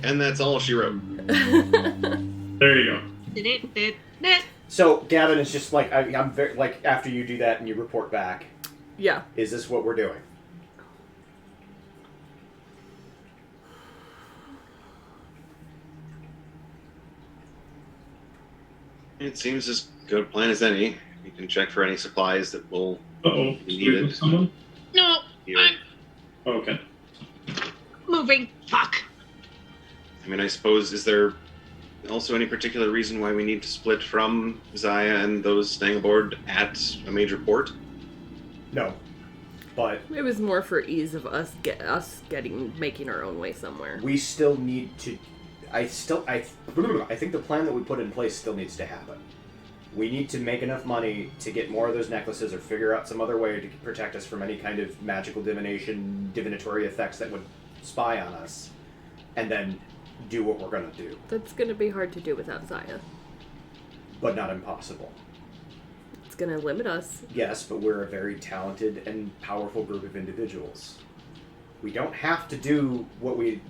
And that's all she wrote. There you go. So Gavin is just like I'm very like after you do that and you report back. Yeah. Is this what we're doing? It seems as good a plan as any. You can check for any supplies that will Uh-oh. be needed. Someone? No, Here. I'm Okay. moving. Fuck. I mean, I suppose, is there also any particular reason why we need to split from Zaya and those staying aboard at a major port? No. But It was more for ease of us making our own way somewhere. we still need to I think the plan that we put in place still needs to happen. We need to make enough money to get more of those necklaces or figure out some other way to protect us from any kind of magical divinatory effects that would spy on us, and then do what we're going to do. That's gonna be hard to do without Zaya. But not impossible. It's gonna limit us. Yes, but we're a very talented and powerful group of individuals. We don't have to do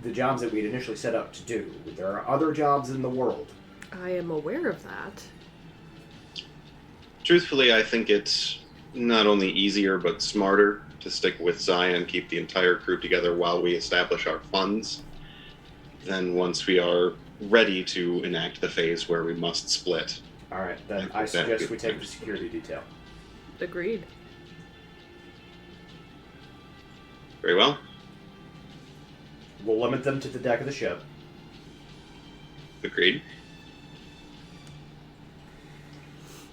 the jobs that we'd initially set up to do. There are other jobs in the world. I am aware of that. Truthfully, I think it's not only easier but smarter to stick with Zaya and keep the entire crew together while we establish our funds than once we are ready to enact the phase where we must split. Alright, then I suggest we take the security detail. Agreed. Very well. We'll limit them to the deck of the ship. Agreed.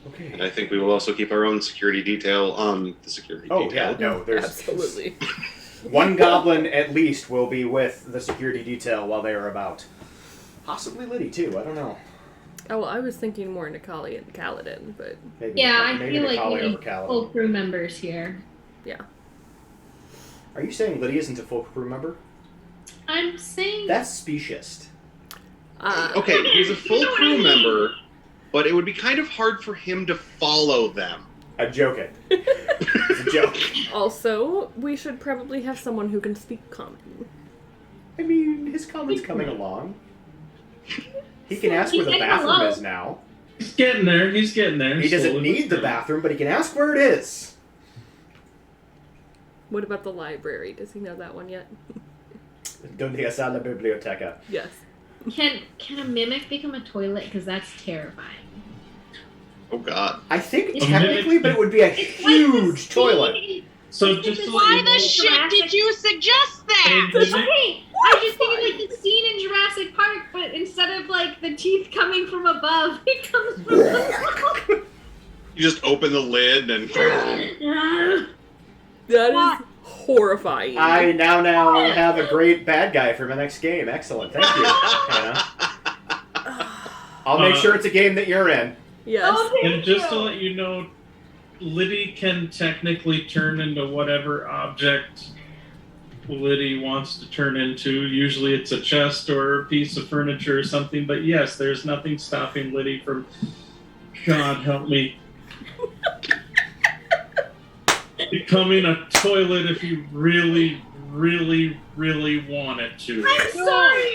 Okay. And I think we will also keep our own security detail on the security Oh, detail. yeah, no, there's... Absolutely. One goblin, at least, will be with the security detail while they are about. Possibly Liddy, too, I don't know. Oh, well, I was thinking more Nikali and Kaladin, but Maybe, Yeah, I maybe feel like Nikali we over need Kaladin. full crew members here. yeah. Are you saying Liddy isn't a full crew member? I'm saying That's specious. Okay, he's a full crew member, but it would be kind of hard for him to follow them. I'm joking. It's a joke. Also, we should probably have someone who can speak common. I mean, his comment's coming along. He can ask where the He's getting bathroom hello. is now. He's getting there. He's getting there. He doesn't slowly but need the surely. bathroom, but he can ask where it is. What about the library? Does he know that one yet? Donde está la biblioteca? Yes. can a mimic become a toilet? Because that's terrifying. Oh god. I think It's technically, but it would be a It's like the huge toilet. scene So just to Why let you the know, shit did you suggest that? Hey, Okay, I was just thinking like the scene in Jurassic Park, but instead of like the teeth coming from above, it comes from below. You just open the lid and That What? is horrifying. I now have a great bad guy for my next game. Excellent. Thank you, Hannah. I'll make sure it's a game that you're in. Yes. Oh, and thank just to you. let you know, Liddy can technically turn into whatever object Liddy wants to turn into. Usually it's a chest or a piece of furniture or something, but yes, there's nothing stopping Liddy from, God help me, becoming a toilet if you really, really, really wanted to. I'm sorry,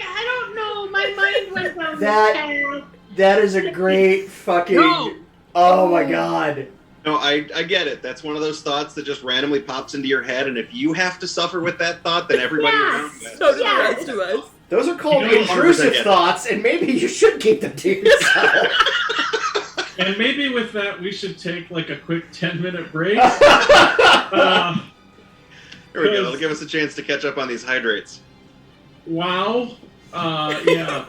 I don't know. My mind went down That- this path. That is a great fucking. No. Oh my god. No, I get it. That's one of those thoughts that just randomly pops into your head, and if you have to suffer with that thought, then everybody around you has So to do the suffer rest with of that us. thought. Those are called You know, intrusive 100% thoughts, and maybe you should keep them to yourself. And maybe with that, we should take like a quick 10-minute break. Uh, Here we go. It'll give us a chance to catch up on these hydrates. wow. Yeah.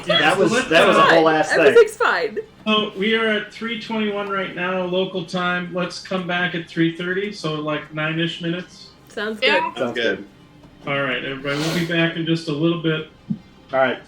That so was let's, a whole Fine. ass thing. Everything's fine. So we are at 3:21 right now, local time. Let's come back at 3:30, so like 9-ish minutes. Sounds Yeah. good. Sounds good. All right, everybody. We'll be back in just a little bit. All right.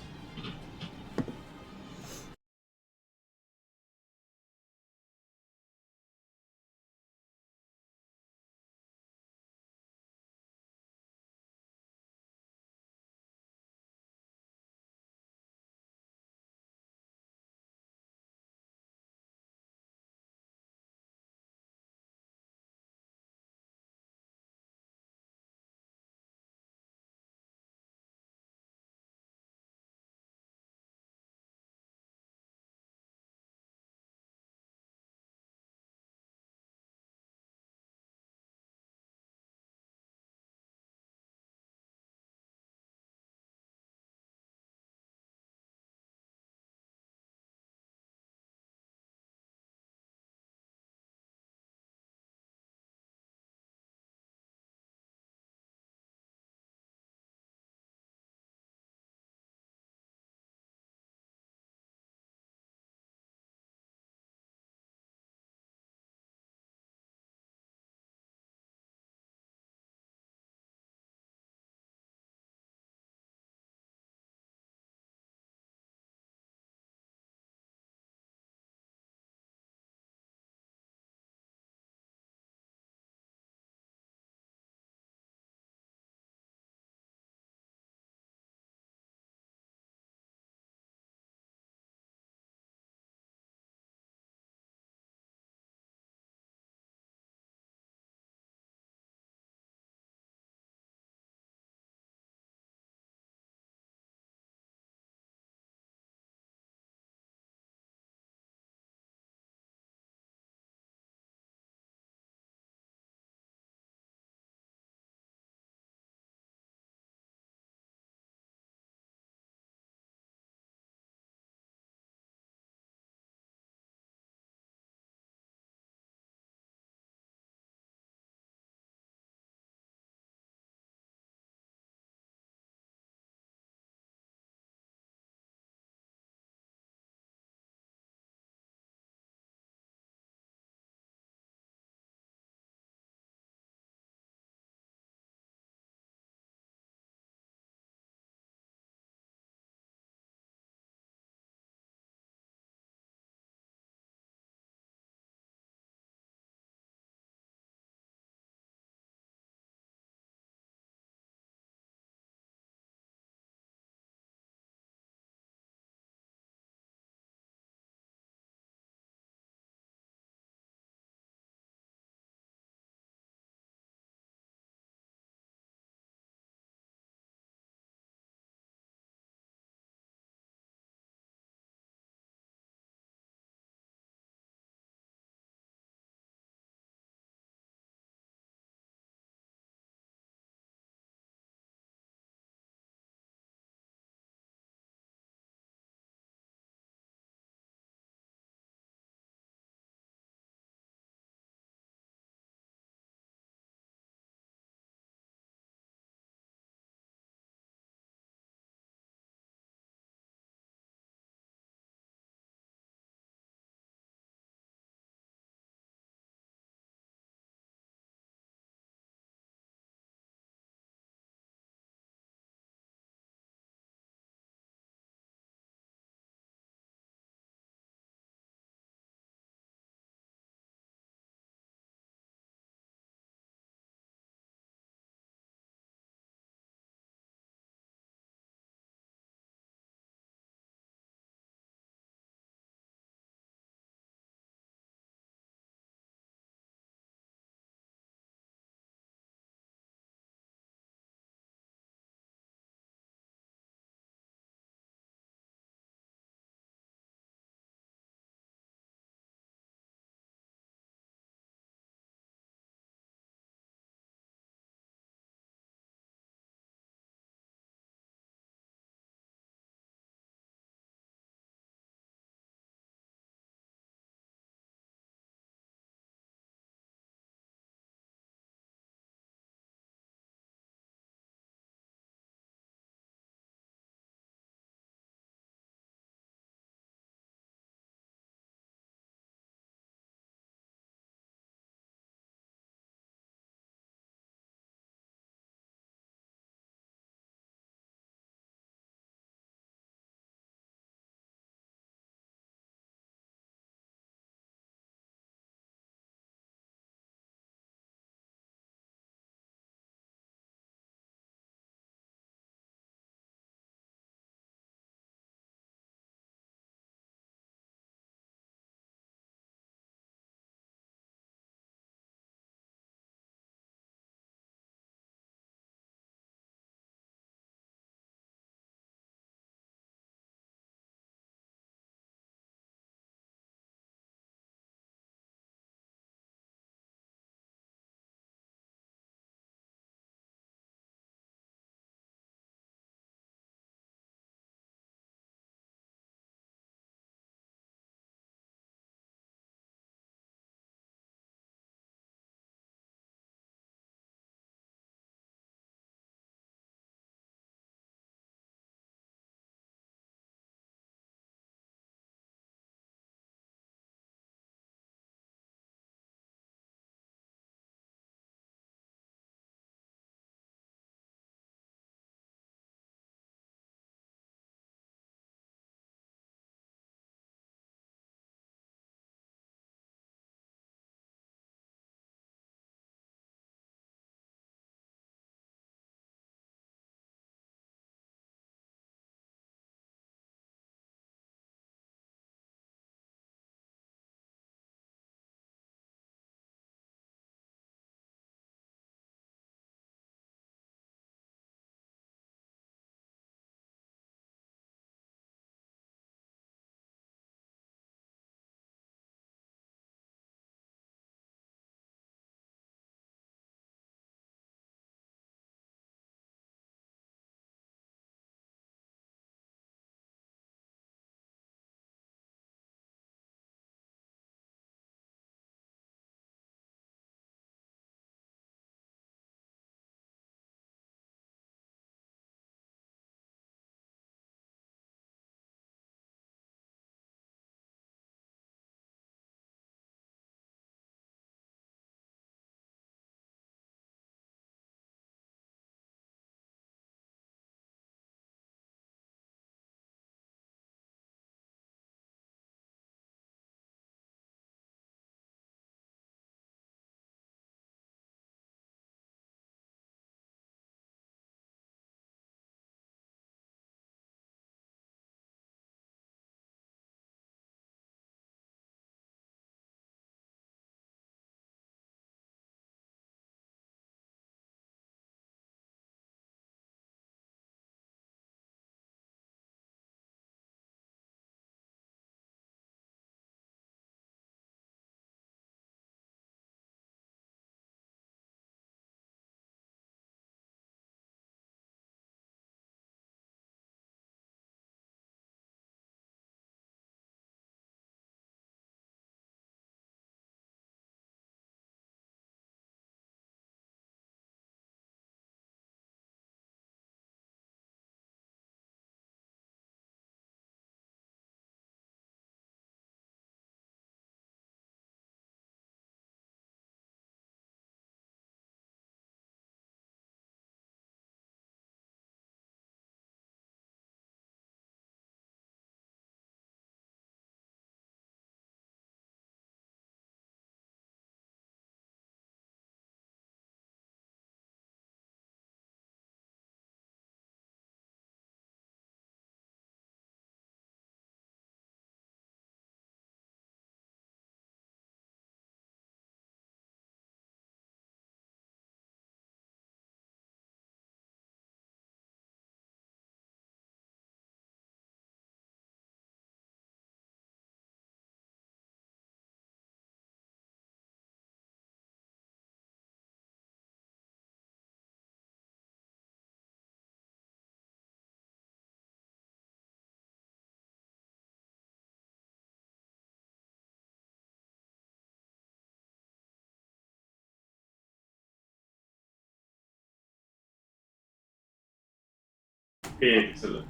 Excellent.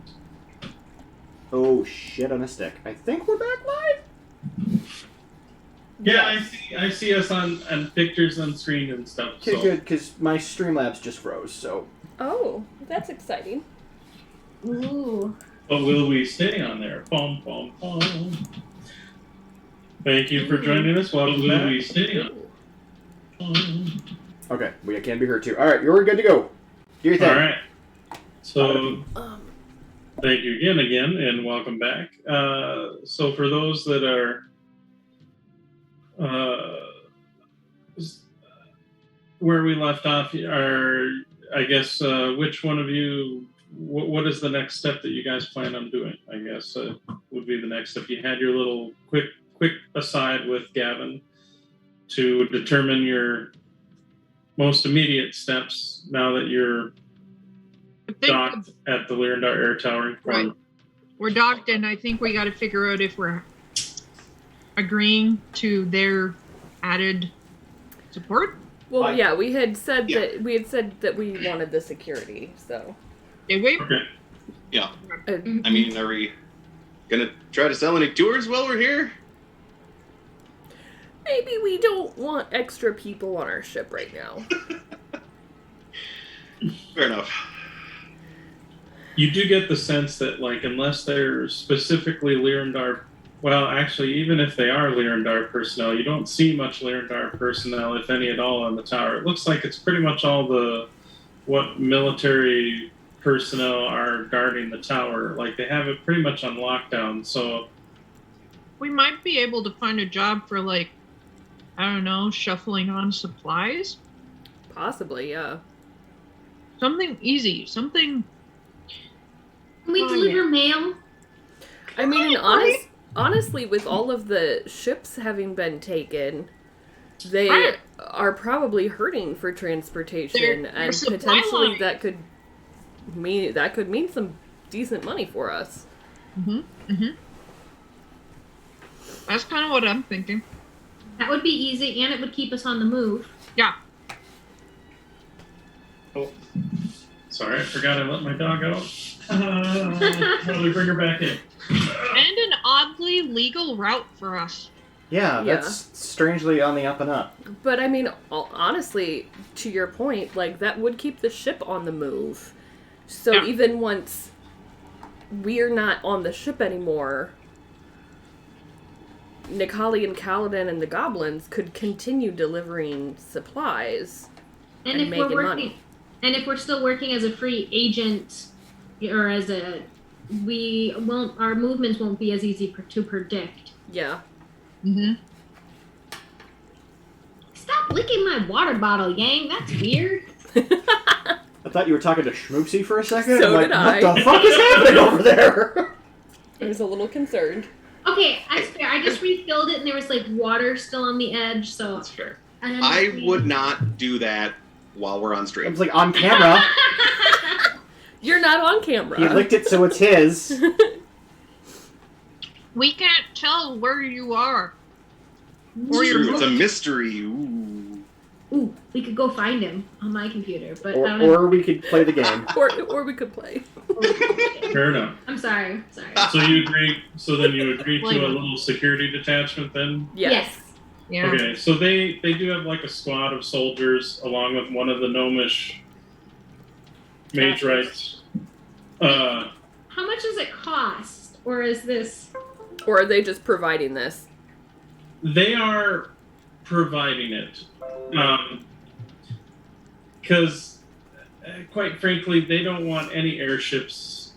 Oh shit on a stick. I think we're back live? Yeah, I see us on pictures on screen and stuff. Okay, So. good, because my Streamlabs just froze, so... Oh, that's exciting. Ooh. But will we stay on there? Pom, pom, pom. Thank you for joining us. Welcome back. Will we stay on? Okay, we can be heard too. Alright, you're good to go. Do your thing. Alright. So, thank you again, and welcome back. So for those that are where we left off, I guess, which one of you, what is the next step that you guys plan on doing? I guess would be the next step. You had your little quick aside with Gavin to determine your most immediate steps now that you're docked at the Lyrandar Air Tower. Right. We're docked, and I think we got to figure out if we're agreeing to their added support. Well, yeah, we had said that we wanted the security. So. Did we? Okay. Yeah. I mean, are we gonna try to sell any tours while we're here? Maybe we don't want extra people on our ship right now. Fair enough. You do get the sense that, like, unless they're specifically Lyrandar, well, actually, even if they are Lyrandar personnel, you don't see much Lyrandar personnel, if any at all, on the tower. It looks like it's pretty much all what military personnel are guarding the tower. Like, they have it pretty much on lockdown, so... We might be able to find a job for, like, I don't know, shuffling on supplies? Possibly, yeah. Something easy. Something... Can we deliver mail? I mean, honestly, with all of the ships having been taken, they are probably hurting for transportation, and potentially that could mean some decent money for us. That's kind of what I'm thinking. That would be easy, and it would keep us on the move. Yeah. Oh, sorry, I forgot I let my dog out. How do we bring her back in? And an oddly legal route for us. Yeah, that's strangely on the up and up. But I mean, honestly, to your point, like, that would keep the ship on the move. So even once we're not on the ship anymore, Nikali and Kaladin and the goblins could continue delivering supplies and making money. And if we're still working as a free agent, or as our movements won't be as easy to predict. Yeah. Stop licking my water bottle, Yang. That's weird. I thought you were talking to Schmoopsy for a second. So I'm did like, what the fuck is happening over there? I was a little concerned. Okay, that's fair. I just refilled it and there was like water still on the edge, so That's fair. I would not do that while we're on stream. It's like on camera. You're not on camera. He licked it, so it's his. We can't tell where you are. Or it's a mystery. Ooh, we could go find him on my computer, but or we could play the game. or we could play. Fair enough. I'm sorry. So you agree? So then you agree to a little security detachment then? Yes. Yeah. Okay, so they do have like a squad of soldiers along with one of the gnomish mage rights. How much does it cost, or is this? Or are they just providing this? They are providing it, because quite frankly, they don't want any airships,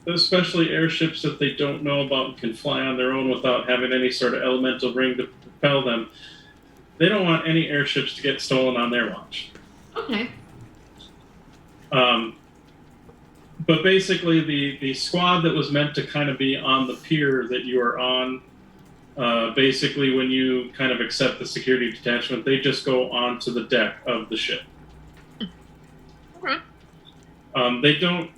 especially airships that they don't know about and can fly on their own without having any sort of elemental ring to propel them. They don't want any airships to get stolen on their watch. Okay. But basically, the squad that was meant to kind of be on the pier that you are on, basically when you kind of accept the security detachment, they just go onto the deck of the ship. Okay. They don't,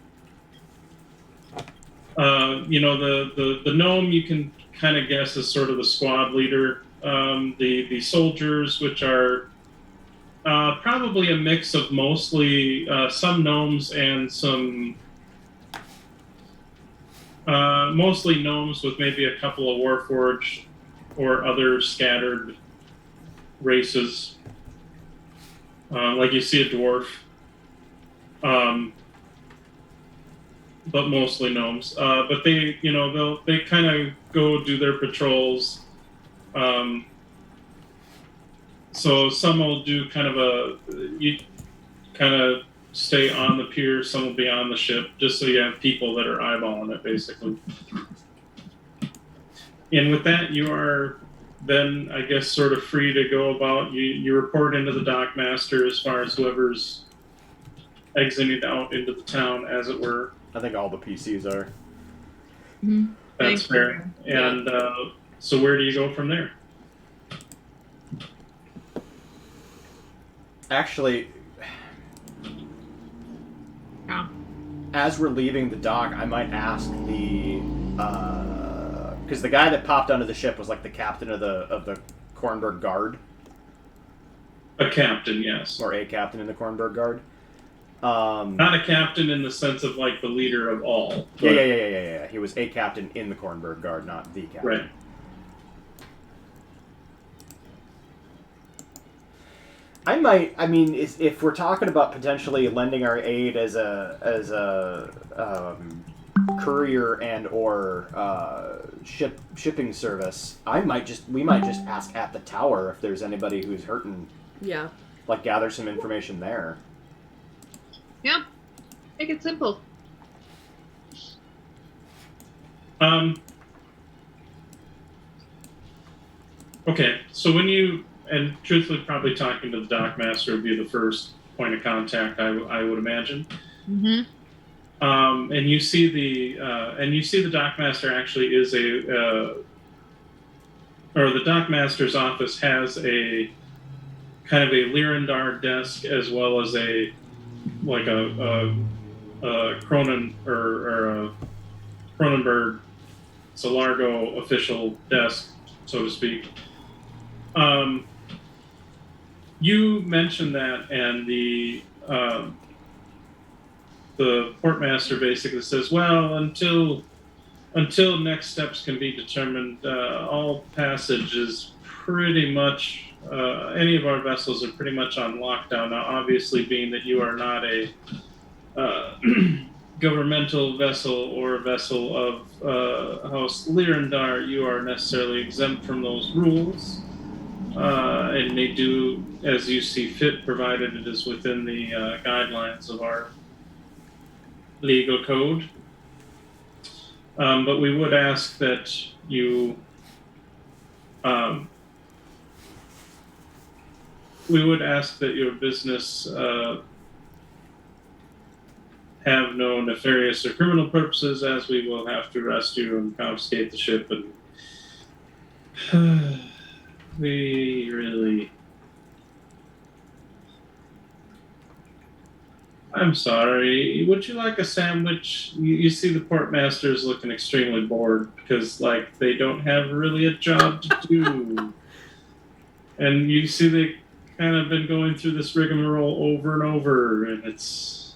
the gnome you can kind of guess is sort of the squad leader. The soldiers, which are Probably a mix of mostly some gnomes and some mostly gnomes with maybe a couple of Warforged or other scattered races. Like you see a dwarf, but mostly gnomes. But they, they kind of go do their patrols. So some will do kind of you kind of stay on the pier. Some will be on the ship, just so you have people that are eyeballing it, basically. And with that, you are then, I guess, sort of free to go about. You report into the dockmaster as far as whoever's exiting out into the town, as it were. I think all the PCs are. Mm-hmm. That's fair. And so where do you go from there? Actually, as we're leaving the dock, I might ask because the guy that popped onto the ship was like the captain of the Kornberg Guard. A captain, yes. Or a captain in the Kornberg Guard. Not a captain in the sense of like the leader of all. Yeah. He was a captain in the Kornberg Guard, not the captain. Right. If we're talking about potentially lending our aid as a courier and or shipping service, we might just ask at the tower if there's anybody who's hurting. Yeah. Like gather some information there. Yeah. Make it simple. Okay, so when you, and truthfully, probably talking to the dockmaster would be the first point of contact, I would imagine. Mm-hmm. And you see the dockmaster actually is or the dockmaster's office has a kind of a Lyrandar desk as well as a Cronenberg Solargo official desk, so to speak. You mentioned that, and the portmaster basically says, "Well, until next steps can be determined, all passage is pretty much any of our vessels are pretty much on lockdown now. Obviously, being that you are not a governmental vessel or a vessel of House Lyrandar, you are necessarily exempt from those rules." And they do as you see fit, provided it is within the guidelines of our legal code. But we would ask that you your business have no nefarious or criminal purposes, as we will have to arrest you and confiscate the ship, and we really... I'm sorry. Would you like a sandwich? You see the portmaster is looking extremely bored because, like, they don't have really a job to do. And you see they kind of been going through this rigmarole over and over, and it's...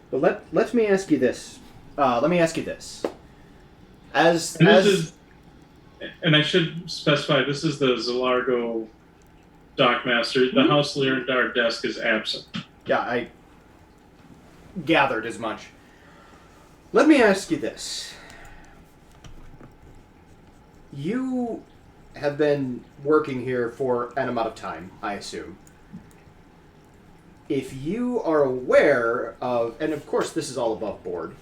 Well, let me ask you this. And I should specify, this is the Zalargo dockmaster. The House Lyrandar desk is absent. Yeah, I gathered as much. Let me ask you this. You have been working here for an amount of time, I assume. If you are aware of, and of course this is all above board,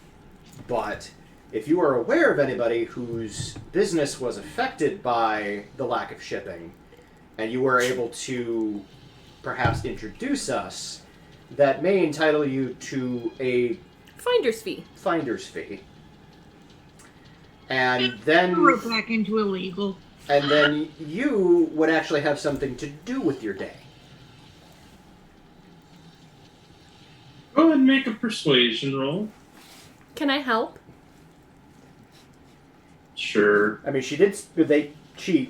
but if you are aware of anybody whose business was affected by the lack of shipping, and you were able to perhaps introduce us, that may entitle you to a finder's fee. And then we're back into illegal. And then you would actually have something to do with your day. Go ahead and make a persuasion roll. Can I help? Sure. I mean,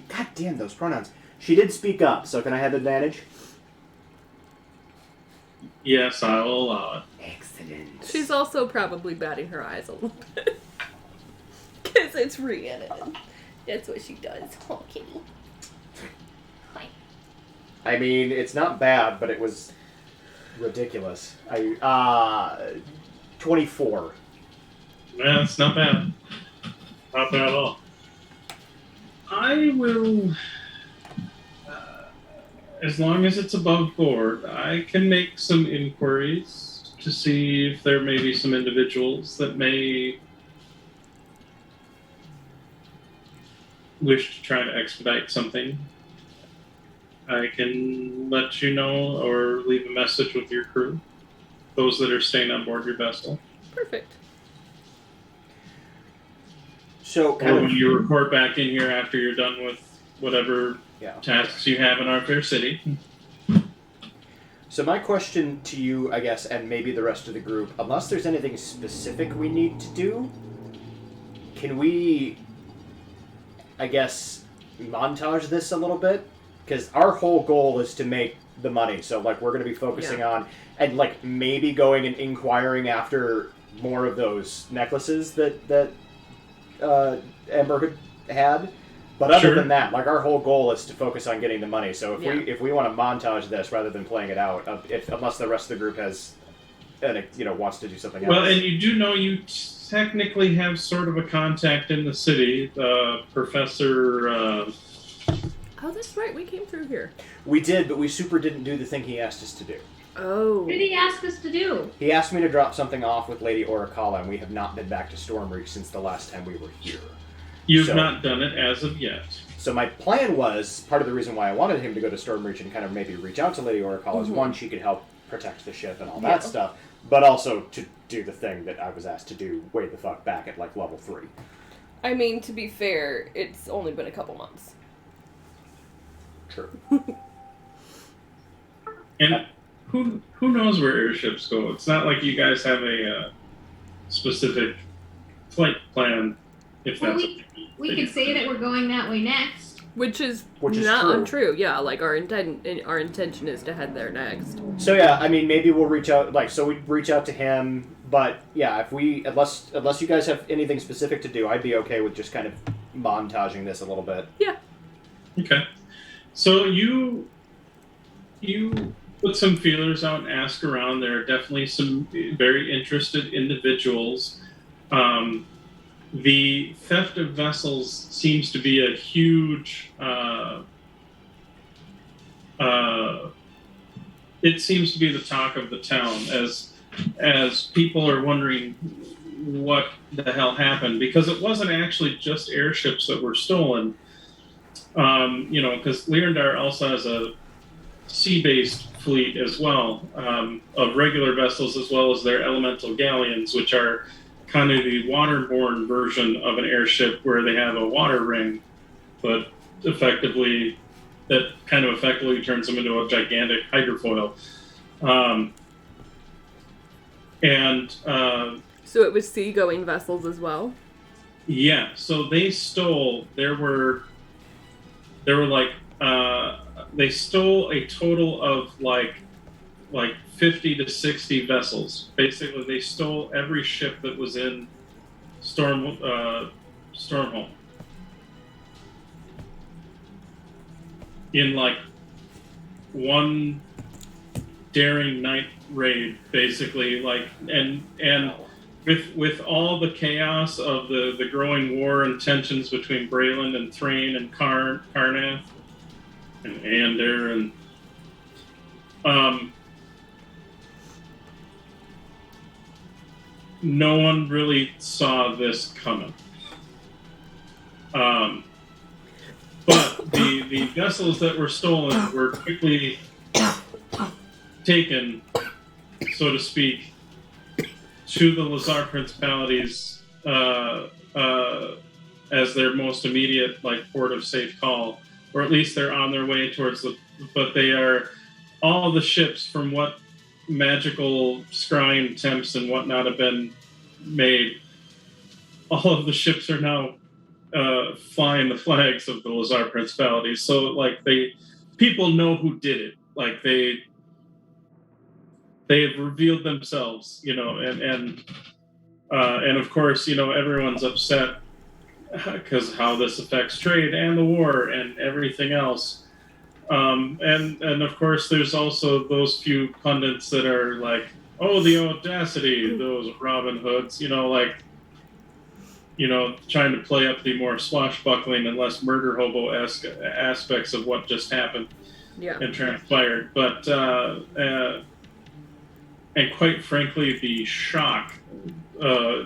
God damn those pronouns. She did speak up, so can I have advantage? Yes, I will allow it. Excellent. She's also probably batting her eyes a little bit. Because it's Rhiannon. That's what she does. Oh, kitty. I mean, it's not bad, but it was ridiculous. 24. Yeah, it's not bad. Not bad at all. I will, as long as it's above board, I can make some inquiries to see if there may be some individuals that may wish to try to expedite something. I can let you know or leave a message with your crew, those that are staying on board your vessel. Perfect. So, Or when you report back in here after you're done with whatever tasks you have in our fair city. So my question to you, I guess, and maybe the rest of the group, unless there's anything specific we need to do, can we, I guess, montage this a little bit? Because our whole goal is to make the money, so, like, we're going to be focusing on, and, like, maybe going and inquiring after more of those necklaces that Amber had. But other than that, like, our whole goal is to focus on getting the money. So if we want to montage this rather than playing it out, unless the rest of the group has, wants to do something else. Well, and you do know you technically have sort of a contact in the city, Professor. Oh, that's right. We came through here. We did, but we super didn't do the thing he asked us to do. Oh. What did he ask us to do? He asked me to drop something off with Lady Orichala, and we have not been back to Stormreach since the last time we were here. You've not done it as of yet. So my plan was, part of the reason why I wanted him to go to Stormreach and kind of maybe reach out to Lady Orichala is, one, she could help protect the ship and all that stuff, but also to do the thing that I was asked to do way the fuck back at, like, level 3. I mean, to be fair, it's only been a couple months. True. And who knows where airships go? It's not like you guys have a specific flight plan. If Well, that's we could say that we're going that way next. Which is not true. Untrue. Yeah, like our intention is to head there next. So yeah, I mean, maybe we'll reach out. We'd reach out to him. But yeah, if we unless you guys have anything specific to do, I'd be okay with just kind of montaging this a little bit. Yeah. Okay. So you put some feelers out and ask around. There are definitely some very interested individuals. The theft of vessels seems to be a huge. It seems to be the talk of the town as people are wondering what the hell happened, because it wasn't actually just airships that were stolen. Because Lyandar also has a sea-based fleet as well, of regular vessels as well as their elemental galleons, which are kind of the waterborne version of an airship where they have a water ring, but effectively turns them into a gigantic hydrofoil. So it was sea-going vessels as well? Yeah, so they stole, they stole a total of like 50 to 60 vessels. Basically, they stole every ship that was in Stormhome. In like one daring night raid, basically, and with all the chaos of the growing war and tensions between Braylon and Thrain and Karnath and Ander and no one really saw this coming. But the vessels that were stolen were quickly taken, so to speak, to the Lazar Principalities as their most immediate port of safe call, or at least they're on their way towards but they are, all the ships from what magical scrying temps and whatnot have been made, all of the ships are now flying the flags of the Lazar Principalities. So people know who did it. They they've revealed themselves, and of course, everyone's upset because how this affects trade and the war and everything else. And of course, there's also those few pundits that are like, oh, the audacity, those Robin Hoods, trying to play up the more swashbuckling and less murder hobo-esque aspects of what just happened and transpired. But, and quite frankly, the shock to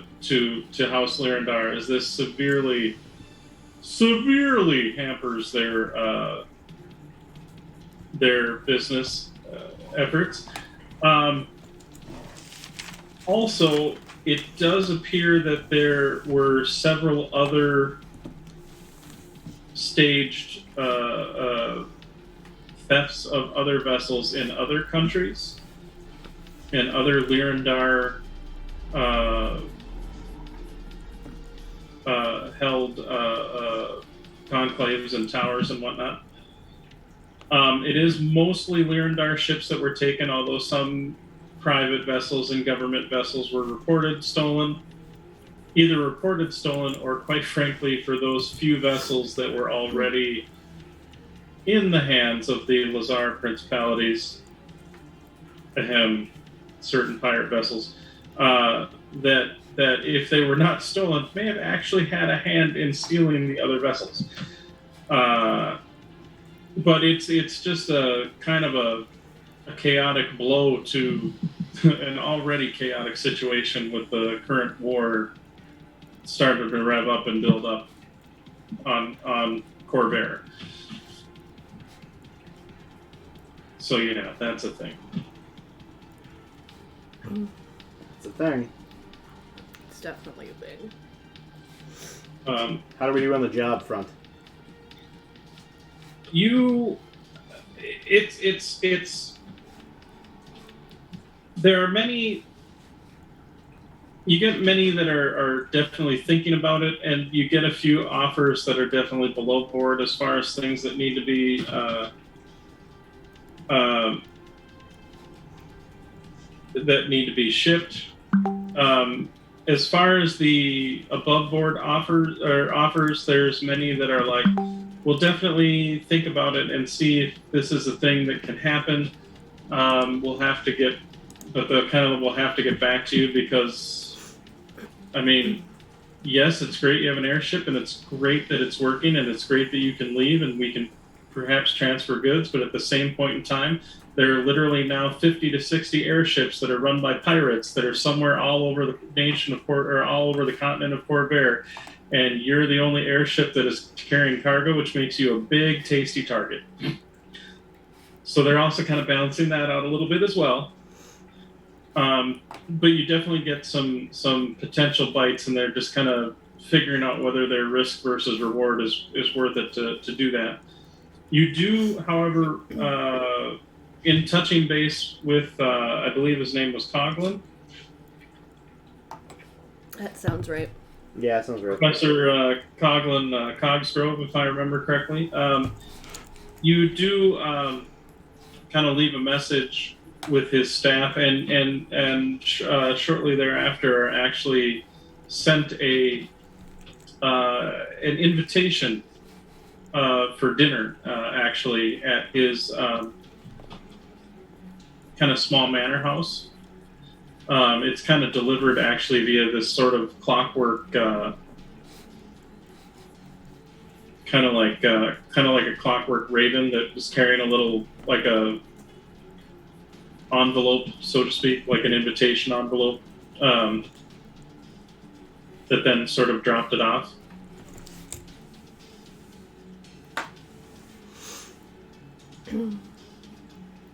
House Lyrandar is this severely hampers their business efforts. Also, it does appear that there were several other staged thefts of other vessels in other countries and other Lyrandar held conclaves and towers and whatnot. It is mostly Lyrandar ships that were taken, although some private vessels and government vessels were reported stolen. Either reported stolen or, quite frankly, for those few vessels that were already in the hands of the Lazar principalities, certain pirate vessels, that if they were not stolen, may have actually had a hand in stealing the other vessels. But it's just a kind of a chaotic blow to an already chaotic situation with the current war starting to rev up and build up on Corvair. So yeah, that's a thing. It's a thing. It's definitely a thing. How do we do on the job front? There are many. You get many that are definitely thinking about it, and you get a few offers that are definitely below board as far as things that need to be shipped. As far as the above board offers, there's many that are like, we'll definitely think about it and see if this is a thing that can happen. We'll have to get back to you because, I mean, yes, it's great you have an airship and it's great that it's working and it's great that you can leave and we can perhaps transfer goods, but at the same point in time, there are literally now 50 to 60 airships that are run by pirates that are somewhere all over the nation of all over the continent of Corvair, and you're the only airship that is carrying cargo, which makes you a big, tasty target. So they're also kind of balancing that out a little bit as well. But you definitely get some potential bites, and they're just kind of figuring out whether their risk versus reward is worth it to do that. You do, however, in touching base with, I believe his name was Coughlin. That sounds right. Yeah, sounds right. Professor Coughlin Cogsgrove, if I remember correctly. You do kind of leave a message with his staff, and shortly thereafter actually sent an invitation for dinner, actually, at his kind of small manor house. It's kind of delivered actually via this sort of clockwork, kind of like a clockwork raven that was carrying a little, like a envelope, so to speak, like an invitation envelope, that then sort of dropped it off.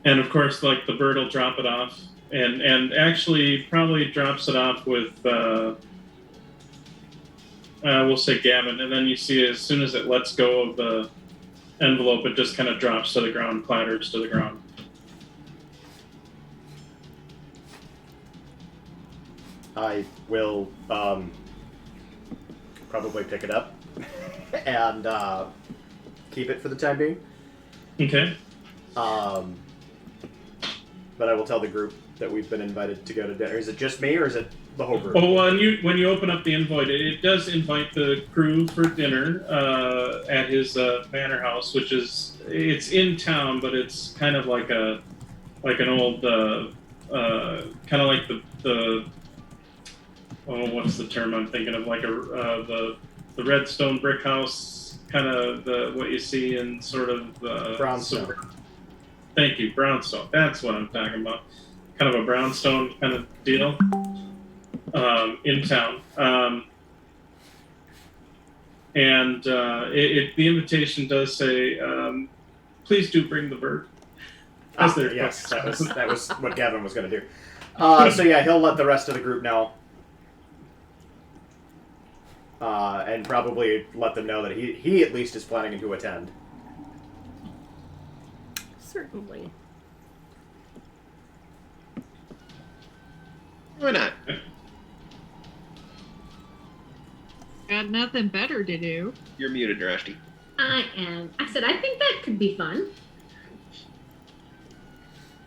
And of course, like, the bird will drop it off, and actually probably drops it off with, we'll say Gavin, and then you see as soon as it lets go of the envelope, it just kind of drops to the ground, clatters to the ground. I will probably pick it up and keep it for the time being. Okay. but I will tell the group that we've been invited to go to dinner. Is it just me, or is it the whole group? Oh, when you open up the invite, it does invite the crew for dinner at his manor house, which it's in town, but it's kind of like an old kind of like the what's the term I'm thinking of, like the redstone brick house, kind of what you see in sort of brownstone. Thank you, brownstone. That's what I'm talking about. Kind of a brownstone kind of deal in town. And the invitation does say, please do bring the bird. Yes, that was what Gavin was going to do. So yeah, he'll let the rest of the group know. And probably let them know that he at least is planning to attend. Certainly. Why not? Got nothing better to do. You're muted, Rusty. I am. I said I think that could be fun.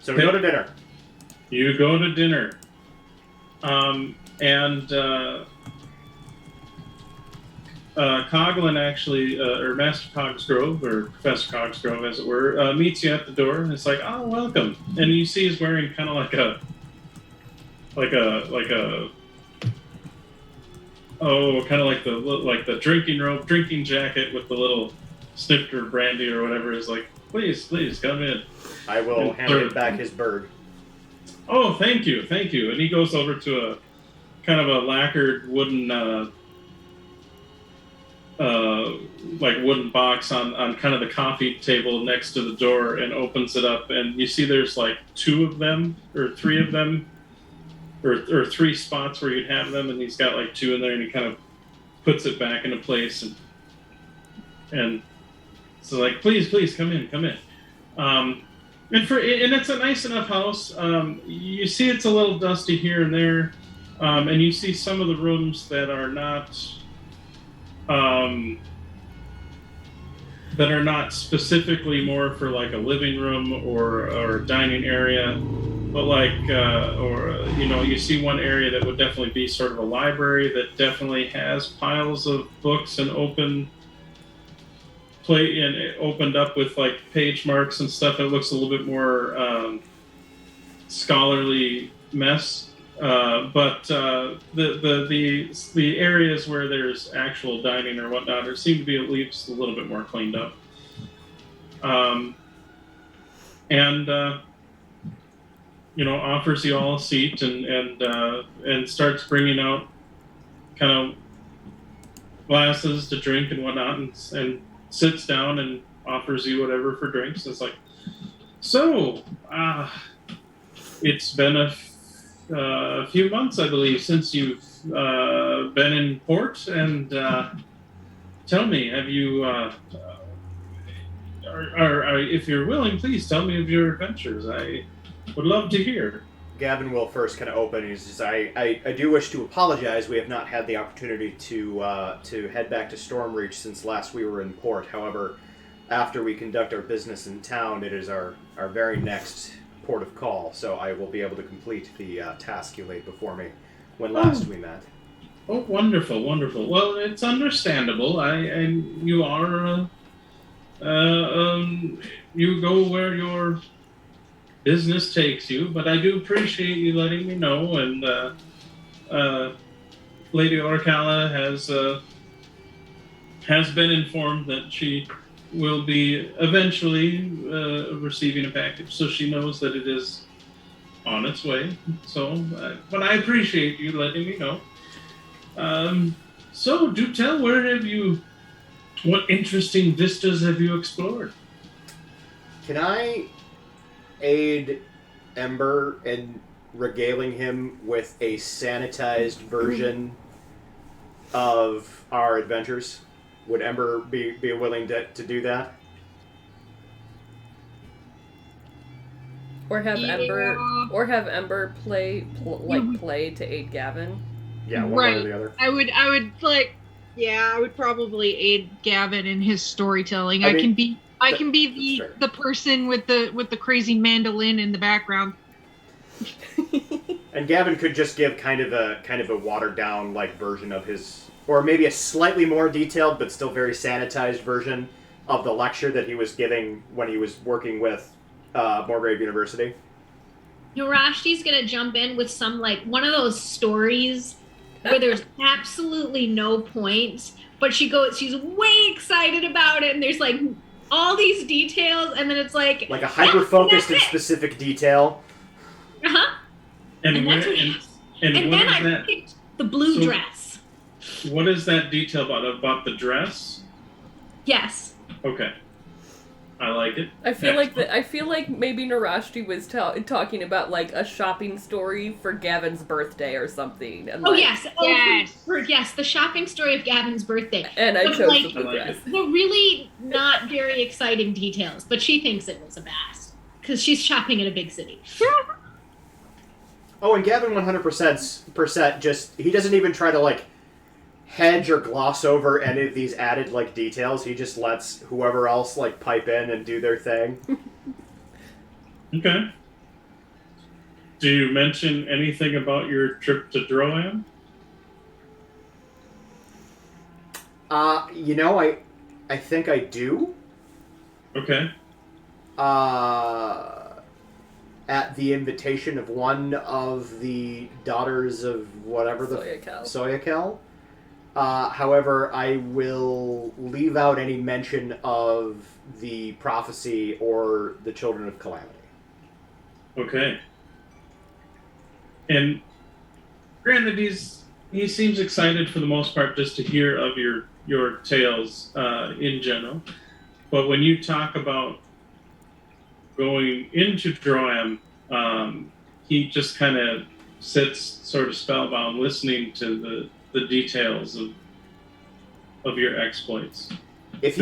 So we go to dinner. You go to dinner. Coglin actually, or Master Cogsgrove, or Professor Cogsgrove, as it were, meets you at the door, and it's like, oh, welcome. And you see he's wearing kind of like a the drinking jacket with the little snifter brandy or whatever. Is like, please come in. I will hand him back his bird. Oh, thank you. And he goes over to a kind of a lacquered wooden wooden box on kind of the coffee table next to the door, and opens it up, and you see there's like 2 of them or 3 of them, or 3 spots where you'd have them, and he's got like 2 in there, and he kind of puts it back into place, and so like, please come in. And it's a nice enough house. You see it's a little dusty here and there, and you see some of the rooms that are not specifically more for like a living room or a dining area, but like you see one area that would definitely be sort of a library that definitely has piles of books and opened up with like page marks and stuff. It looks a little bit more scholarly mess. But the areas where there's actual dining or whatnot, there seem to be at least a little bit more cleaned up. Offers you all a seat and starts bringing out kind of glasses to drink and whatnot, and sits down and offers you whatever for drinks. It's like, so it's been a few months, I believe, since you've been in port, and tell me, have you, if you're willing, please tell me of your adventures. I would love to hear. Gavin will first kind of open. He says, I do wish to apologize. We have not had the opportunity to head back to Stormreach since last we were in port. However, after we conduct our business in town, it is our very next port of call, so I will be able to complete the task you laid before me when last we met. Oh, wonderful. Well, it's understandable. You are you go where your business takes you, but I do appreciate you letting me know. And Lady Orcala has been informed that she will be eventually receiving a package, so she knows that it is on its way. So, but I appreciate you letting me know. So, do tell, what interesting vistas have you explored? Can I aid Ember in regaling him with a sanitized version of our adventures? Would Ember be willing to do that? Or have Ember play to aid Gavin? Yeah, one way or the other. I would probably aid Gavin in his storytelling. I can be the person with the crazy mandolin in the background. And Gavin could just give kind of a watered down like version of his, or maybe a slightly more detailed but still very sanitized version of the lecture that he was giving when he was working with Morgrave University. Narashti's gonna jump in with some like one of those stories where there's absolutely no point, but she's way excited about it, and there's like all these details, and then it's like a hyper focused and specific detail. And then I picked the blue dress. What is that detail about? About the dress? Yes. Okay. I like it. I feel like maybe Narashti was talking about like a shopping story for Gavin's birthday or something. And, yes, the shopping story of Gavin's birthday. And I chose the blue dress. The really not very exciting details, but she thinks it was a blast because she's shopping in a big city. Oh, and Gavin 100% just he doesn't even try to like hedge or gloss over any of these added like details. He just lets whoever else like pipe in and do their thing. Okay. Do you mention anything about your trip to Droam? I think I do. Okay. At the invitation of one of the daughters of whatever the Soyakel. However, I will leave out any mention of the prophecy or the children of calamity. Okay. And granted, he seems excited for the most part just to hear of your tales in general. But when you talk about going into Droam, he just kind of sits sort of spellbound listening to the details of your exploits. If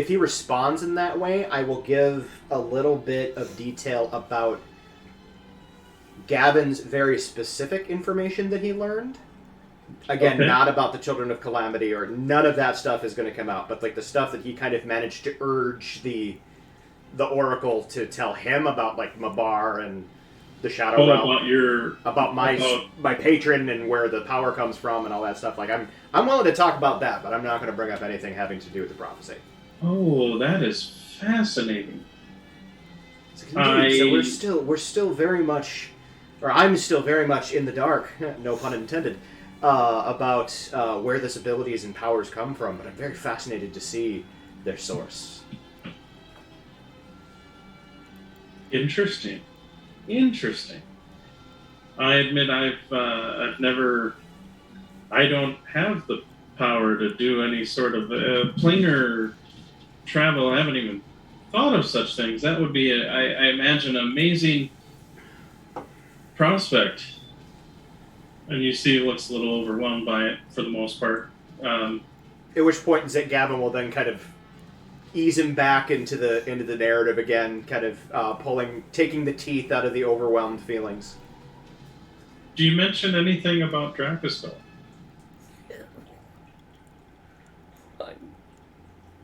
he responds in that way, I will give a little bit of detail about Gavin's very specific information that he learned. Again, not about the Children of Calamity, or none of that stuff is going to come out, but like the stuff that he kind of managed to urge the Oracle to tell him about, like Mabar and the Shadow Realm, about my patron and where the power comes from and all that stuff. Like I'm willing to talk about that, but I'm not going to bring up anything having to do with the prophecy. Oh, that is fascinating. So we're still very much, or I'm still very much in the dark. No pun intended. About where this abilities and powers come from, but I'm very fascinated to see their source. Interesting. I admit I don't have the power to do any sort of planar travel. I haven't even thought of such things. That would be, I imagine, an amazing prospect. And you see he looks a little overwhelmed by it for the most part. At which point Gavin will then kind of ease him back into the narrative again, kind of taking the teeth out of the overwhelmed feelings. Do you mention anything about Dracospell?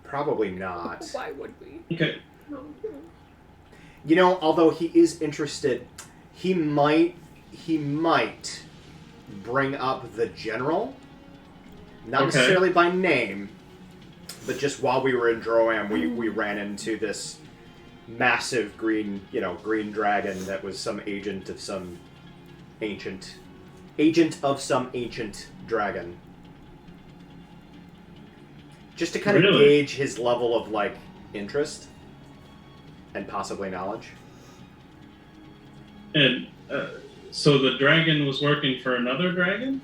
Probably not. Why would we? Okay. You know, although he is interested, he might bring up the general, not necessarily by name, but just while we were in Droam, we ran into this massive green dragon that was some agent of some ancient dragon. Just to kind of gauge his level of like interest and possibly knowledge. And so the dragon was working for another dragon?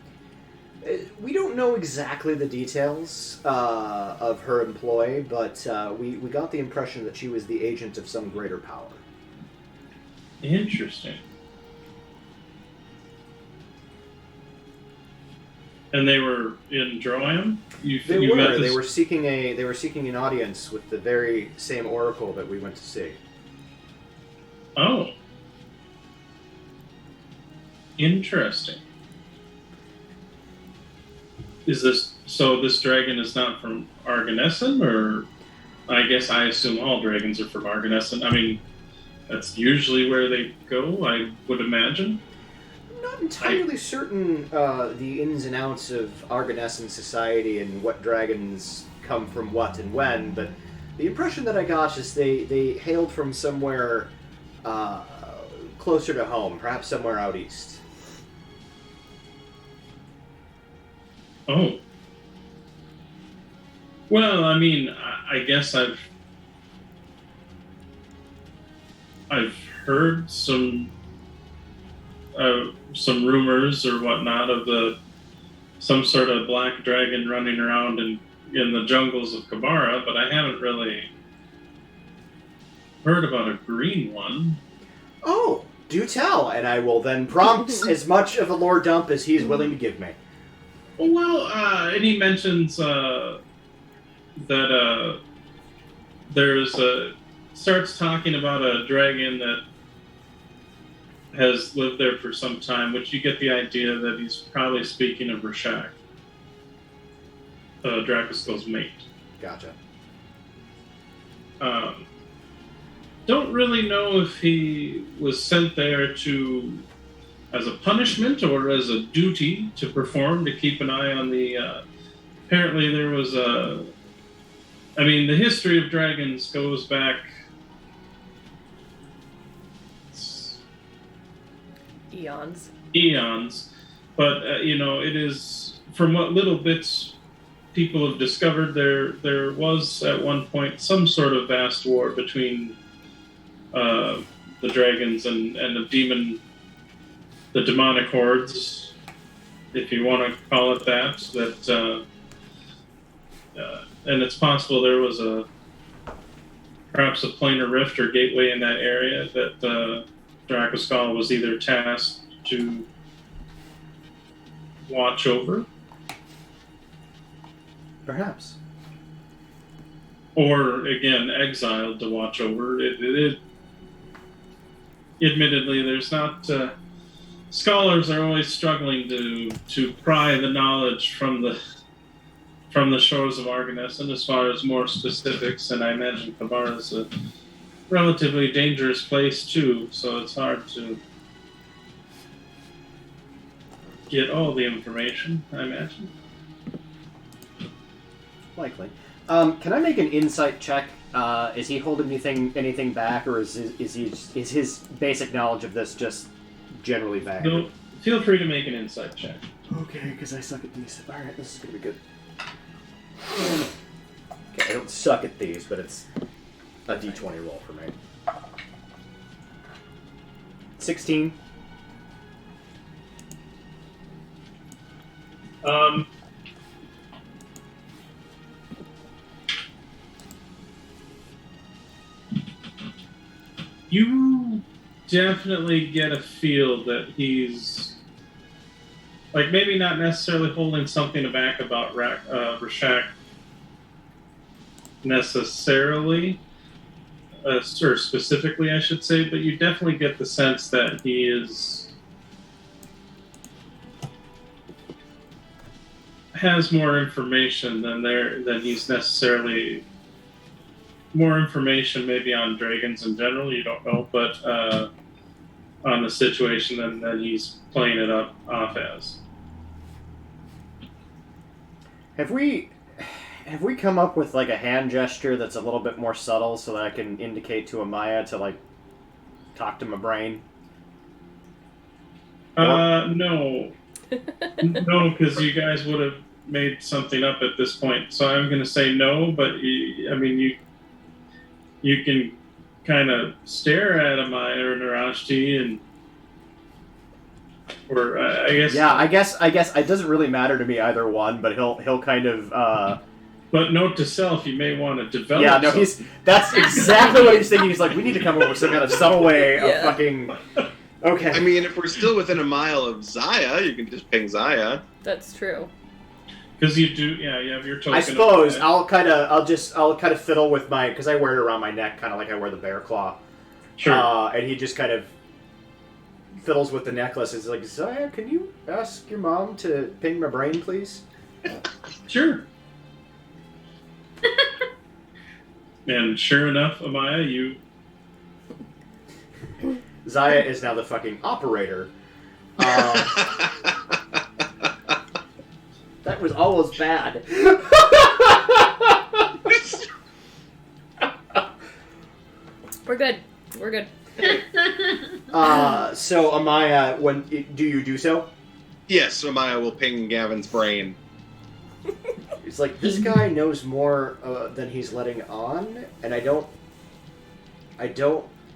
We don't know exactly the details of her employ, but we got the impression that she was the agent of some greater power. Interesting. And they were in Droam? They were seeking an audience with the very same oracle that we went to see. Oh. Interesting. This dragon is not from Arganessen, or I guess I assume all dragons are from Arganessen. I mean, That's usually where they go, I would imagine. I'm not entirely certain the ins and outs of Argonessan society and what dragons come from what and when, but the impression that I got is they hailed from somewhere closer to home, perhaps somewhere out east. Oh. Well, I mean, I guess I've heard some rumors or whatnot of some sort of black dragon running around in the jungles of Kabara, but I haven't really heard about a green one. Oh, do tell, and I will then prompt as much of a lore dump as he is willing to give me. Well, and he mentions that starts talking about a dragon that has lived there for some time, which you get the idea that he's probably speaking of Rashak, Drakuskull's mate. Gotcha. Don't really know if he was sent there as a punishment or as a duty to perform, to keep an eye on the... apparently there was the history of dragons goes back... Eons. But, it is... From what little bits people have discovered, there was at one point some sort of vast war between the dragons and the demonic hordes, if you want to call it that. And it's possible there was perhaps a planar rift or gateway in that area that Drakuskull was either tasked to watch over. Perhaps. Or, again, exiled to watch over. Admittedly, there's not... scholars are always struggling to pry the knowledge from the shores of Argonessan as far as more specifics, and I imagine Kabara is a relatively dangerous place, too, so it's hard to get all the information, I imagine. Likely. Can I make an insight check? Is he holding anything back, or is his basic knowledge of this just generally vague? No, feel free to make an insight check. Okay, because I suck at these. Alright, this is gonna be good. Okay, I don't suck at these, but it's a d20 roll for me. 16. You definitely get a feel that he's, like, maybe not necessarily holding something back about Rashak necessarily, or specifically, I should say, but you definitely get the sense that he has more information than he's necessarily... More information maybe on dragons in general, you don't know, but on the situation than he's playing it off as. Have we come up with like a hand gesture that's a little bit more subtle so that I can indicate to Amaya to like talk to my brain? No. No, because you guys would have made something up at this point. So I'm going to say no, but you can kind of stare at Amaya or Narashti and... Or I guess... Yeah, I guess it doesn't really matter to me either one, but he'll kind of... But note to self, you may want to develop... Yeah, no, that's exactly what he's thinking. He's like, we need to come up with some kind of subtle way of fucking... Okay. I mean, if we're still within a mile of Zaya, you can just ping Zaya. That's true. Because you do, you have your token. I suppose I'll kind of fiddle with my, because I wear it around my neck, kind of like I wear the bear claw. Sure. And he just kind of fiddles with the necklace. It's like, Zaya, can you ask your mom to ping my brain, please? Sure. And sure enough, Amaya, Zaya is now the fucking operator. That was almost bad. We're good. We're good. So Amaya, do you do so? Yes, Amaya will ping Gavin's brain. It's like, this guy knows more than he's letting on, and I don't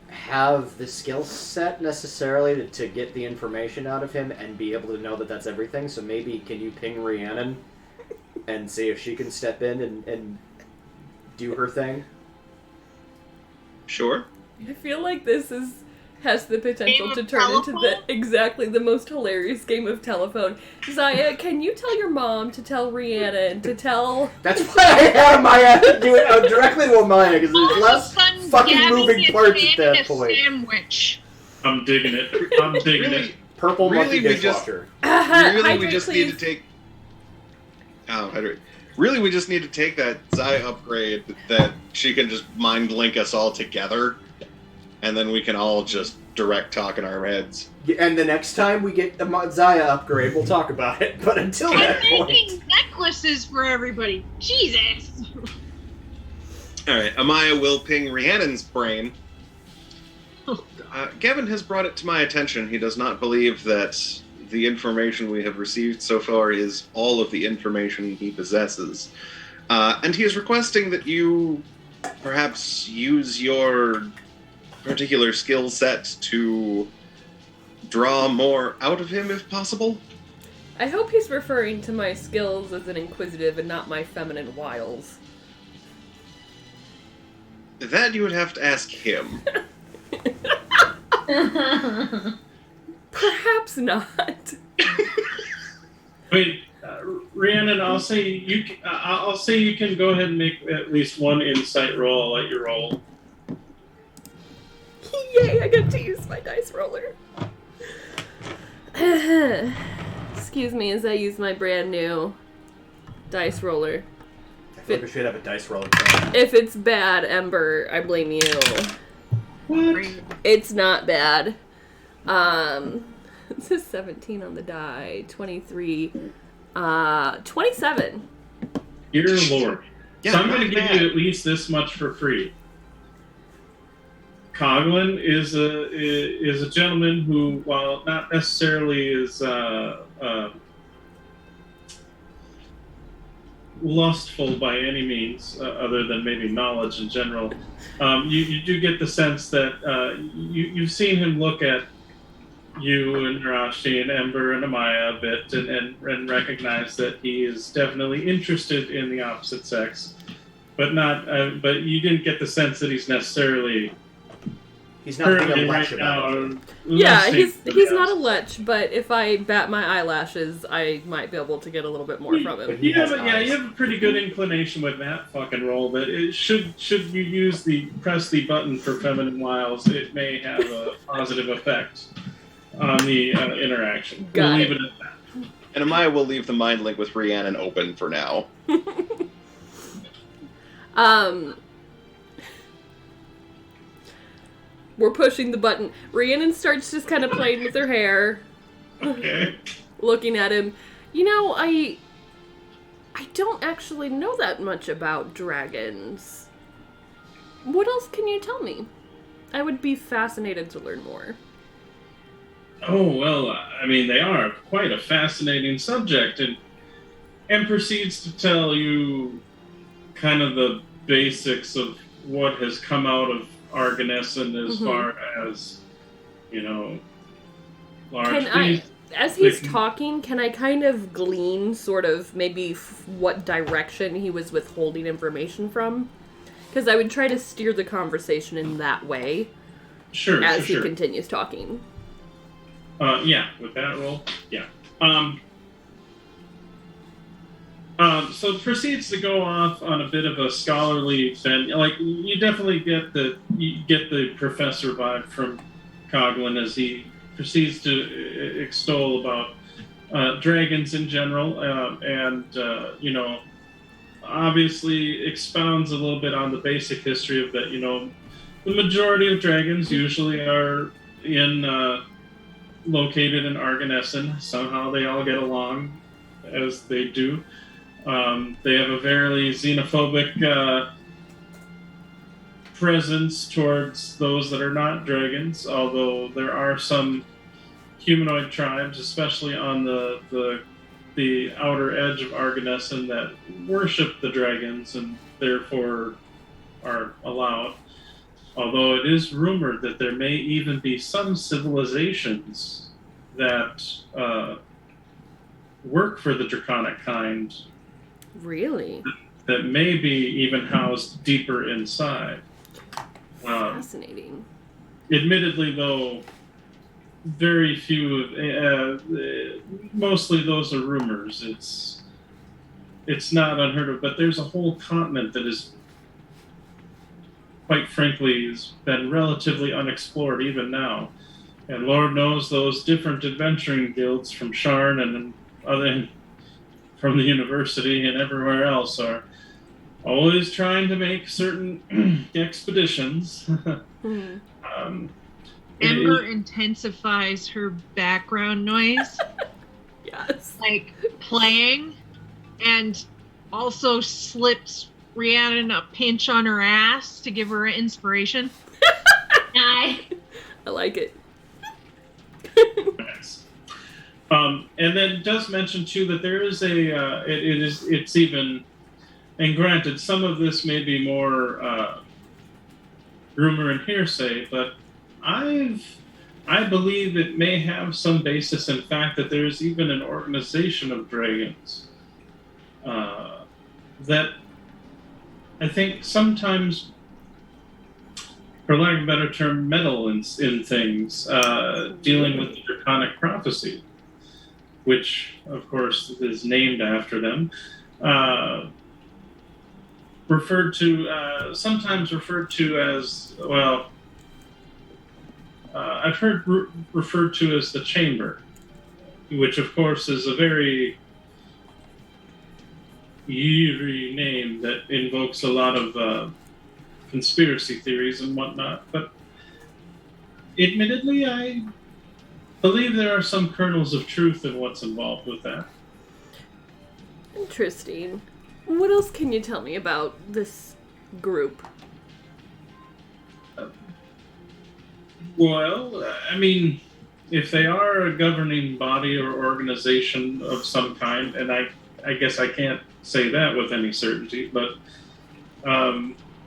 have the skill set necessarily to get the information out of him and be able to know that that's everything, so maybe can you ping Rhiannon and see if she can step in and do her thing? Sure. I feel like this has the potential Game to of turn into telephone? exactly the most hilarious game of telephone. Zaya, can you tell your mom to tell Rhiannon to tell... That's why I had Amaya do it directly to Amaya, because there's less fucking moving parts at that point. Sandwich. I'm digging it. I'm digging it. Purple Really, monkey we just- dishwasher. Really, we Hydrate, just please. need to take. Oh, hydrate. Really, we just need to take that Zaya upgrade that she can just mind link us all together, and then we can all just direct talk in our heads. And the next time we get the Zaya upgrade, we'll talk about it. But until that I'm point... making necklaces for everybody. Jesus. Alright, Amaya will ping Rhiannon's brain. Gavin has brought it to my attention. He does not believe that the information we have received so far is all of the information he possesses. And he is requesting that you perhaps use your particular skill set to draw more out of him if possible. I hope he's referring to my skills as an inquisitive and not my feminine wiles. That you would have to ask him. Perhaps not. Wait, Rhiannon, I'll say you can go ahead and make at least one insight roll. I'll let you roll. Yay, I get to use my dice roller. Excuse me as I use my brand new dice roller. I feel like we should have a dice roller. If it's bad, Ember, I blame you. What? It's not bad. It's a 17 on the die. 23. 27. Dear Lord. Yeah, So I'm not going to give bad. you at least this much for free. Coughlin is a gentleman who, while not necessarily is lustful by any means, other than maybe knowledge in general, you do get the sense that you've seen him look at you and Rashi and Ember and Amaya a bit and recognize that he is definitely interested in the opposite sex, but not. But you didn't get the sense that he's necessarily. He's not being a currently lech right about now it. Yeah, lusting he's for not a us. lech, but if I bat my eyelashes, I might be able to get a little bit more from him. But he Yeah, has but yeah, eyes. you have a pretty good inclination with that fucking roll that it should you use press the button for feminine wiles, it may have a positive effect on the interaction. Got We'll leave it. it at that. And Amaya will leave the mind link with Rhiannon open for now. We're pushing the button. Rhiannon starts just kind of playing with her hair, Okay. looking at him. You know, I don't actually know that much about dragons. What else can you tell me? I would be fascinated to learn more. Oh, well, I mean, they are quite a fascinating subject, and proceeds to tell you kind of the basics of what has come out of Argonesson as Mhm. far as, large Can I, beasts. as he's Like- talking, can I kind of glean sort of maybe what direction he was withholding information from? Because I would try to steer the conversation in that way Sure, as he sure. continues talking. Yeah, with that roll, yeah. So it proceeds to go off on a bit of a scholarly thing. Like, you definitely get the professor vibe from Coughlin as he proceeds to extol about dragons in general, and obviously expounds a little bit on the basic history of that. The majority of dragons usually are located in Arganessen. Somehow they all get along, as they do. They have a very xenophobic presence towards those that are not dragons, although there are some humanoid tribes, especially on the outer edge of Arganessen, that worship the dragons and therefore are allowed. Although it is rumored that there may even be some civilizations that work for the draconic kind. Really? That may be even housed deeper inside. Fascinating. Admittedly, though, very few mostly those are rumors. It's not unheard of, but there's a whole continent that is, quite frankly, has been relatively unexplored even now. And Lord knows those different adventuring guilds from Sharn and other from the university and everywhere else are always trying to make certain expeditions. Ember intensifies her background noise. Yes. Like playing, and also slips Rhiannon a pinch on her ass to give her inspiration. I like it. Nice. And then does mention too that there is it's even, and granted, some of this may be more rumor and hearsay, but I believe it may have some basis in fact that there's even an organization of dragons that I think sometimes, for lack of a better term, meddle in things, dealing with the draconic prophecy, which of course is named after them. Sometimes referred to as, well, I've heard referred to as the Chamber, which of course is a very eerie name that invokes a lot of conspiracy theories and whatnot. But admittedly, I believe there are some kernels of truth in what's involved with that. Interesting. What else can you tell me about this group? Well, I mean, if they are a governing body or organization of some kind, and I guess I can't say that with any certainty, but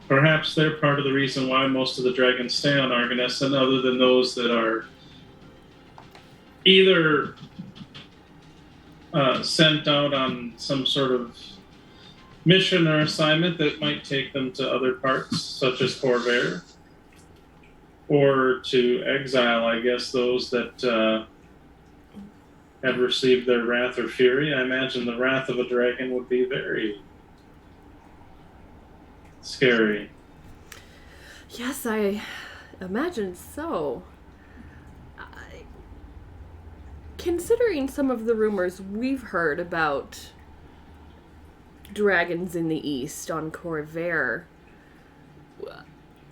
perhaps they're part of the reason why most of the dragons stay on Arganessen, other than those that are either sent out on some sort of mission or assignment that might take them to other parts, such as Corvair, or to exile, I guess, those that have received their wrath or fury. I imagine the wrath of a dragon would be very scary. Yes, I imagine so. Considering some of the rumors we've heard about dragons in the east on Corvair,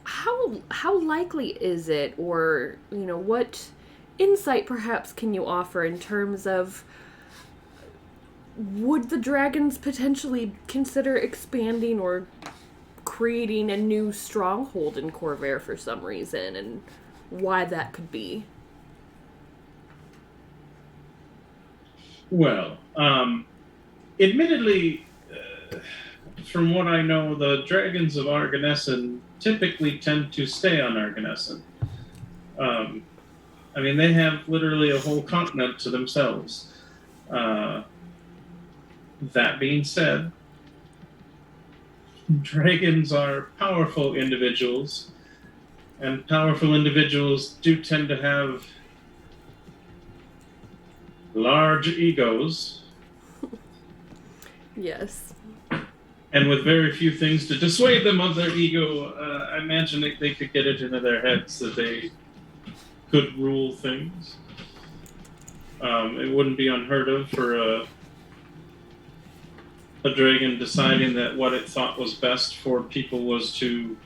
how likely is it, or what insight perhaps can you offer in terms of, would the dragons potentially consider expanding or creating a new stronghold in Corvair for some reason, and why that could be? Well, admittedly, from what I know, the dragons of Arganessen typically tend to stay on Arganessen. I mean, they have literally a whole continent to themselves. That being said, dragons are powerful individuals, and powerful individuals do tend to have large egos. Yes. And with very few things to dissuade them of their ego, I imagine they could get it into their heads that they could rule things. It wouldn't be unheard of for a dragon deciding that what it thought was best for people was to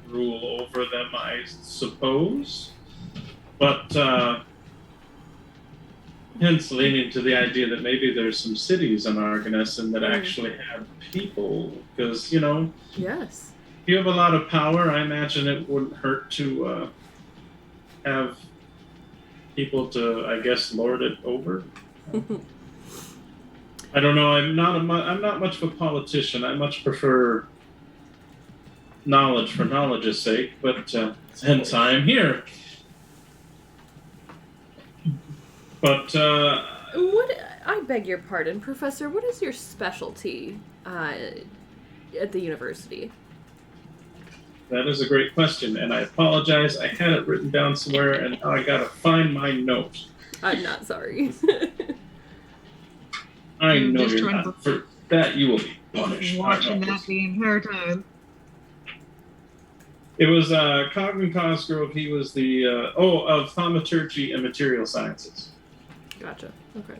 rule over them, I suppose. But hence leaning to the idea that maybe there's some cities on Argonessen that actually have people, because, you know, Yes. if you have a lot of power, I imagine it wouldn't hurt to have people to, I guess, lord it over. I don't know. I'm not much of a politician. I much prefer knowledge for knowledge's sake, but hence I am here. But I beg your pardon, Professor. What is your specialty at the university? that is a great question, and I apologize. I had it written down somewhere, and now I gotta find my note. I'm not sorry. I know just you're trying not. For that, you will be punished. Watching that the entire time. It was Cogman Cosgrove. He was the of thaumaturgy and material sciences. Gotcha. Okay.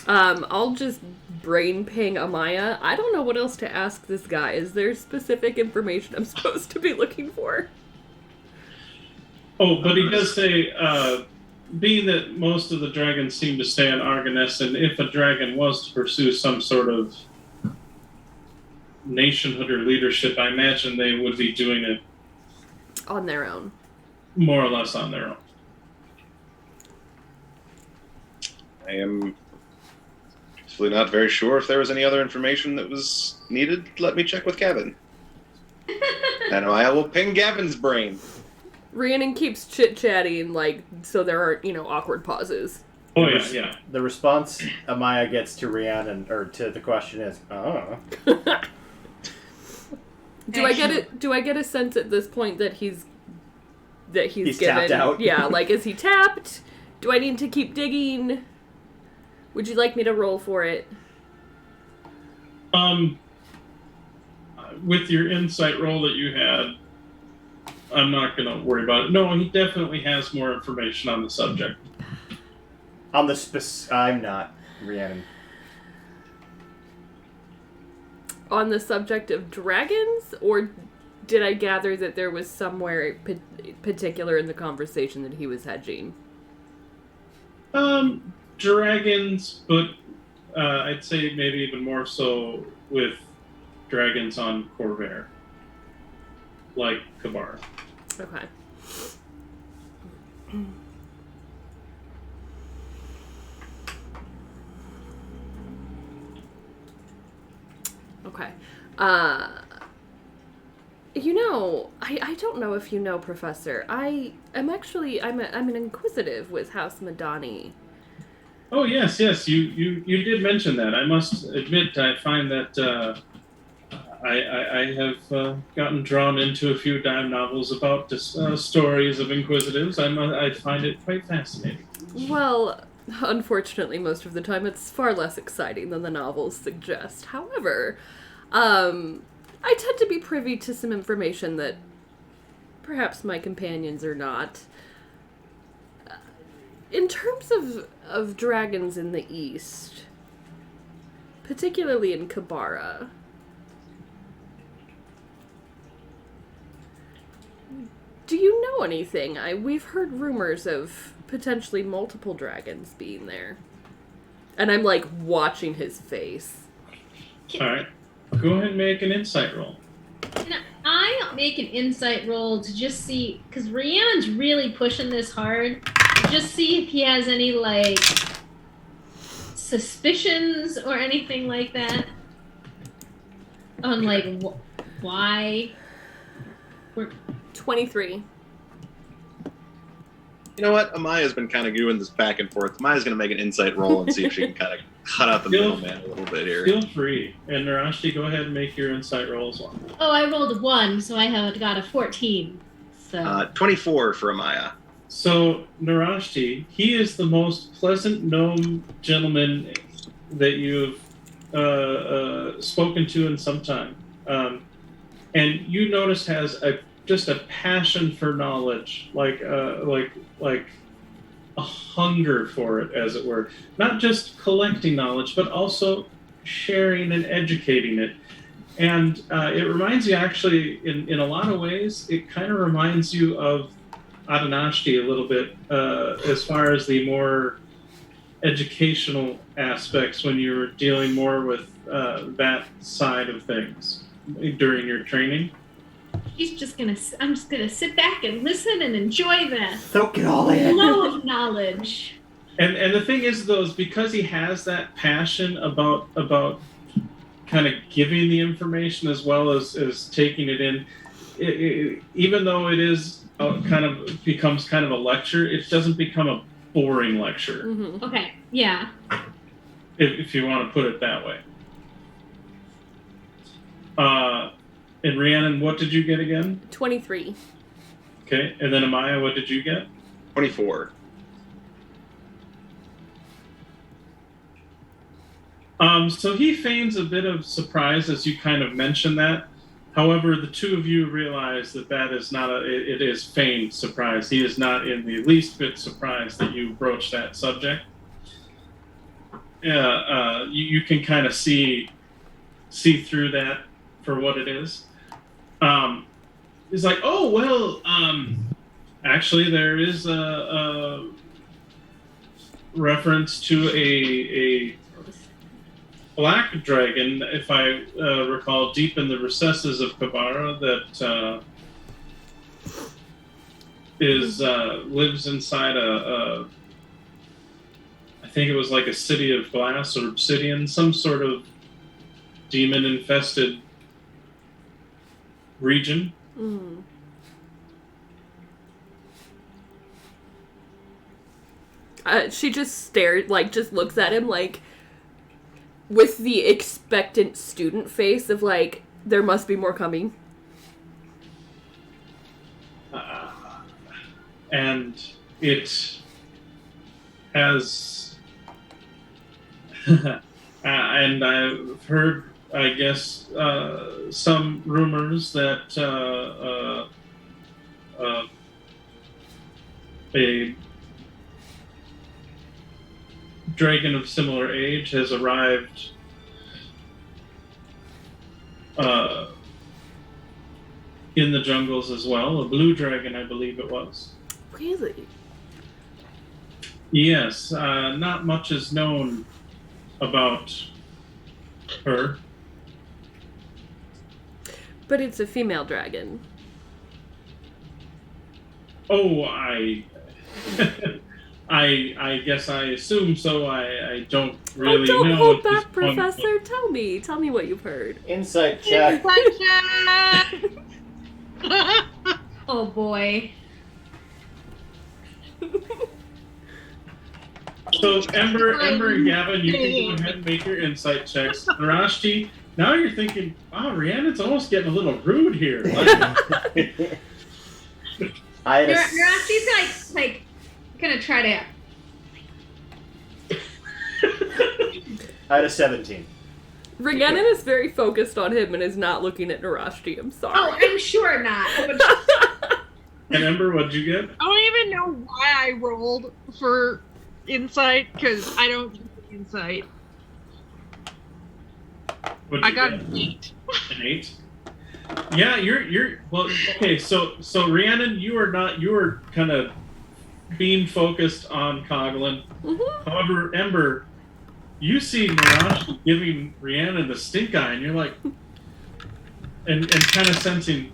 I'll just brain ping Amaya. I don't know what else to ask this guy. Is there specific information I'm supposed to be looking for? Oh, but he does say, being that most of the dragons seem to stay on Argonessen, if a dragon was to pursue some sort of nationhood or leadership, I imagine they would be doing it On their own. more or less on their own. I am truthfully not very sure if there was any other information that was needed. Let me check with Gavin. And I will ping Gavin's brain. Rhiannon keeps chit-chatting, like, so there aren't, awkward pauses. Oh, yeah. The response Amaya gets to Rhiannon, or to the question is, oh. Do I get a sense at this point that he's given, tapped out? Yeah, like, is he tapped? Do I need to keep digging? Would you like me to roll for it? With your insight roll that you had, I'm not going to worry about it. No, he definitely has more information on the subject. On the I'm not, Rhiannon. On the subject of dragons? Or did I gather that there was somewhere particular in the conversation that he was hedging? Dragons, but I'd say maybe even more so with dragons on Corvair. Like Kabar. Okay. Okay. I don't know if you know, Professor. I'm an inquisitive with House Madani. Oh yes, you did mention that. I must admit, I find that I have gotten drawn into a few dime novels about stories of inquisitives. I find it quite fascinating. Well, unfortunately, most of the time it's far less exciting than the novels suggest. However, I tend to be privy to some information that perhaps my companions are not. In terms of dragons in the East, particularly in Kabara, do you know anything? We've heard rumors of potentially multiple dragons being there. And I'm, like, watching his face. Alright. Go ahead and make an insight roll. Can I make an insight roll to just see, because Rhiannon's really pushing this hard, just see if he has any, like, suspicions or anything like that on, like, why we're... 23. You know what? Amaya's been kind of doing this back and forth. Amaya's going to make an insight roll and see if she can kind of cut out the middleman a little bit here. Feel free. And Narashti, go ahead and make your insight roll as well. Oh, I rolled a 1, so I have got a 14. So 24 for Amaya. So, Narashti, he is the most pleasant gnome gentleman that you've spoken to in some time. And you notice has just a passion for knowledge, like a hunger for it, as it were. Not just collecting knowledge, but also sharing and educating it. And it reminds you, actually, in a lot of ways, it kind of reminds you of Adanashti a little bit, as far as the more educational aspects when you're dealing more with that side of things during your training. I'm just gonna sit back and listen and enjoy this Soak it all in. flow of knowledge. And the thing is, though, is because he has that passion about kind of giving the information as well as taking it in, even though it is becomes kind of a lecture, it doesn't become a boring lecture. Mm-hmm. Okay, yeah. If you want to put it that way. And Rhiannon, what did you get again? 23. Okay, and then Amaya, what did you get? 24. So he feigns a bit of surprise as you kind of mention that. However, the two of you realize that is not it is feigned surprise. He is not in the least bit surprised that you broached that subject. You can kind of see through that for what it is. He's like, oh, well, actually there is a reference to a black dragon, if I recall, deep in the recesses of Kabara that lives inside I think it was like a city of glass or obsidian, some sort of demon-infested region. Mm. She just just looks at him with the expectant student face of there must be more coming. And it has, and I've heard, I guess, some rumors that a dragon of similar age has arrived in the jungles as well. A blue dragon, I believe it was. Really? Yes, not much is known about her. But it's a female dragon. Oh, I guess I assume so. I don't really know. Don't hold back, at this point, Professor. Tell me what you've heard. Insight check. Oh boy. So Ember and Gavin, you can go ahead and make your insight checks. Narashti, now you're thinking, wow, Rhiannon's almost getting a little rude here. Narashti's like gonna try to. I had a 17. Rhiannon is very focused on him and is not looking at Narashti. I'm sorry. Oh, I'm sure not. And Ember, what'd you get? I don't even know why I rolled for insight, because I don't do insight. I got an 8. An 8? Yeah, you're well. Okay, so Rhiannon, you are kind of being focused on Coughlin. Mm-hmm. However, Ember, you see Narashti giving Rhiannon the stink eye, and you're like, and kind of sensing,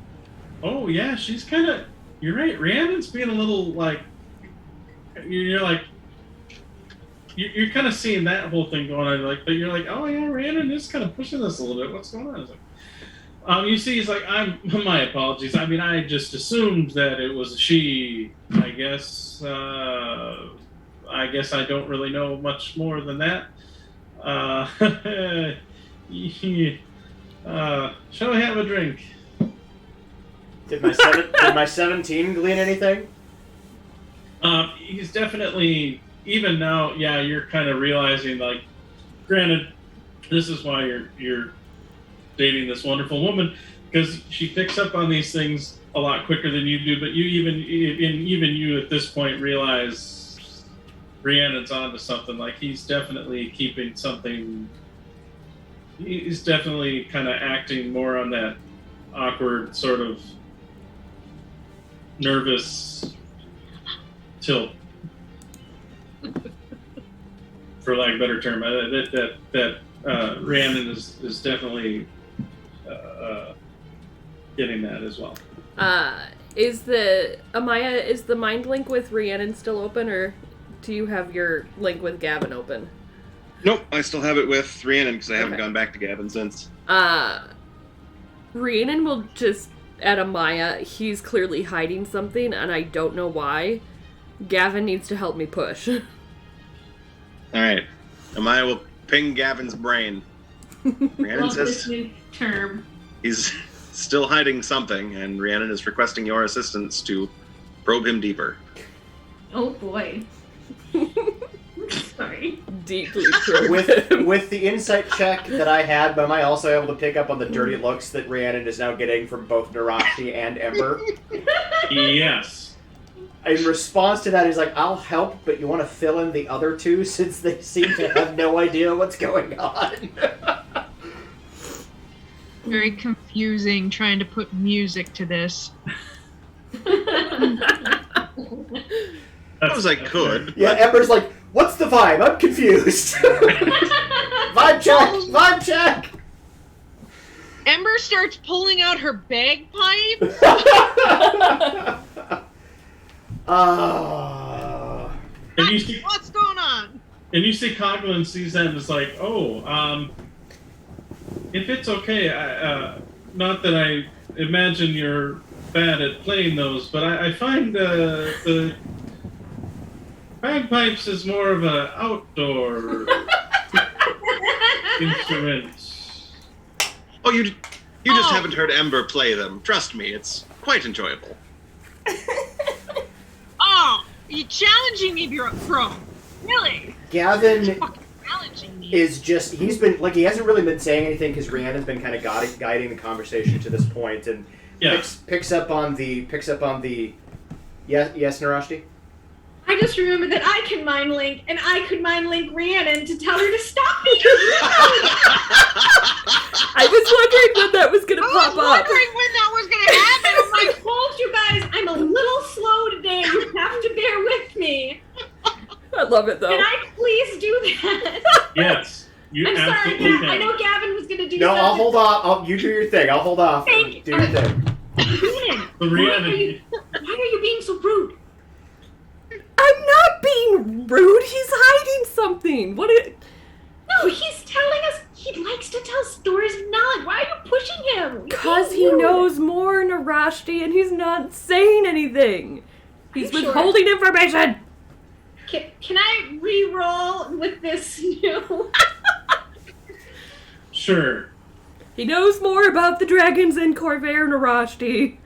oh yeah, she's kind of. You're right. Rhiannon's being a little you're kind of seeing that whole thing going on, but you're like, oh yeah, Rhiannon is kind of pushing this a little bit. What's going on? It's you see, he's like, my apologies. I mean, I just assumed that it was a she. I guess I don't really know much more than that. Shall we have a drink? Did my 17 glean anything? He's definitely, even now, yeah, you're kind of realizing, granted, this is why you're dating this wonderful woman, because she picks up on these things a lot quicker than you do, but you even you at this point realize Rhiannon's onto something. He's definitely keeping something He's definitely kind of acting more on that awkward sort of nervous tilt, for lack of a better term. That Rhiannon is definitely getting that as well. Is the Amaya, is the mind link with Rhiannon still open, or do you have your link with Gavin open? Nope, I still have it with Rhiannon because I haven't Okay. gone back to Gavin since. Rhiannon will just, at Amaya, he's clearly hiding something, and I don't know why. Gavin needs to help me push. All right, Amaya will ping Gavin's brain. Rhiannon Love this says new term. he's still hiding something, and Rhiannon is requesting your assistance to probe him deeper. Oh boy. Sorry. Deeply true. With the insight check that I had, am I also able to pick up on the dirty looks that Rhiannon is now getting from both Narashi and Ember? Yes. In response to that, he's like, I'll help, but you want to fill in the other two since they seem to have no idea what's going on. Very confusing trying to put music to this. I was like, could. Yeah, Ember's like, what's the vibe? I'm confused. Vibe check! Vibe check! Ember starts pulling out her bagpipe. And you see, What's going on? and you see Coughlin sees that and is like, oh, if it's okay, not that I imagine you're bad at playing those, but I find the bagpipes is more of an outdoor instrument. Oh, you just haven't heard Ember play them. Trust me, it's quite enjoyable. Oh, you're challenging me, bro. Really? Gavin Fucking challenging me. is just, he's been, like, he hasn't really been saying anything because Rhiannon's been kind of guiding the conversation to this point, and Yeah. picks up on the, yes, Narashti? I just remembered that I can mind link, and I could mind link Rhiannon to tell her to stop me. I was wondering when that was gonna I was pop up. wondering when that was gonna happen. I'm I like, told you guys I'm a little slow today. You have to bear with me. I love it though. Can I please do that? Yes, you I'm sorry, absolutely Pat. can. I know Gavin was gonna do No, something. I'll hold off. You do your thing. I'll hold off. Thank you. Do your thing. Rhiannon, The why Rhiannon- are you being so rude? I'm not being rude. He's hiding something. What? No, he's telling us he likes to tell stories of knowledge. Why are you pushing him? You're Because being he rude. knows more, Narashti, and he's not saying anything. He's I'm sure. withholding information. Can I re-roll with this new? Sure. He knows more about the dragons than Corvair, Narashti.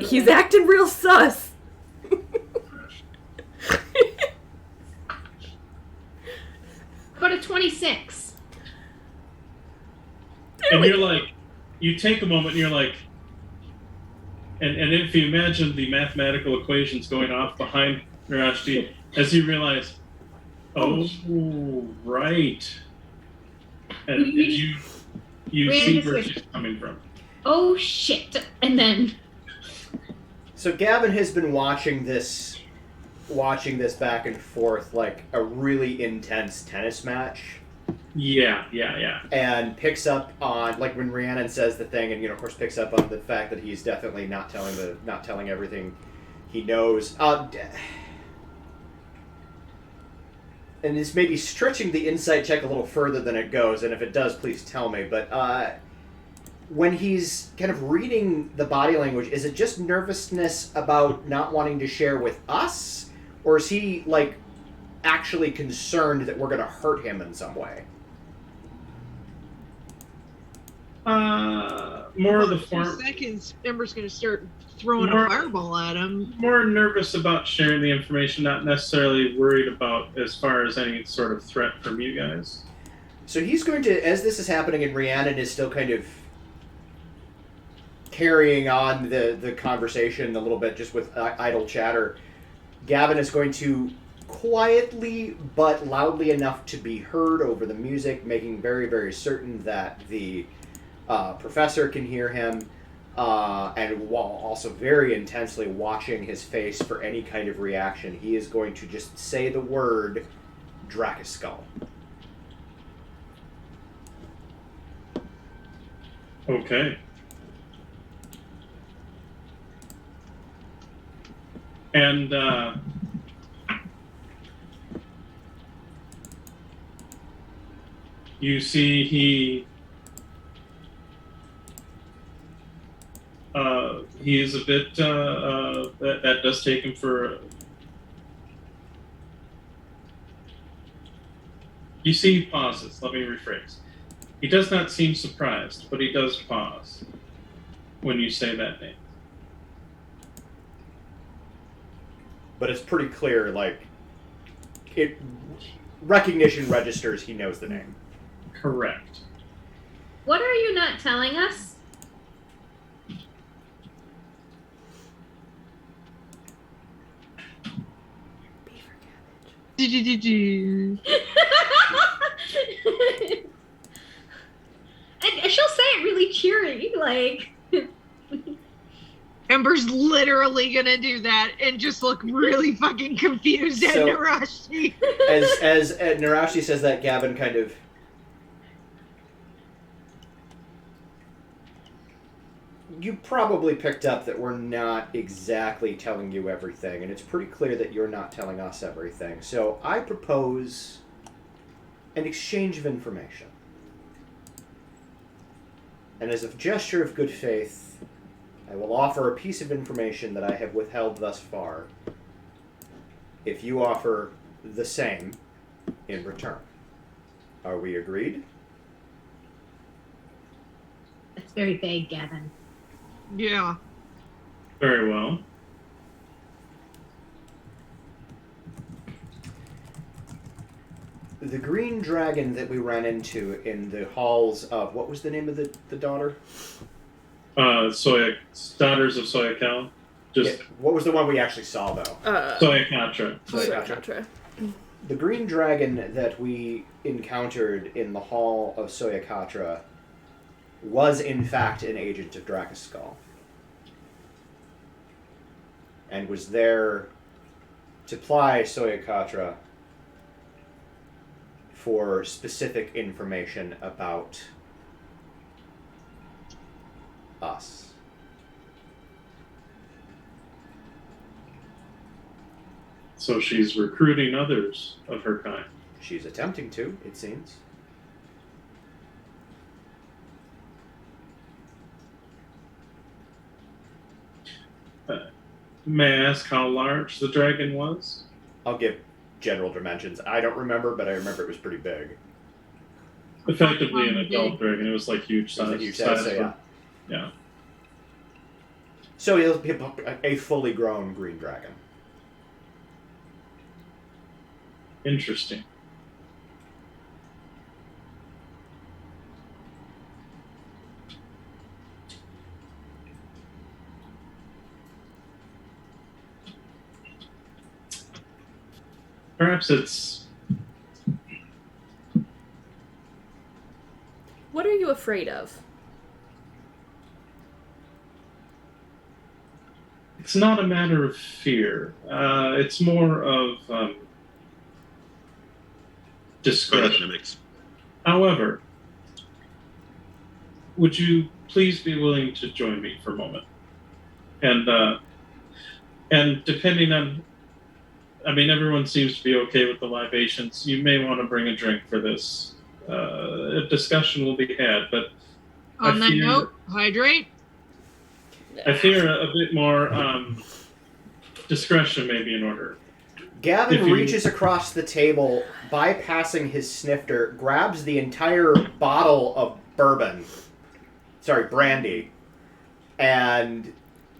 He's acting real sus. About a 26. And you're like, you take a moment and you're like, and if you imagine the mathematical equations going off behind Narashti, as you realize, oh, right. And you see where she's coming from. Oh shit! And then So Gavin has been watching this back and forth like a really intense tennis match. Yeah. And picks up on, like, when Rhiannon says the thing, and, of course picks up on the fact that he's definitely not telling everything he knows. And this may be stretching the insight check a little further than it goes, and if it does, please tell me. But when he's kind of reading the body language, is it just nervousness about not wanting to share with us? Or is he, like, actually concerned that we're going to hurt him in some way? More of the 2 form. seconds, Ember's gonna start throwing More- a fireball at him. More nervous about sharing the information, not necessarily worried about as far as any sort of threat from you guys. So he's going to, as this is happening and Rhiannon is still kind of carrying on the conversation a little bit just with idle chatter, Gavin is going to quietly but loudly enough to be heard over the music, making very, very certain that the professor can hear him, and while also very intensely watching his face for any kind of reaction, he is going to just say the word Drakuskull. Okay. And you see he is a bit that does take him for. You see he pauses. Let me rephrase. He does not seem surprised, but he does pause when you say that name. But it's pretty clear, like, it recognition registers, he knows the name. Correct. What are you not telling us? Do-do-do-do. And she'll say it really cheery, like. Ember's literally gonna do that and just look really fucking confused at So- Narashi. As Narashi says that, Gavin kind of... You probably picked up that we're not exactly telling you everything, and it's pretty clear that you're not telling us everything. So I propose an exchange of information. And as a gesture of good faith, I will offer a piece of information that I have withheld thus far, if you offer the same in return. Are we agreed? That's very vague, Gavin. Yeah. Very well. The green dragon that we ran into in the halls of... What was the name of the daughter? Daughters of Soyakal. Just Yeah, what was the one we actually saw, though? Soyakatra. Soyakatra. The green dragon that we encountered in the hall of Soyakatra was, in fact, an agent of Drakuskull. And was there to ply Soyakatra for specific information about us. So she's recruiting others of her kind. She's attempting to, it seems. May I ask how large the dragon was? I'll give general dimensions. I don't remember, but I remember it was pretty big. Effectively an adult dragon. It was like huge size. It was a huge size, so yeah. Yeah. So he'll be a fully grown green dragon. Interesting. Perhaps it's... What are you afraid of? It's not a matter of fear. It's more of discretion. However, would you please be willing to join me for a moment? And depending on, I mean, everyone seems to be okay with the libations. You may want to bring a drink for this. A discussion will be had, but On that note, hydrate. I fear a bit more discretion may be in order. Gavin reaches across the table, bypassing his snifter, grabs the entire bottle of brandy, and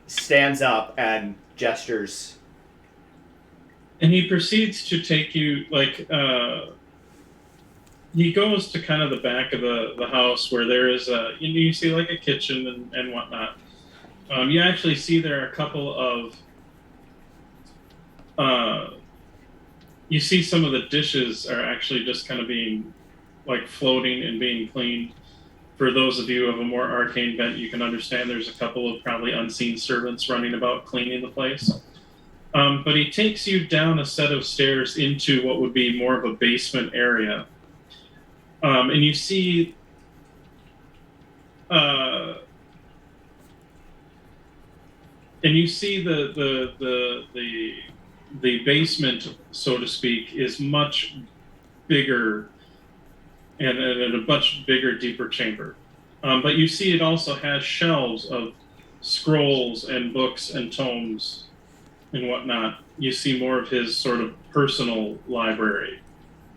stands up and gestures. And he proceeds to take you, like, he goes to kind of the back of the house where there is you see like a kitchen and whatnot. You actually see there are a couple of you see some of the dishes are actually just kind of being like floating and being cleaned. For those of you of a more arcane bent, you can understand there's a couple of probably unseen servants running about cleaning the place. But he takes you down a set of stairs into what would be more of a basement area. And you see the basement, so to speak, is much bigger and a much bigger, deeper chamber. But you see it also has shelves of scrolls and books and tomes and whatnot. You see more of his sort of personal library.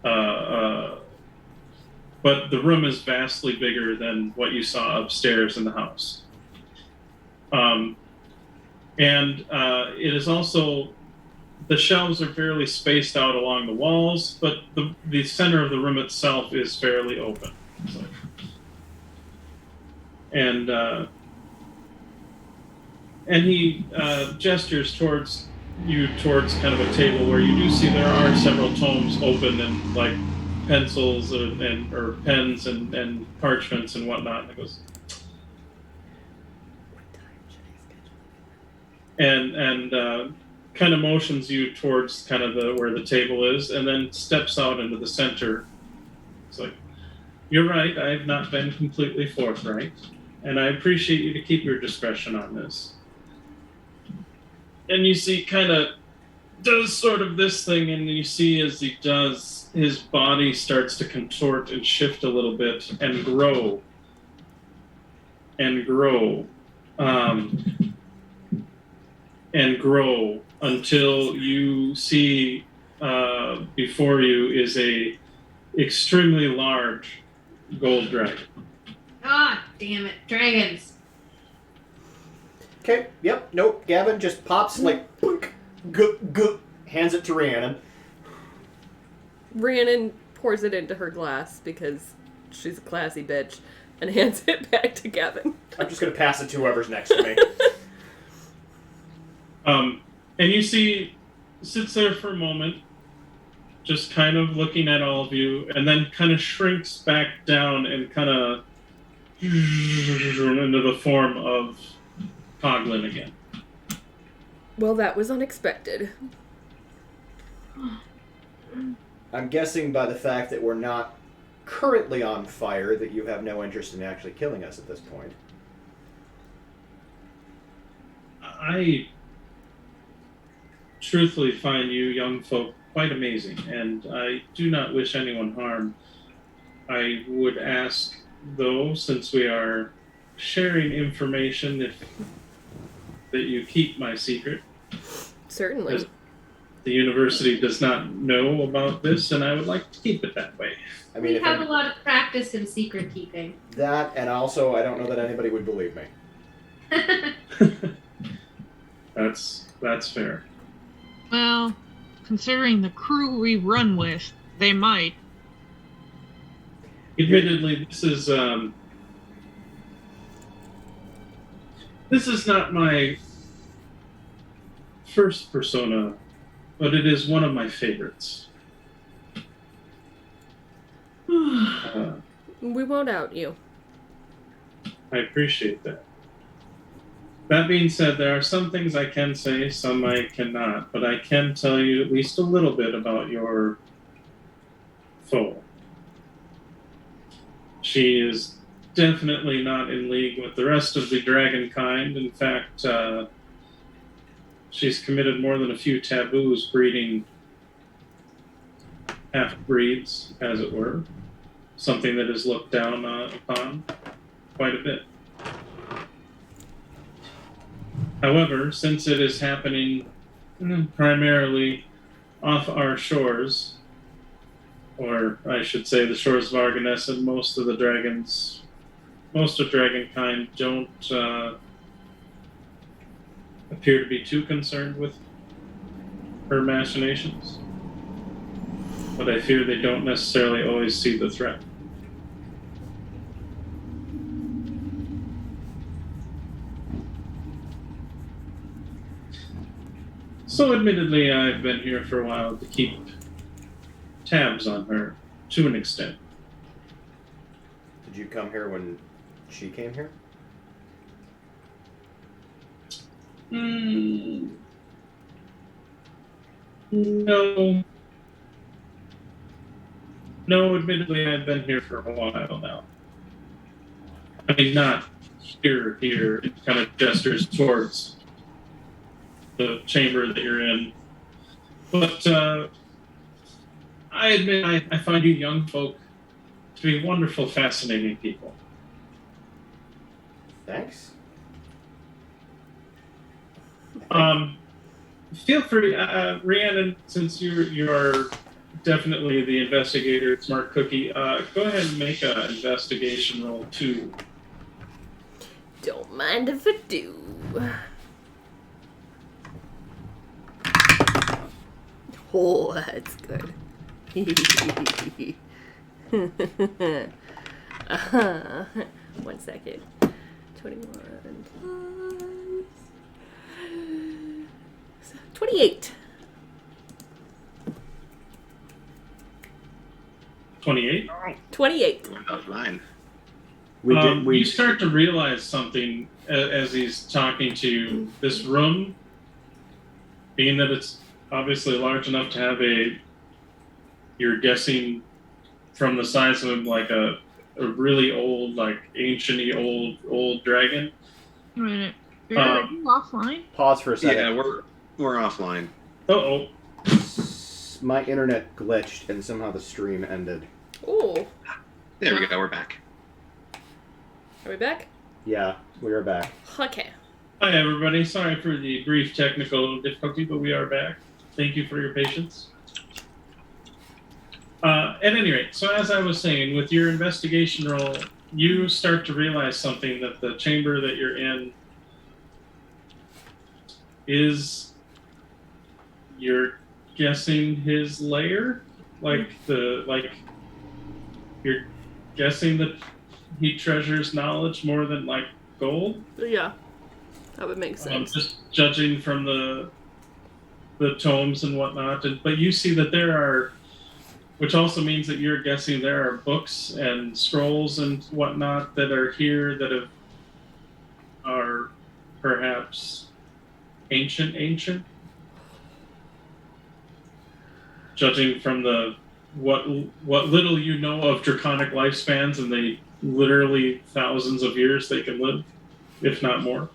But the room is vastly bigger than what you saw upstairs in the house. And it is also, the shelves are fairly spaced out along the walls, but the center of the room itself is fairly open. So, and he gestures towards kind of a table where you do see there are several tomes open and like pencils or pens and parchments and whatnot. And it goes, and kind of motions you towards kind of where the table is, and then steps out into the center. It's like, you're right, I have not been completely forthright, and I appreciate you to keep your discretion on this. And you see kind of does sort of this thing, and you see as he does, his body starts to contort and shift a little bit and grow. And grow. And grow until you see before you is a extremely large gold dragon. Ah, damn it. Dragons. Okay, yep, nope. Gavin just pops like, boink, hands it to Rhiannon. Rhiannon pours it into her glass because she's a classy bitch and hands it back to Gavin. I'm just going to pass it to whoever's next to me. And you see, sits there for a moment, just kind of looking at all of you, and then kind of shrinks back down and kind of into the form of Coglin again. Well, that was unexpected. I'm guessing by the fact that we're not currently on fire that you have no interest in actually killing us at this point. I truthfully find you young folk quite amazing, and I do not wish anyone harm. I would ask, though, since we are sharing information, that you keep my secret. Certainly. As the university does not know about this, and I would like to keep it that way. I mean, We have a lot of practice in secret keeping. that, and also I don't know that anybody would believe me. That's fair. Well, considering the crew we run with, they might. Admittedly, this is not my first persona, but it is one of my favorites. We won't out you. I appreciate that. That being said, there are some things I can say, some I cannot, but I can tell you at least a little bit about your foe. She is definitely not in league with the rest of the dragon kind. In fact, she's committed more than a few taboos breeding half-breeds, as it were. Something that is looked down upon quite a bit. However, since it is happening primarily off our shores, or I should say the shores of Argoness, and most of dragonkind don't appear to be too concerned with her machinations. But I fear they don't necessarily always see the threat. So admittedly, I've been here for a while to keep tabs on her to an extent. Did you come here when she came here? No. No, admittedly, I've been here for a while now. I mean, not here. It kind of gestures towards the chamber that you're in. But I admit, I find you young folk to be wonderful, fascinating people. Thanks. Feel free, Rhiannon, since you are definitely the investigator, smart cookie, go ahead and make an investigation roll 2. Don't mind if I do. Oh, that's good. 1 second. 21 plus 28. 28? 28. About mine. You start to realize something as he's talking to you. This room, being that it's obviously large enough to have you're guessing from the size of him, like a really old, like ancient-y old dragon. Wait a minute. Are you offline? Pause for a second. Yeah, we're offline. Uh-oh. My internet glitched and somehow the stream ended. Oh. There we go. We're back. Are we back? Yeah, we are back. Okay. Hi, everybody. Sorry for the brief technical difficulty, but we are back. Thank you for your patience. At any rate, so as I was saying, with your investigation roll, you start to realize something, that the chamber that you're in is, you're guessing his lair? You're guessing that he treasures knowledge more than, like, gold? Yeah. That would make sense. Just judging from the tomes and whatnot. But you see that there are, which also means that you're guessing there are books and scrolls and whatnot that are here that are perhaps ancient. Judging from what little you know of draconic lifespans, and they literally thousands of years they can live, if not more.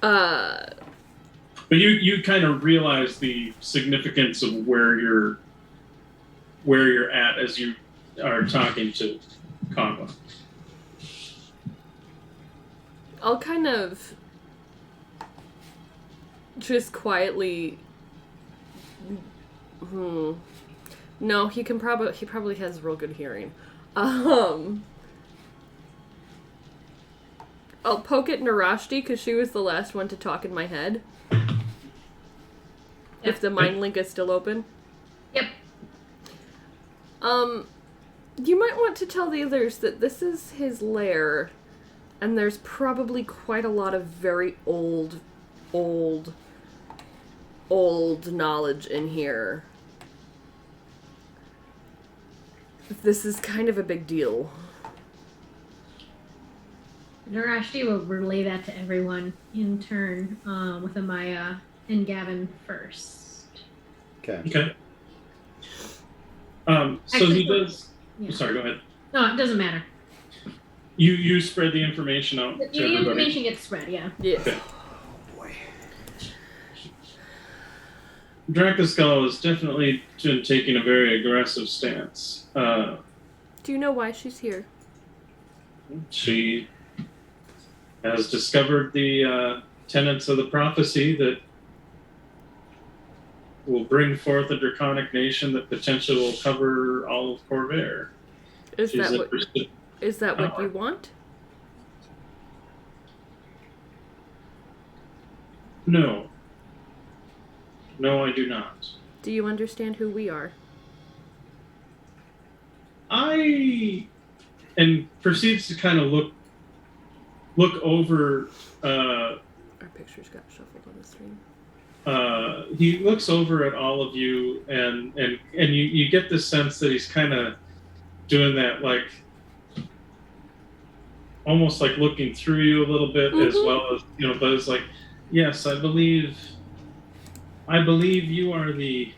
But you kind of realize the significance of where you're at as you are talking to Conway. I'll kind of just quietly. No, he probably has real good hearing. I'll poke at Narashti because she was the last one to talk in my head. If the mind link is still open. Yep. You might want to tell the others that this is his lair, and there's probably quite a lot of very old knowledge in here. This is kind of a big deal. Narashti will relay that to everyone in turn, with Amaya and Gavin first. Okay. So Actually, he does. Yeah. Sorry, go ahead. No, it doesn't matter. You spread the information out The to everybody. information gets spread, yeah. Yeah. Okay. Dracoskull has definitely been taking a very aggressive stance. Do you know why she's here? She has discovered the tenets of the prophecy that will bring forth a draconic nation that potentially will cover all of Corvair. Is She's that interested- what you want? No. No, I do not. Do you understand who we are? And proceeds to kind of look over. Our pictures got shuffled on the stream. he looks over at all of you, and you get the sense that he's kind of doing that, like almost like looking through you a little bit, as well as but it's like, yes, I believe you are the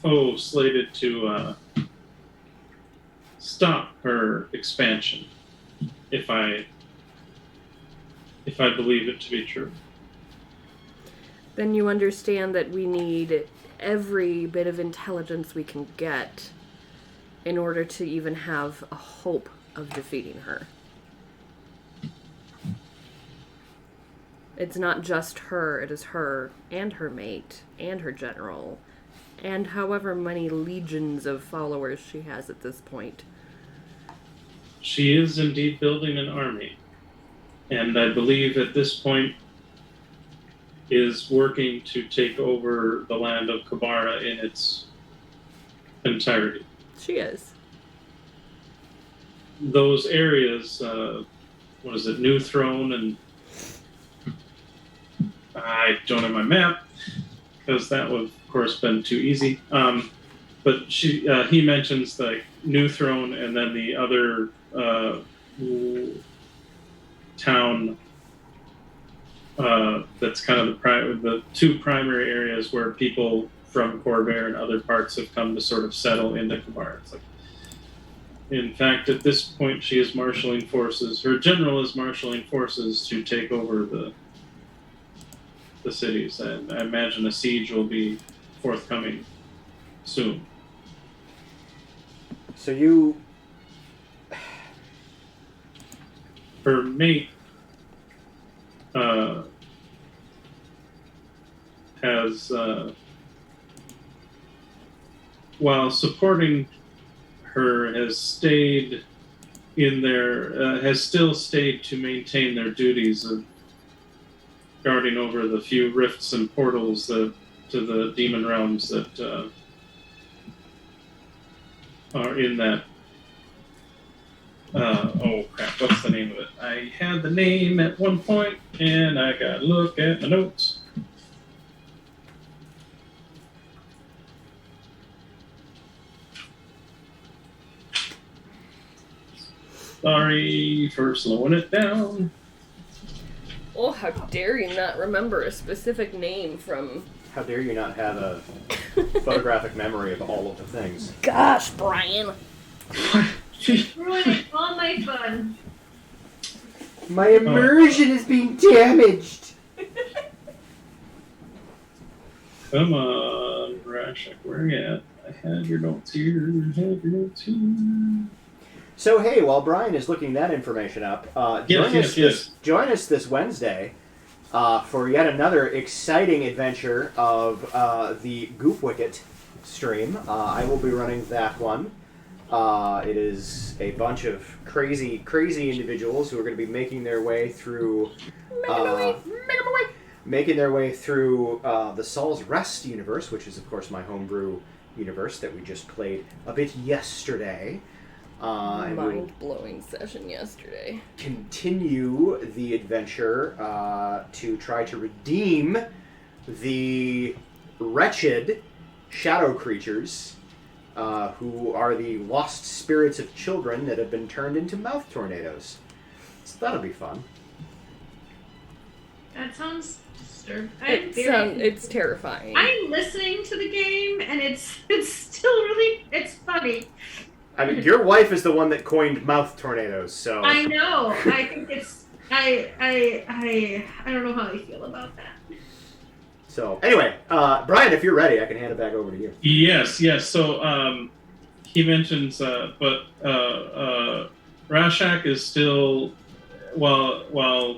foe slated to stop her expansion, if I believe it to be true. Then you understand that we need every bit of intelligence we can get in order to even have a hope of defeating her. It's not just her, it is her and her mate and her general and however many legions of followers she has at this point. She is indeed building an army, and I believe at this point is working to take over the land of Kabara in its entirety. She is. Those areas, what is it, New Throne, and I don't have my map, because that would, of course, been too easy. But he mentions the New Throne, and then the other town that's kind of the two primary areas where people from Corvair and other parts have come to sort of settle into Kabara. It's like, in fact, at this point, she is marshaling forces. Her general is marshaling forces to take over the cities, and I imagine a siege will be forthcoming soon. So you... Her mate has, while supporting her, has stayed in their, has still stayed to maintain their duties of guarding over the few rifts and portals to the demon realms that are in that. Oh crap, what's the name of it? I had the name at one point, and I gotta look at my notes. Sorry for slowing it down. Oh, how dare you not remember a specific name from... How dare you not have a photographic memory of all of the things. Gosh, Brian. Ruining all my fun. My immersion is being damaged! Come on, Rashik, where you at? I had your notes here. So hey, while Brian is looking that information up, join us this Wednesday for yet another exciting adventure of the Goop Wicket stream. I will be running that one. It is a bunch of crazy individuals who are going to be making their way through the Saul's Rest universe, which is of course my homebrew universe that we just played a bit yesterday. Mind-blowing session yesterday. Continue the adventure to try to redeem the wretched shadow creatures who are the lost spirits of children that have been turned into mouth tornadoes. So that'll be fun. That sounds disturbing. It's terrifying. I'm listening to the game, and it's still really funny. I mean, your wife is the one that coined mouth tornadoes, so... I know. I think it's... I don't know how I feel about that. So, anyway, Brian, if you're ready, I can hand it back over to you. Yes. So, he mentions, but Rashak is still, while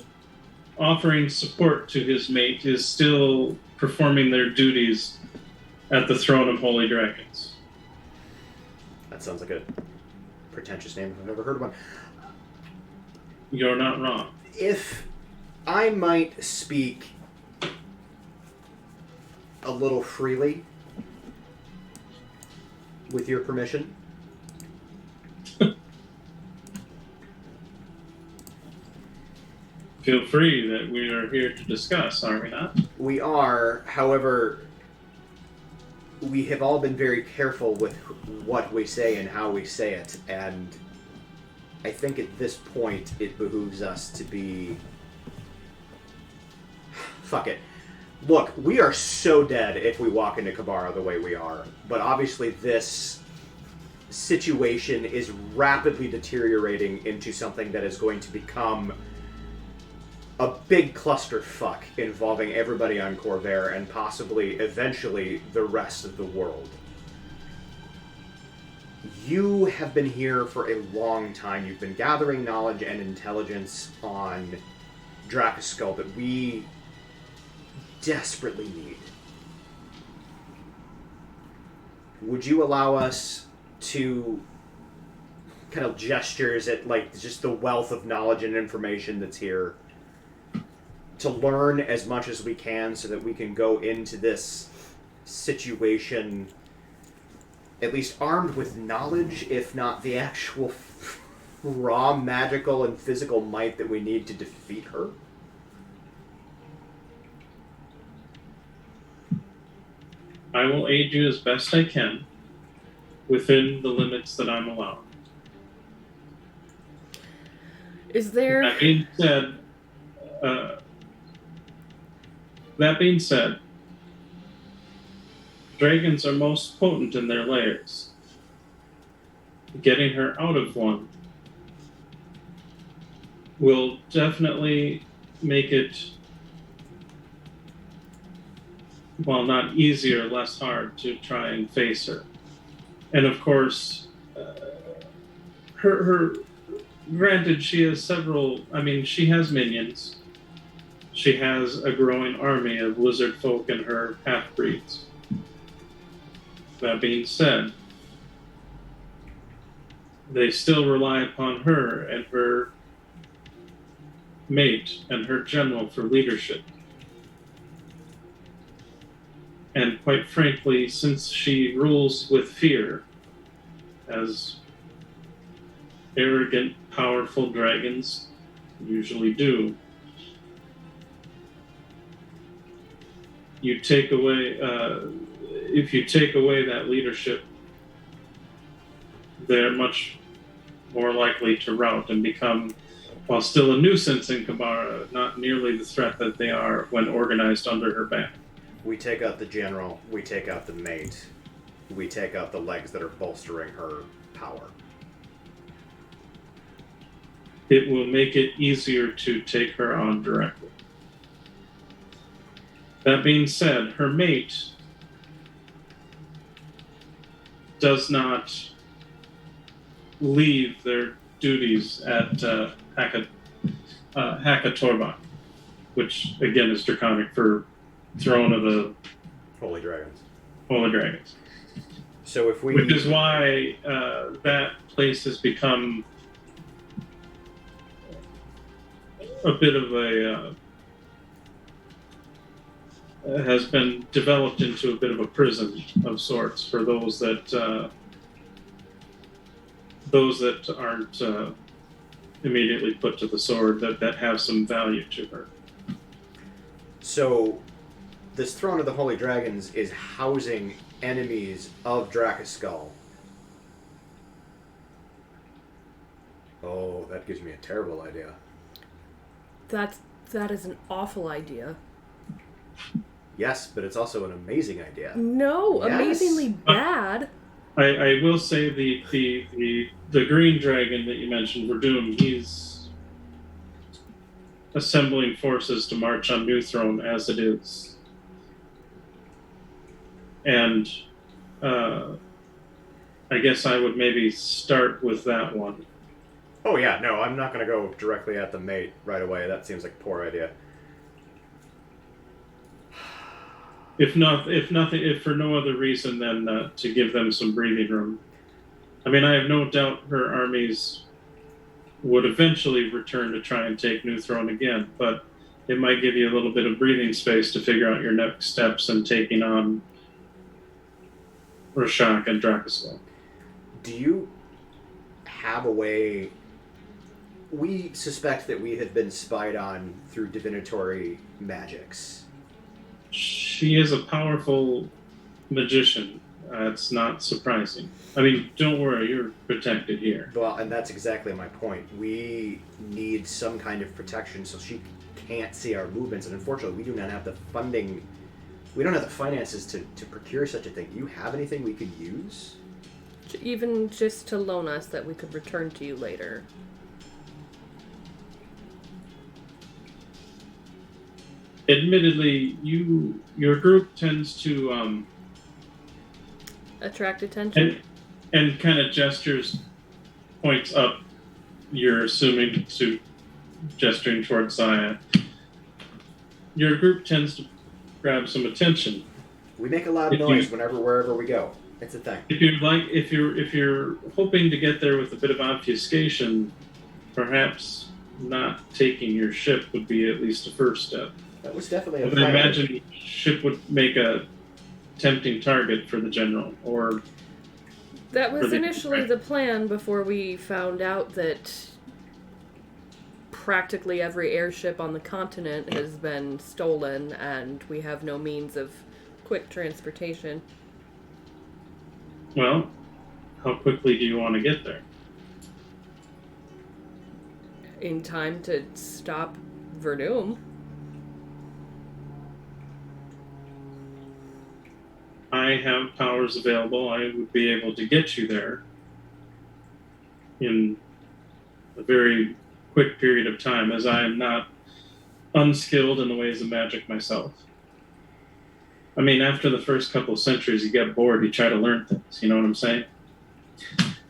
offering support to his mate, is still performing their duties at the Throne of Holy Dragons. That sounds like a pretentious name if I've ever heard one. You're not wrong. If I might speak a little freely, with your permission. Feel free, that we are here to discuss, are we not? We are, however, we have all been very careful with what we say and how we say it, and I think at this point it behooves us to be... Fuck it. Look, we are so dead if we walk into Kabara the way we are, but obviously this situation is rapidly deteriorating into something that is going to become a big clusterfuck involving everybody on Corvair and possibly, eventually, the rest of the world. You have been here for a long time. You've been gathering knowledge and intelligence on Drakaskull that we desperately need. Would you allow us to kind of gestures at like just the wealth of knowledge and information that's here to learn as much as we can so that we can go into this situation at least armed with knowledge, if not the actual raw magical and physical might that we need to defeat her? I will aid you as best I can within the limits that I'm allowed. Is there... That being said, dragons are most potent in their lairs. Getting her out of one will definitely make it, well, not easier, less hard to try and face her. And of course, her granted, she has she has minions. She has a growing army of lizard folk and her half-breeds. That being said, they still rely upon her and her mate and her general for leadership. And quite frankly, since she rules with fear, as arrogant, powerful dragons usually do, if you take away that leadership, they're much more likely to rout and become, while still a nuisance in Kabara, not nearly the threat that they are when organized under her ban. We take out the general, we take out the mate, we take out the legs that are bolstering her power. It will make it easier to take her on directly. That being said, her mate does not leave their duties at Hakatorbach, which again is Draconic for Throne of the Holy Dragons. Holy Dragons. So if we... Which is why that place has become a bit of a... has been developed into a bit of a prison of sorts for those that aren't immediately put to the sword, that have some value to her. So, this Throne of the Holy Dragons is housing enemies of Drakaskull. Oh, that gives me a terrible idea. That is an awful idea. Yes, but it's also an amazing idea. No, Yes. Amazingly bad. I will say the green dragon that you mentioned, Verdun, he's assembling forces to march on New Throne as it is. And I guess I would maybe start with that one. Oh yeah, no, I'm not going to go directly at the mate right away. That seems like a poor idea. If for no other reason than to give them some breathing room. I mean, I have no doubt her armies would eventually return to try and take New Throne again, but it might give you a little bit of breathing space to figure out your next steps in taking on Rashak and Drakaskull. Do you have a way... We suspect that we have been spied on through divinatory magics. She is a powerful magician. It's not surprising. I mean, don't worry, you're protected here. Well, and that's exactly my point. We need some kind of protection so she can't see our movements, and unfortunately, we do not have the funding. We don't have the finances to procure such a thing. Do you have anything we could use? Even just to loan us that we could return to you later. Admittedly, your group tends to Attract attention? and kind of gestures, points up. You're assuming to gesturing towards Zaya. Your group tends to grab some attention. We make a loud noise wherever we go. It's a thing. If you're hoping to get there with a bit of obfuscation, perhaps not taking your ship would be at least a first step. That was definitely a I plan. imagine the ship would make a tempting target for the general, or That was initially the plan before we found out that practically every airship on the continent has been stolen and we have no means of quick transportation. well, how quickly do you want to get there? In time to stop Verdum. I have powers available. I would be able to get you there in a very quick period of time, as I am not unskilled in the ways of magic myself. I mean, after the first couple of centuries, you get bored, you try to learn things. You know what I'm saying?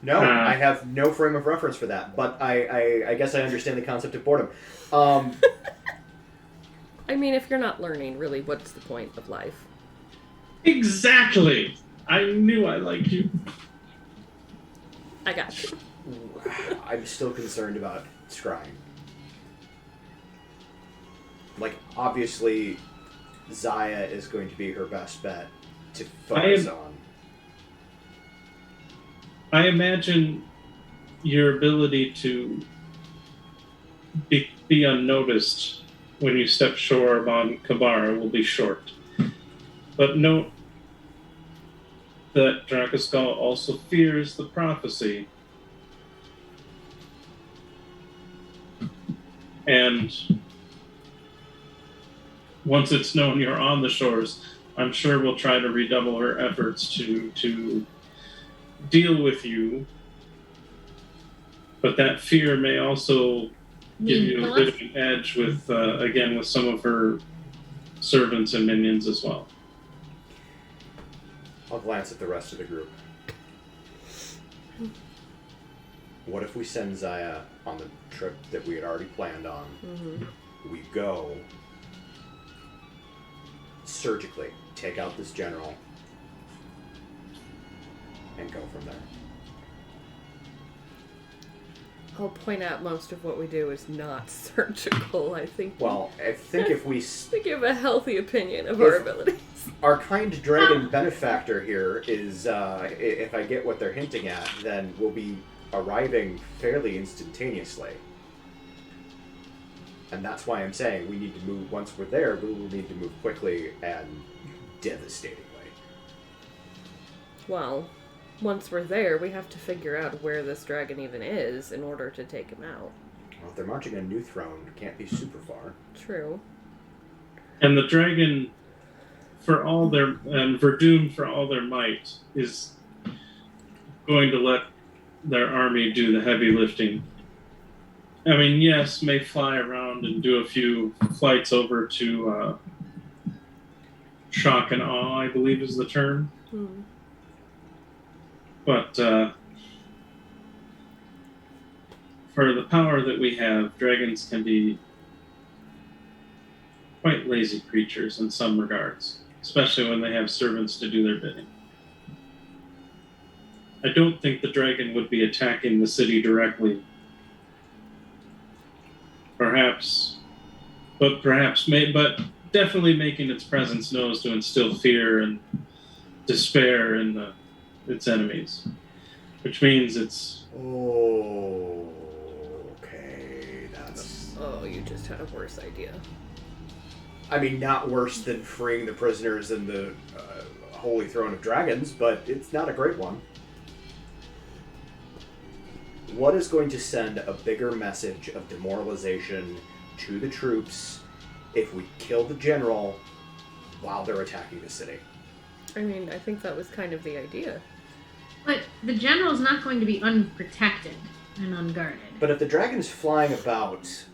No, I have no frame of reference for that, but I guess I understand the concept of boredom. I mean, if you're not learning, really, what's the point of life? Exactly! I knew I liked you. I got you. I'm still concerned about scrying. Like, obviously, Zaya is going to be her best bet to focus on. I imagine your ability to be unnoticed when you step shore on Kabara will be short. But note that Dracoskal also fears the prophecy. And once it's known you're on the shores, I'm sure we'll try to redouble her efforts to deal with you. But that fear may also give you a bit of an edge with, again, with some of her servants and minions as well. I'll glance at the rest of the group. What if we send Zaya on the trip that we had already planned on? Mm-hmm. We go surgically, take out this general, and go from there. I'll point out most of what we do is not surgical, I think. Well, I think if we... I think you have a healthy opinion of our abilities. Our kind dragon benefactor here is, if I get what they're hinting at, then we'll be arriving fairly instantaneously. And that's why I'm saying we need to move, once we're there, we will need to move quickly and devastatingly. Well, once we're there, we have to figure out where this dragon even is in order to take him out. Well, if they're marching a new throne, it can't be super far. True. And the dragon, for all their, and Verdum for all their might, is going to let their army do the heavy lifting. I mean, yes, may fly around and do a few flights over to shock and awe, I believe is the term. Hmm. But for the power that we have, dragons can be quite lazy creatures in some regards, especially when they have servants to do their bidding. I don't think the dragon would be attacking the city directly. Perhaps, but definitely making its presence known to instill fear and despair in its enemies, which means it's... Oh, okay, that's... Oh, you just had a worse idea. I mean, not worse than freeing the prisoners in the Holy Throne of Dragons, but it's not a great one. What is going to send a bigger message of demoralization to the troops if we kill the general while they're attacking the city? I mean, I think that was kind of the idea. But the general's not going to be unprotected and unguarded. But if the dragon's flying about,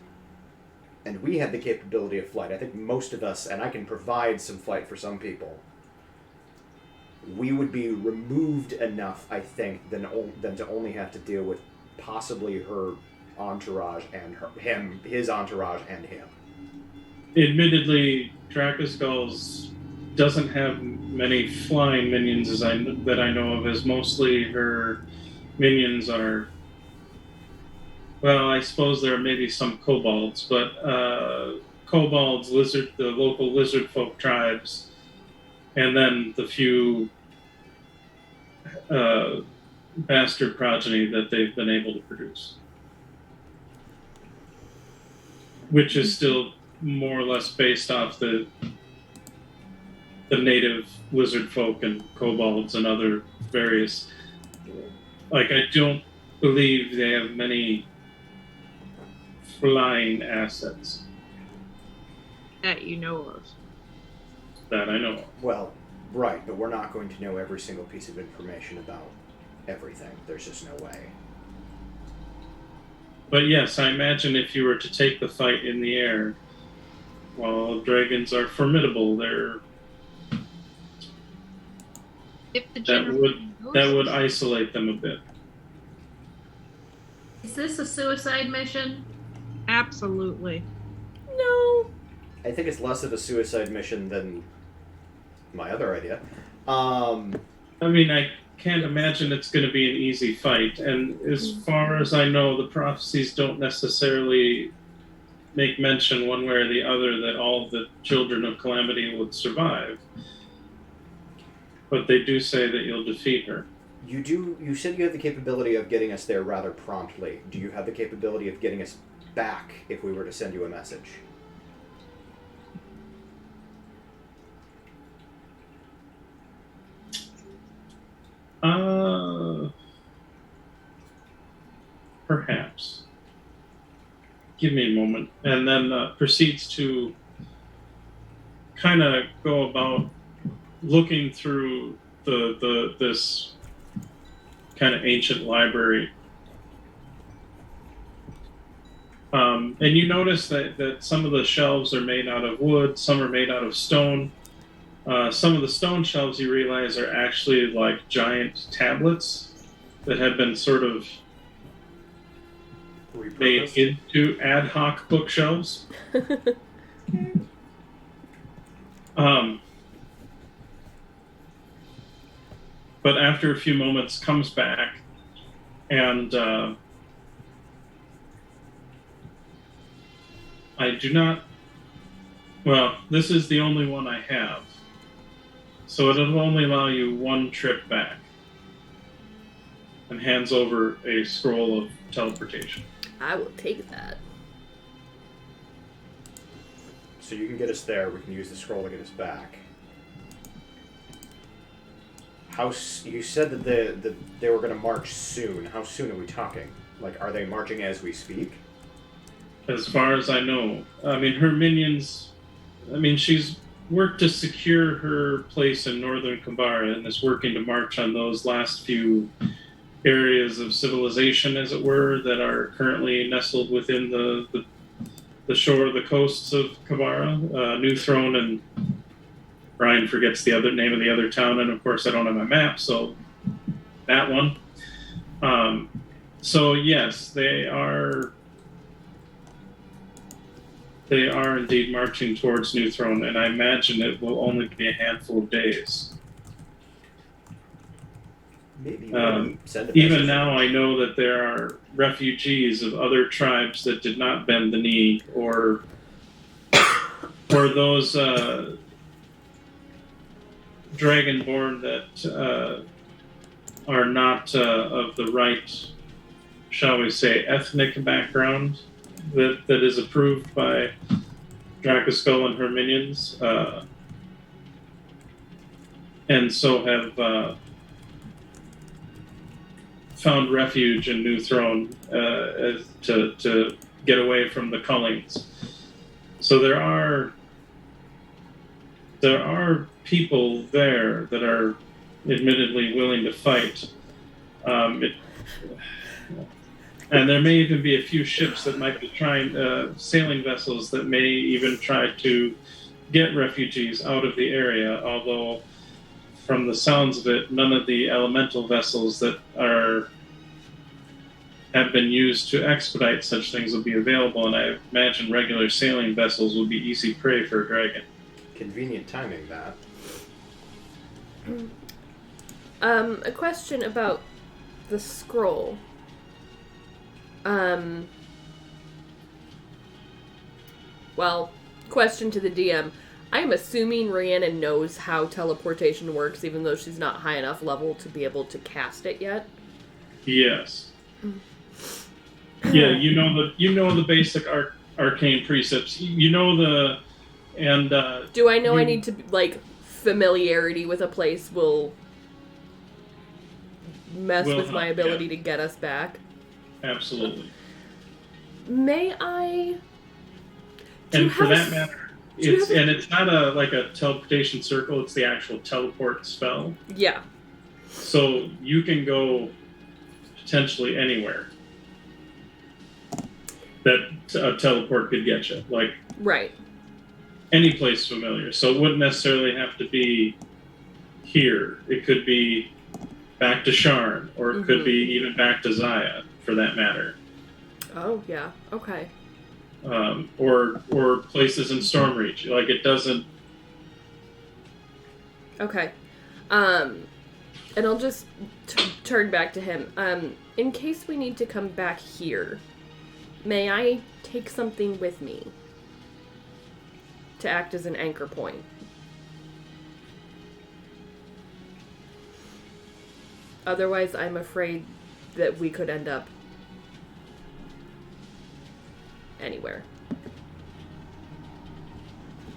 and we have the capability of flight, I think most of us, and I can provide some flight for some people, we would be removed enough, I think, than to only have to deal with possibly her entourage and his entourage and him. Admittedly, Dracoskulls doesn't have many flying minions that I know of, as mostly her minions are, well, I suppose there are maybe some kobolds, but kobolds, the local lizard folk tribes, and then the few bastard progeny that they've been able to produce, which is still more or less based off the native lizard folk and kobolds and other various. Like, I don't believe they have many flying assets That you know of. that I know of. Well, right, but we're not going to know every single piece of information about everything. There's just no way. But yes, I imagine if you were to take the fight in the air, while dragons are formidable, If the that general would isolate them a bit. Is this a suicide mission? Absolutely. No. I think it's less of a suicide mission than my other idea. I mean, I can't imagine it's going to be an easy fight, and as far as I know, the prophecies don't necessarily make mention one way or the other that all the children of Calamity would survive. But they do say that you'll defeat her. You said you have the capability of getting us there rather promptly. Do you have the capability of getting us back if we were to send you a message? Perhaps. Give me a moment. And then proceeds to kind of go about looking through this kind of ancient library. And you notice that some of the shelves are made out of wood, some are made out of stone. Some of the stone shelves, you realize, are actually like giant tablets that have been sort of made into ad hoc bookshelves. But after a few moments, comes back and I do not. Well, this is the only one I have. So it'll only allow you one trip back. And hands over a scroll of teleportation. I will take that. So you can get us there. We can use the scroll to get us back. You said that they were going to march soon. How soon are we talking? Like, are they marching as we speak? As far as I know. I mean, her minions... I mean, she's worked to secure her place in northern Kabara and is working to march on those last few areas of civilization, as it were, that are currently nestled within the shore of the coasts of Kabara. New Throne and... Brian forgets the other name of the other town, and of course I don't have my map, so that one. So yes, they are indeed marching towards New Throne, and I imagine it will only be a handful of days. Maybe even now, I know that there are refugees of other tribes that did not bend the knee, or those Dragonborn that are not of the right, shall we say, ethnic background that is approved by Drakaskull and her minions, and so have found refuge in New Throne to get away from the Cullings. So there are people there that are admittedly willing to fight. And there may even be a few ships that might be trying, sailing vessels that may even try to get refugees out of the area, although from the sounds of it, none of the elemental vessels that have been used to expedite such things will be available, and I imagine regular sailing vessels will be easy prey for a dragon. Convenient timing, that. A question about the scroll. Well, question to the DM. I'm assuming Rhiannon knows how teleportation works, even though she's not high enough level to be able to cast it yet. Yes. Yeah, you know the basic arcane precepts. You know do I know I need to, like, familiarity with a place will mess with my ability to get us back? Absolutely. May I? And for that matter, it's not a teleportation circle. It's the actual teleport spell. Yeah. So you can go potentially anywhere that a teleport could get you. Like right. Any place familiar. So it wouldn't necessarily have to be here. It could be back to Sharn, or it could be even back to Zaya, for that matter. Oh yeah. Okay. Or places in Stormreach. Like it doesn't. Okay. And I'll just turn back to him. In case we need to come back here, may I take something with me to act as an anchor point? Otherwise, I'm afraid that we could end up anywhere.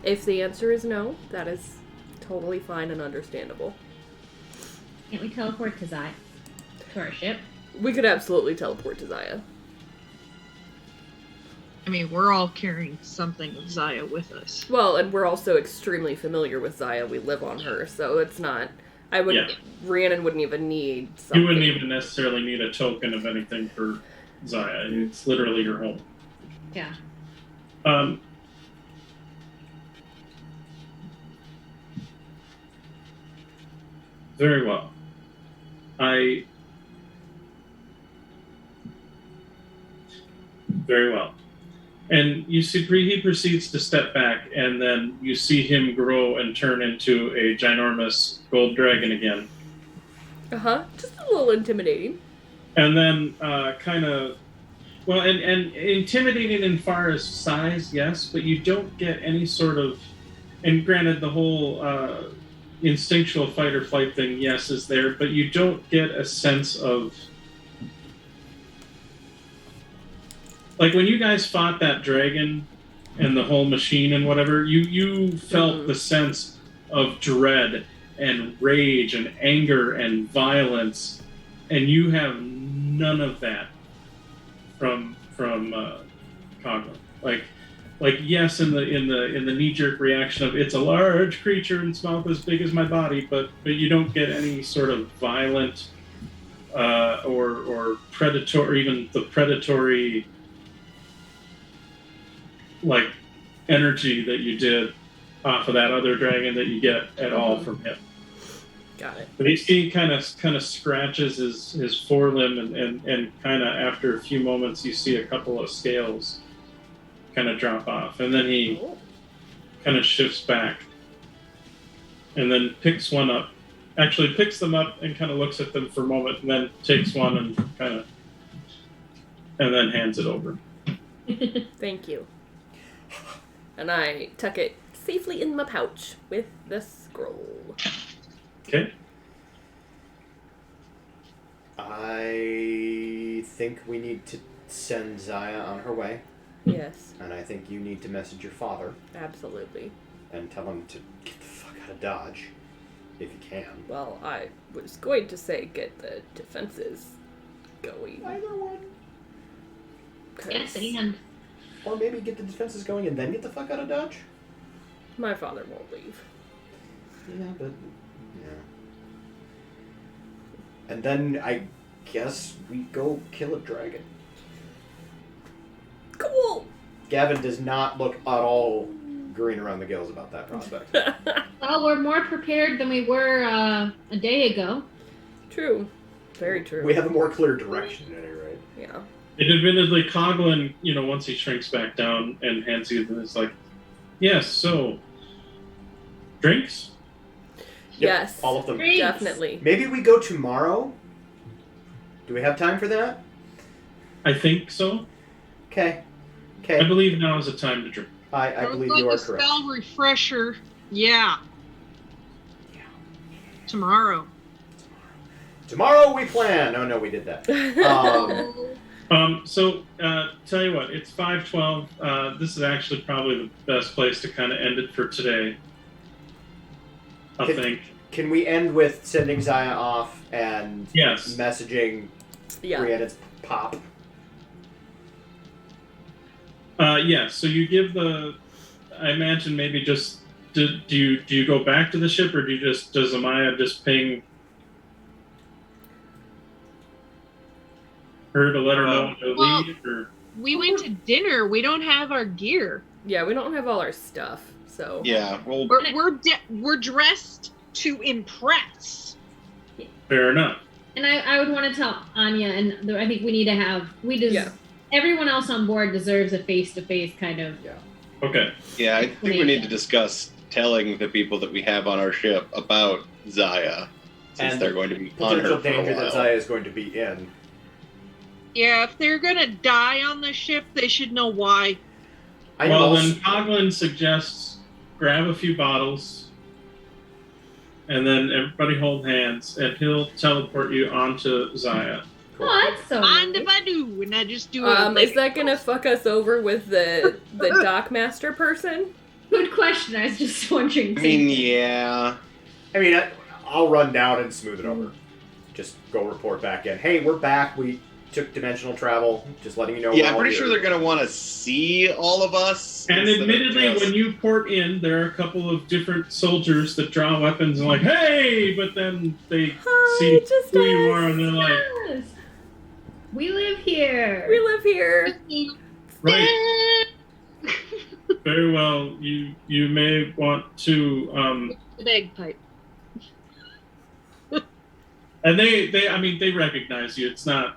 If the answer is no, that is totally fine and understandable. Can't we teleport to Zaya? To our ship? We could absolutely teleport to Zaya. I mean, we're all carrying something of Zaya with us. Well, and we're also extremely familiar with Zaya. We live on her, so it's not... Rhiannon wouldn't even need something. You wouldn't even necessarily need a token of anything for Zaya. It's literally your home. Yeah. Very well. Very well. And you see, he proceeds to step back, and then you see him grow and turn into a ginormous gold dragon again. Just a little intimidating. And then and intimidating in far as size, yes, but you don't get any sort of, and granted the whole instinctual fight or flight thing, yes, is there, but you don't get a sense of, like when you guys fought that dragon and the whole machine and whatever, you felt the sense of dread and rage and anger and violence, and you have none of that from Cogman. Like yes, in the knee-jerk reaction of it's a large creature and its mouth as big as my body, but you don't get any sort of violent or predatory, even the predatory like energy that you did off of that other dragon that you get at all from him. Got it. But he kind of scratches his forelimb and kind of after a few moments you see a couple of scales kind of drop off, and then he kind of shifts back and then picks one up. Actually picks them up and kind of looks at them for a moment, and then takes one and then hands it over. Thank you. And I tuck it safely in my pouch with the scroll. Okay. I think we need to send Zaya on her way. Yes, And I think you need to message your father absolutely. and tell him to get the fuck out of Dodge, if you can. Well, I was going to say get the defenses going. Either one. 'Cause Yes, and Or maybe get the defenses going and then get the fuck out of Dodge? my father won't leave. Yeah, but... Yeah. And then I guess we go kill a dragon. Cool! Gavin does not look at all green around the gills about that prospect. Well, we're more prepared than we were a day ago. True. Very true. We have a more clear direction at any rate. Yeah. And admittedly, Coughlin, once he shrinks back down and hands you this, like, yes, so, drinks? Yes. All of them. Drinks. Definitely. Maybe we go tomorrow? Do we have time for that? I think so. Okay. I Okay. believe now is the time to drink. I Sounds believe like you are a correct. spell refresher. Yeah. Tomorrow. Tomorrow we plan. Oh no, we did that. So, tell you what, it's 5:12. This is actually probably the best place to kind of end it for today. I Okay. think. Can we end with sending Zaya off and Yes. messaging Yeah. Rhiannon's pop? Yes. So you give I imagine maybe just do you go back to the ship, or does Amaya just ping her to let her know to well- leave? Or We went to dinner. We don't have our gear. Yeah, we don't have all our stuff, so. Yeah, well, We're dressed to impress. fair enough. And I would want to tell Anya, and I think we need to have Yeah. everyone else on board deserves a face-to-face kind of. Okay. yeah, I think we need to discuss telling the people that we have on our ship about Zaya, since And they're going to be on Potential her for a danger while. that Zaya is going to be in. Yeah, if they're gonna die on the ship, they should know why. I know Well, also- then Coughlin suggests grab a few bottles, and then everybody hold hands, and he'll teleport you onto Zaya. Cool. Oh, that's so Mind nice. if I do? And I just do it. Is that gonna fuck us over with the dockmaster person? Good question. I was just wondering. I mean, yeah. I mean, I'll run down and smooth it over. Just go report back in. Hey, we're back. We took dimensional travel. Just letting you know. Yeah, we're I'm all pretty here. sure they're going to want to see all of us. And instead of admittedly, just- when you port in, there are a couple of different soldiers that draw weapons and like, hey! But then they Hi, see just who you us. are and they're like, Yes. We live here. We live here. right, very well. You may want to The bagpipe. and they recognize you. It's not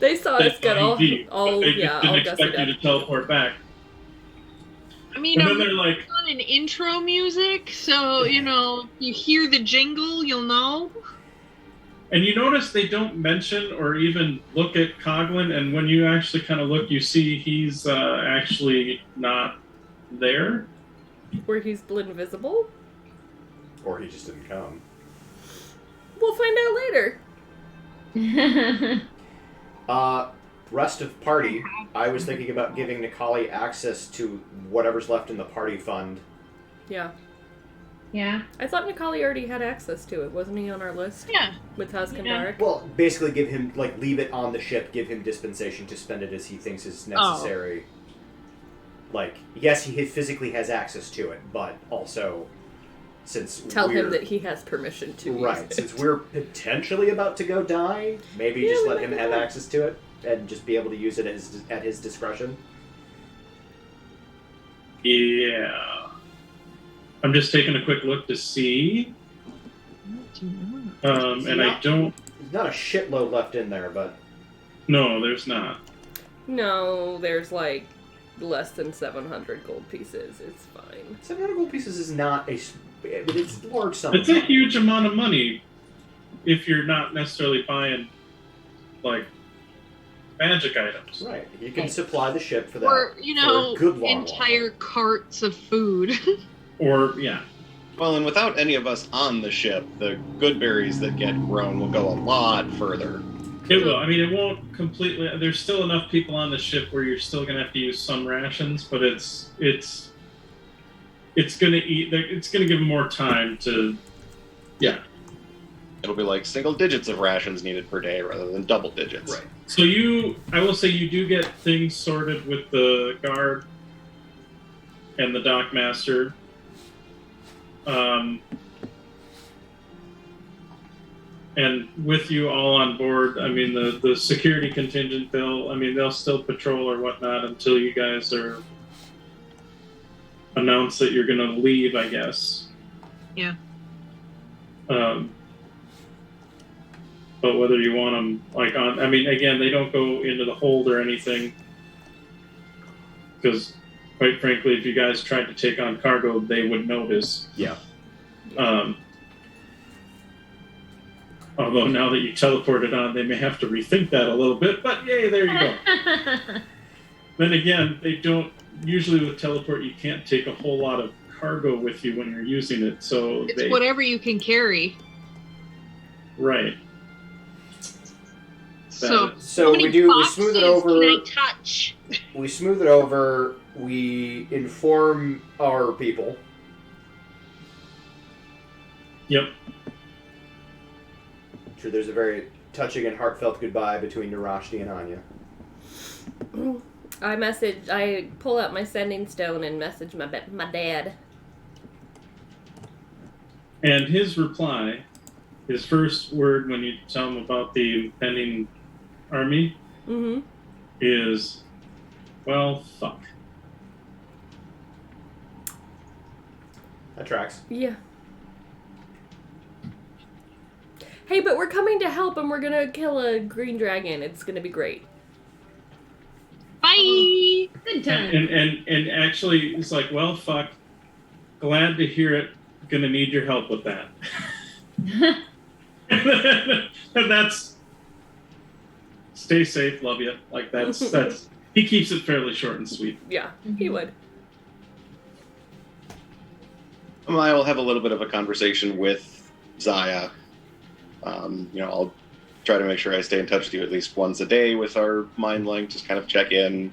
They saw us get all they just gussied didn't up. expect you to teleport back. I mean, And then I'm they're like, on an intro music, so you hear the jingle, you'll know. and you notice they don't mention or even look at Coughlin, and when you actually kind of look, you see he's actually not there. Where he's invisible. Or he just didn't come. We'll find out later. Rest of party. I was thinking about giving Nikali access to whatever's left in the party fund. Yeah. Yeah. I thought Nikali already had access to it. Wasn't he on our list? Yeah. With Haskandarik? Yeah. Well, basically give him, leave it on the ship, give him dispensation to spend it as he thinks is necessary. Yes, he physically has access to it, but also, since Tell we're... him that he has permission to Right, use it. since we're potentially about to go die, maybe Yeah, just we let might him go have die. access to it, and just be able to use it at his discretion. Yeah. I'm just taking a quick look to see. And I don't. There's not a shitload left in there, but... No, there's not. No, there's less than 700 gold pieces. It's fine. 700 gold pieces is not it's a large sum. It's a huge amount of money if you're not necessarily buying, magic items. Right, you can supply the ship for that. Or, for a good long entire carts of food. Or, yeah. Well, and without any of us on the ship, the good berries that get grown will go a lot further. while. It will. I mean, it won't completely. There's still enough people on the ship where you're still gonna have to use some rations, but it's gonna eat. It's gonna give them more time to. Yeah. It'll be like single digits of rations needed per day rather than double digits. Right. So I will say you do get things sorted with the guard and the dockmaster. And with you all on board, I mean, the security contingent, they'll still patrol or whatnot until you guys are announced that you're going to leave, I guess. Yeah. But whether you want them, again, they don't go into the hold or anything. Because, quite frankly, if you guys tried to take on cargo, they would notice. Yeah. Although now that you teleported on, they may have to rethink that a little bit, but yay, there you go. Then again, they don't, usually with teleport, you can't take a whole lot of cargo with you when you're using it, so it's whatever you can carry. Right. So we smooth it over. Can I touch? We smooth it over. We inform our people. Yep. Sure, there's a very touching and heartfelt goodbye between Narashti and Anya. I pull out my sending stone and message my dad. And his reply, his first word when you tell him about the impending army, is, well, fuck. That tracks. Yeah. Hey, but we're coming to help and we're gonna kill a green dragon. It's gonna be great. Bye! Good time. And actually, it's like, well, fuck. Glad to hear it. Gonna need your help with that. And that's... Stay safe, love you. Like, that's... He keeps it fairly short and sweet. Yeah, he would. I will have a little bit of a conversation with Zaya. I'll try to make sure I stay in touch with you at least once a day with our mind link, just kind of check in.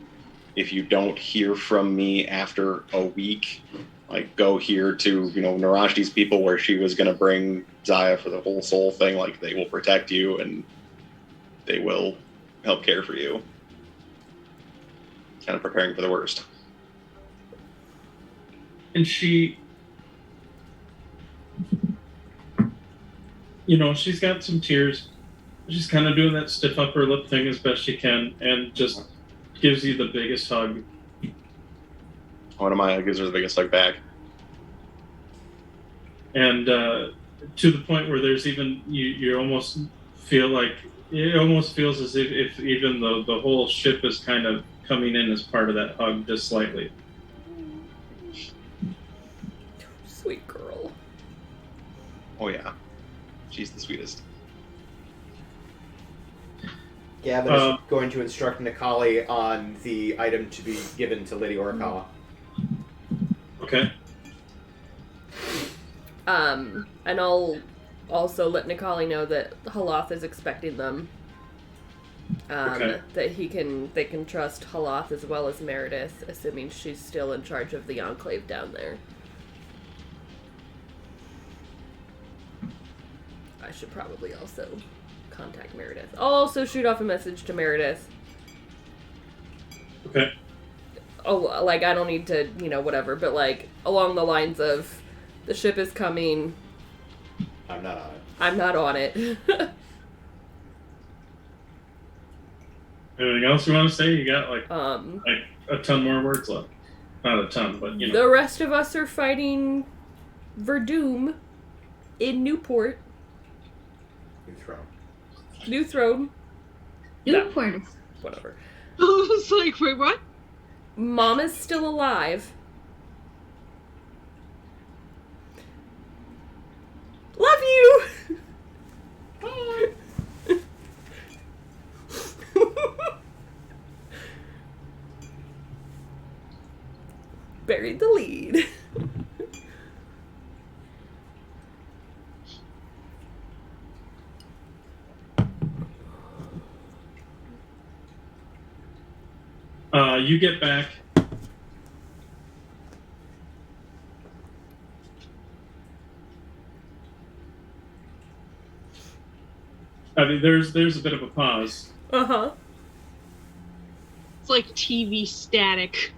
If you don't hear from me after a week, like go here to, Narashti's people where she was going to bring Zaya for the whole soul thing, like they will protect you and they will help care for you. Kind of preparing for the worst. And she... she's got some tears. She's kind of doing that stiff upper lip thing as best she can and just gives you the biggest hug. One of my gives her the biggest hug back. And to the point where there's even, you almost feel like, it almost feels as if even the whole ship is kind of coming in as part of that hug just slightly. Sweet girl. Oh yeah. She's the sweetest. Gavin is going to instruct Nikali on the item to be given to Lady Orikawa. Okay. And I'll also let Nikali know that Halath is expecting them. Okay. That they can trust Halath as well as Meredith, assuming she's still in charge of the Enclave down there. I should probably also contact Meredith. I'll also shoot off a message to Meredith. Okay. Oh, I don't need to, whatever, but along the lines of, the ship is coming. I'm not on it. I'm not on it. Anything else you want to say? You got a ton more words left. Not a ton, but The rest of us are fighting Verdum in Newport. New throne. Newport. Whatever. I was like, wait, what? Mama's still alive. Love you! Buried the lead. You get back. I mean, there's a bit of a pause. Uh-huh. It's like TV static.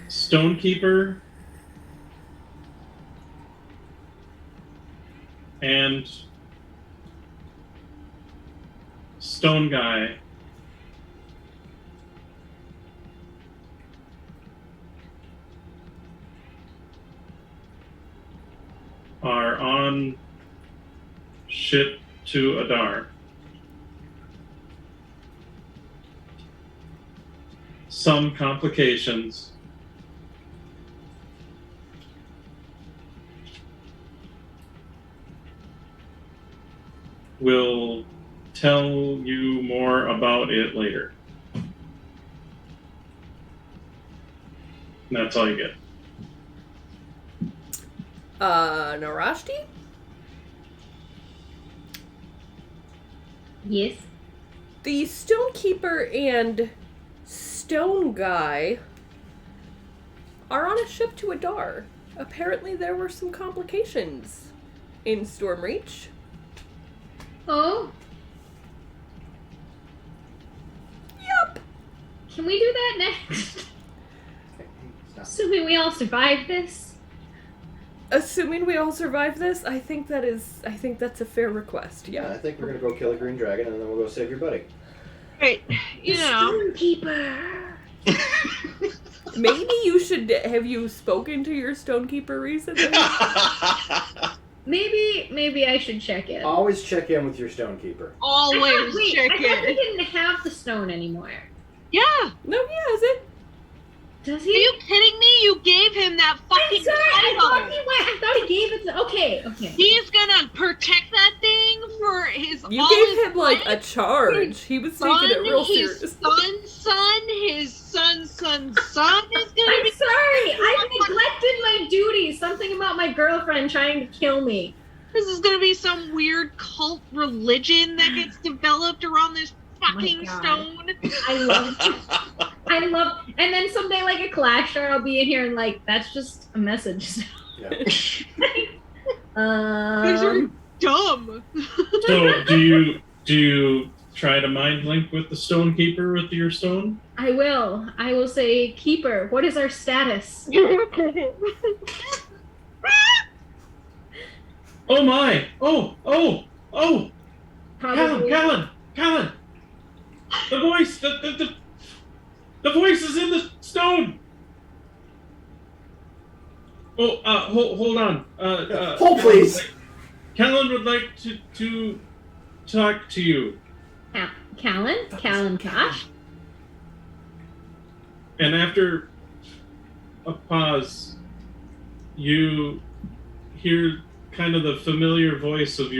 Stonekeeper and Stone Guy are on ship to Adar. Some complications. We'll tell you more about it later. And that's all you get. Narashti? Yes. The Stonekeeper and Stone Guy are on a ship to Adar. Apparently there were some complications in Stormreach. Oh, Yup. can we do that next? Assuming we all survive this. Assuming we all survive this, I think that's a fair request, Yeah, yeah. I think we're gonna go kill a green dragon and then we'll go save your buddy. Right. You know. Stonekeeper. Maybe you should, have you spoken to your Stonekeeper recently? Maybe I should check in. Always check in with your Stonekeeper. Always Wait, check I thought he in. didn't have the stone anymore. Yeah. No, he hasn't. Does Are he? you kidding me? You gave him that I'm fucking sorry, I title. thought he gave it to... Okay. He's gonna protect that thing for his You all gave his him, like, a life. charge. He was taking it real His serious. his son's is gonna I'm be. sorry, I've neglected my duties. Something about my girlfriend trying to kill me. This is gonna be some weird cult religion that gets developed around this fucking God. stone. I love, and then someday, like a clasher, I'll be in here and like, that's just a message. Yeah. These are dumb. So do you try to mind link with the Stonekeeper with your stone? I will say, Keeper, what is our status? Oh my! Oh! Probably. Callan! The voice! The voice is in the stone! Oh, hold on. Hold, please. Callan would like to talk to you. Callan Kosh? And after a pause, you hear kind of the familiar voice of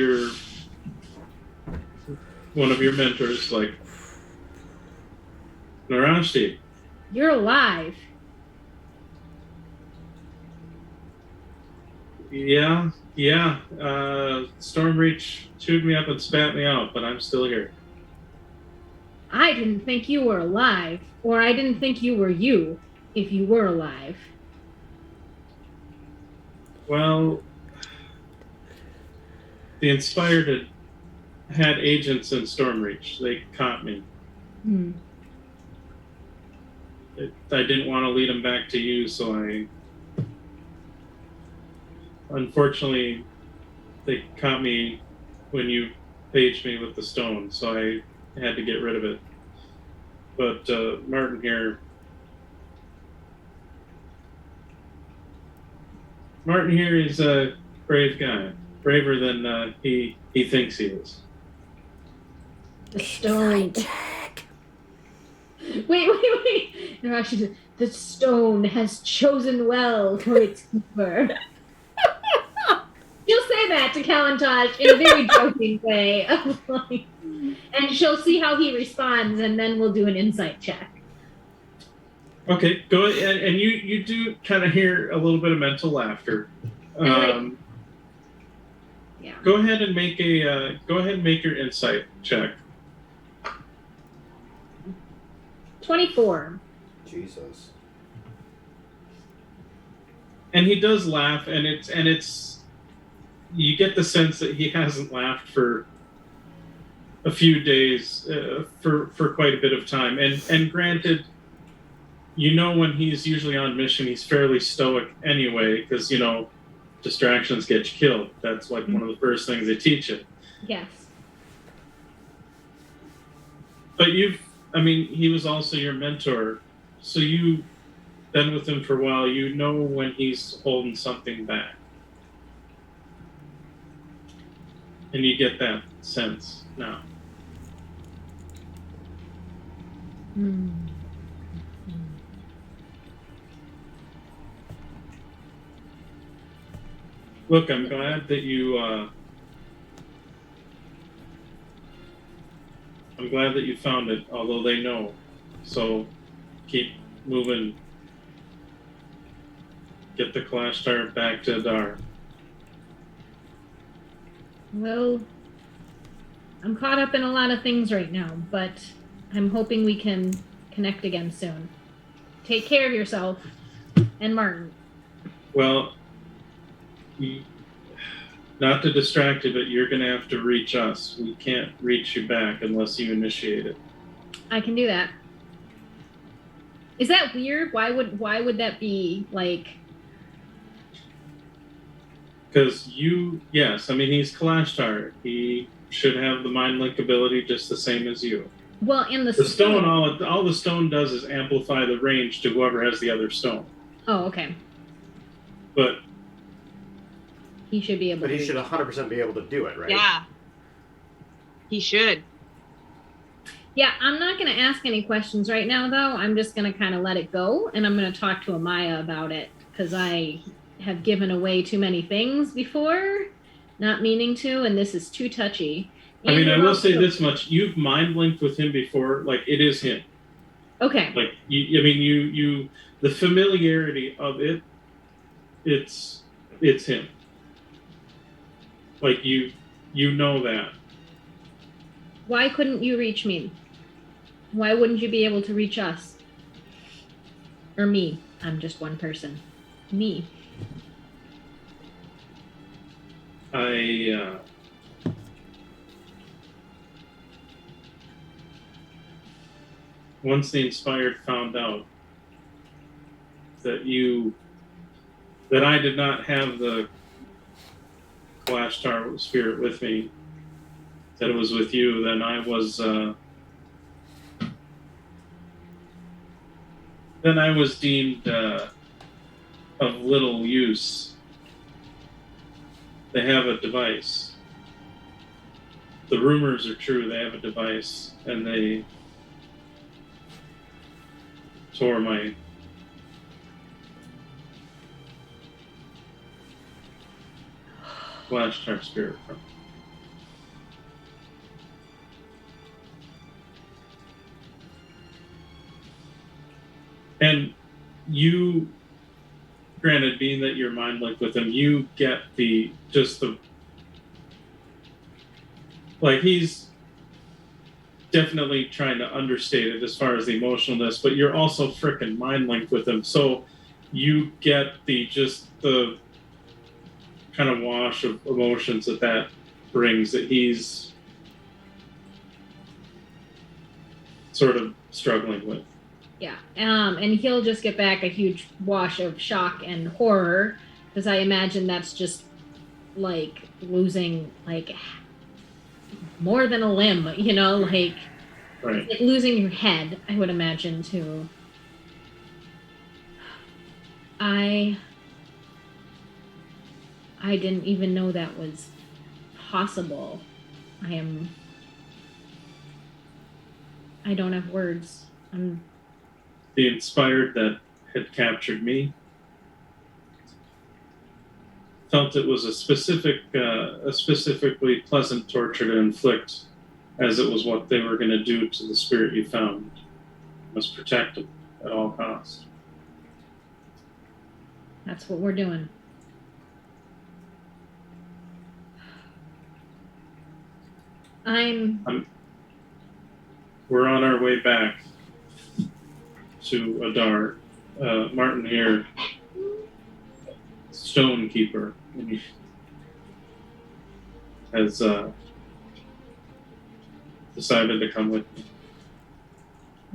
one of your mentors, like, Narashti. You're alive. Yeah. Stormreach chewed me up and spat me out, but I'm still here. I didn't think you were alive, or I didn't think you were you, if you were alive. Well, the Inspired had agents in Stormreach. They caught me. I didn't want to lead them back to you, so unfortunately, they caught me when you paged me with the stone, so I had to get rid of it. But Martin here is a brave guy, braver than he thinks he is. The stone. Wait. No, actually, the stone has chosen well for its keeper. She'll say that to Kalantaj in a very joking way. And she'll see how he responds, and then we'll do an insight check. Okay, go ahead, and you do kind of hear a little bit of mental laughter. Yeah. Go ahead and make your insight check. 24. Jesus. And he does laugh, and it's you get the sense that he hasn't laughed for a few days, for quite a bit of time. And granted, when he's usually on mission, he's fairly stoic anyway, because distractions get you killed. That's like one of the first things they teach you. Yes. But he was also your mentor, so you've been with him for a while. You know when he's holding something back, and you get that sense now. Look, I'm glad that you. I'm glad that you found it, although they know. So, keep moving. Get the Kalashtar back to Adar. Well, I'm caught up in a lot of things right now, but I'm hoping we can connect again soon. Take care of yourself and Martin. Well, not to distract you, but you're going to have to reach us. We can't reach you back unless you initiate it. I can do that. Is that weird? Why would that be like? Because yes, he's Kalashtar. He should have the mind link ability just the same as you. Well, in the stone, all the stone does is amplify the range to whoever has the other stone. Oh, okay. But he should be able. But he should 100% be able to do it, right? Yeah. He should. Yeah, I'm not going to ask any questions right now, though. I'm just going to kind of let it go, and I'm going to talk to Amaya about it, because I have given away too many things before, not meaning to, and this is too touchy. And I will say this much. You've mind linked with him before. Like, it is him. Okay. Like, you the familiarity of it, it's him. Like, you know that. Why couldn't you reach me? Why wouldn't you be able to reach us? Or me? I'm just one person. Me. Once the Inspired found out that I did not have the Kalashtar spirit with me, that it was with you, then I was deemed of little use. They have a device. The rumors are true. They have a device, and they tore my Kalashtar spirit from. And you, granted, being that you're mind linked with him, you get he's definitely trying to understate it as far as the emotionalness, but you're also frickin' mind linked with him. So you get the kind of wash of emotions that brings, that he's sort of struggling with. Yeah, and he'll just get back a huge wash of shock and horror, because I imagine that's just like losing like more than a limb, like Right. Like losing your head, I would imagine too. I didn't even know that was possible. I don't have words. The Inspired that had captured me felt it was a specifically pleasant torture to inflict, as it was what they were going to do to the spirit you found. Must protect it at all costs. That's what we're doing. We're on our way back. to Adar. Martin here, Stonekeeper, has decided to come with me.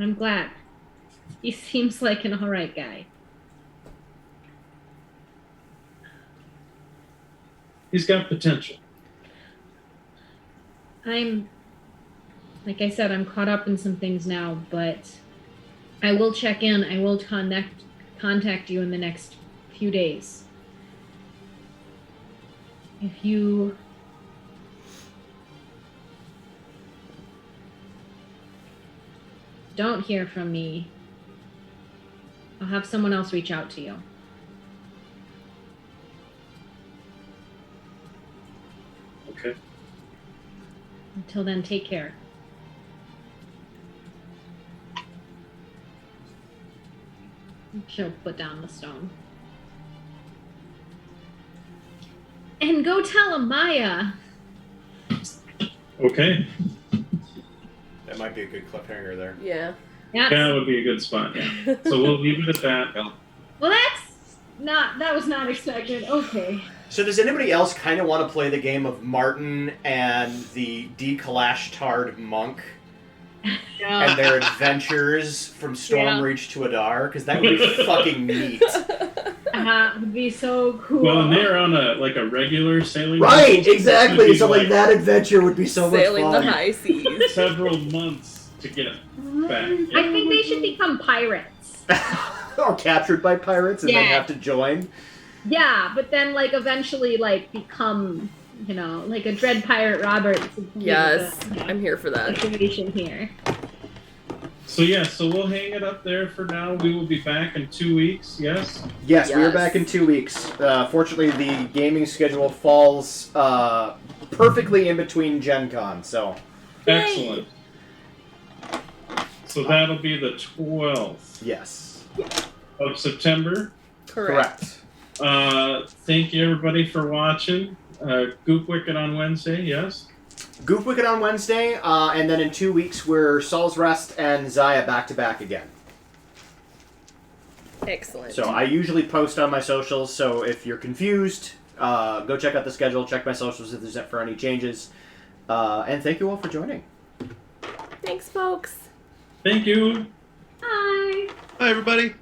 I'm glad. He seems like an alright guy. He's got potential. Like I said, I'm caught up in some things now, but I will check in. I will contact you in the next few days. If you don't hear from me, I'll have someone else reach out to you. Okay. Until then, take care. She'll put down the stone. And go tell Amaya. Okay. That might be a good cliffhanger there. Yeah. Yeah. That would be a good spot. Yeah. So we'll leave it at that. Well, that was not expected. Okay. So does anybody else kind of want to play the game of Martin and the decalashtarred monk Yeah. and their adventures from Stormreach to Adar? Because that would be fucking neat. It would be so cool. Well, and they're on a regular sailing. Right, vessel, exactly. it'd So be like that adventure would be so Sailing much the fun. high seas. several months to get back. I think they should become pirates. Or captured by pirates and then Yeah. have to join. Yeah, but then like eventually like become, like a dread pirate Roberts. Yes, I'm here for that. Situation here. So yeah, so we'll hang it up there for now. We will be back in 2 weeks. Yes. Yes, we are Yes. back in 2 weeks. Fortunately, the gaming schedule falls perfectly in between Gen Con, so... Excellent. So that'll be the 12th Yes. of September. Correct. Thank you everybody for watching. Goop Wicked on Wednesday. Yes. Goof Wicked on Wednesday, and then in 2 weeks we're Saul's Rest and Zaya back-to-back again. Excellent. So I usually post on my socials, so if you're confused, go check out the schedule, check my socials if there's for any changes. And thank you all for joining. Thanks, folks. Thank you. Bye. Hi, everybody.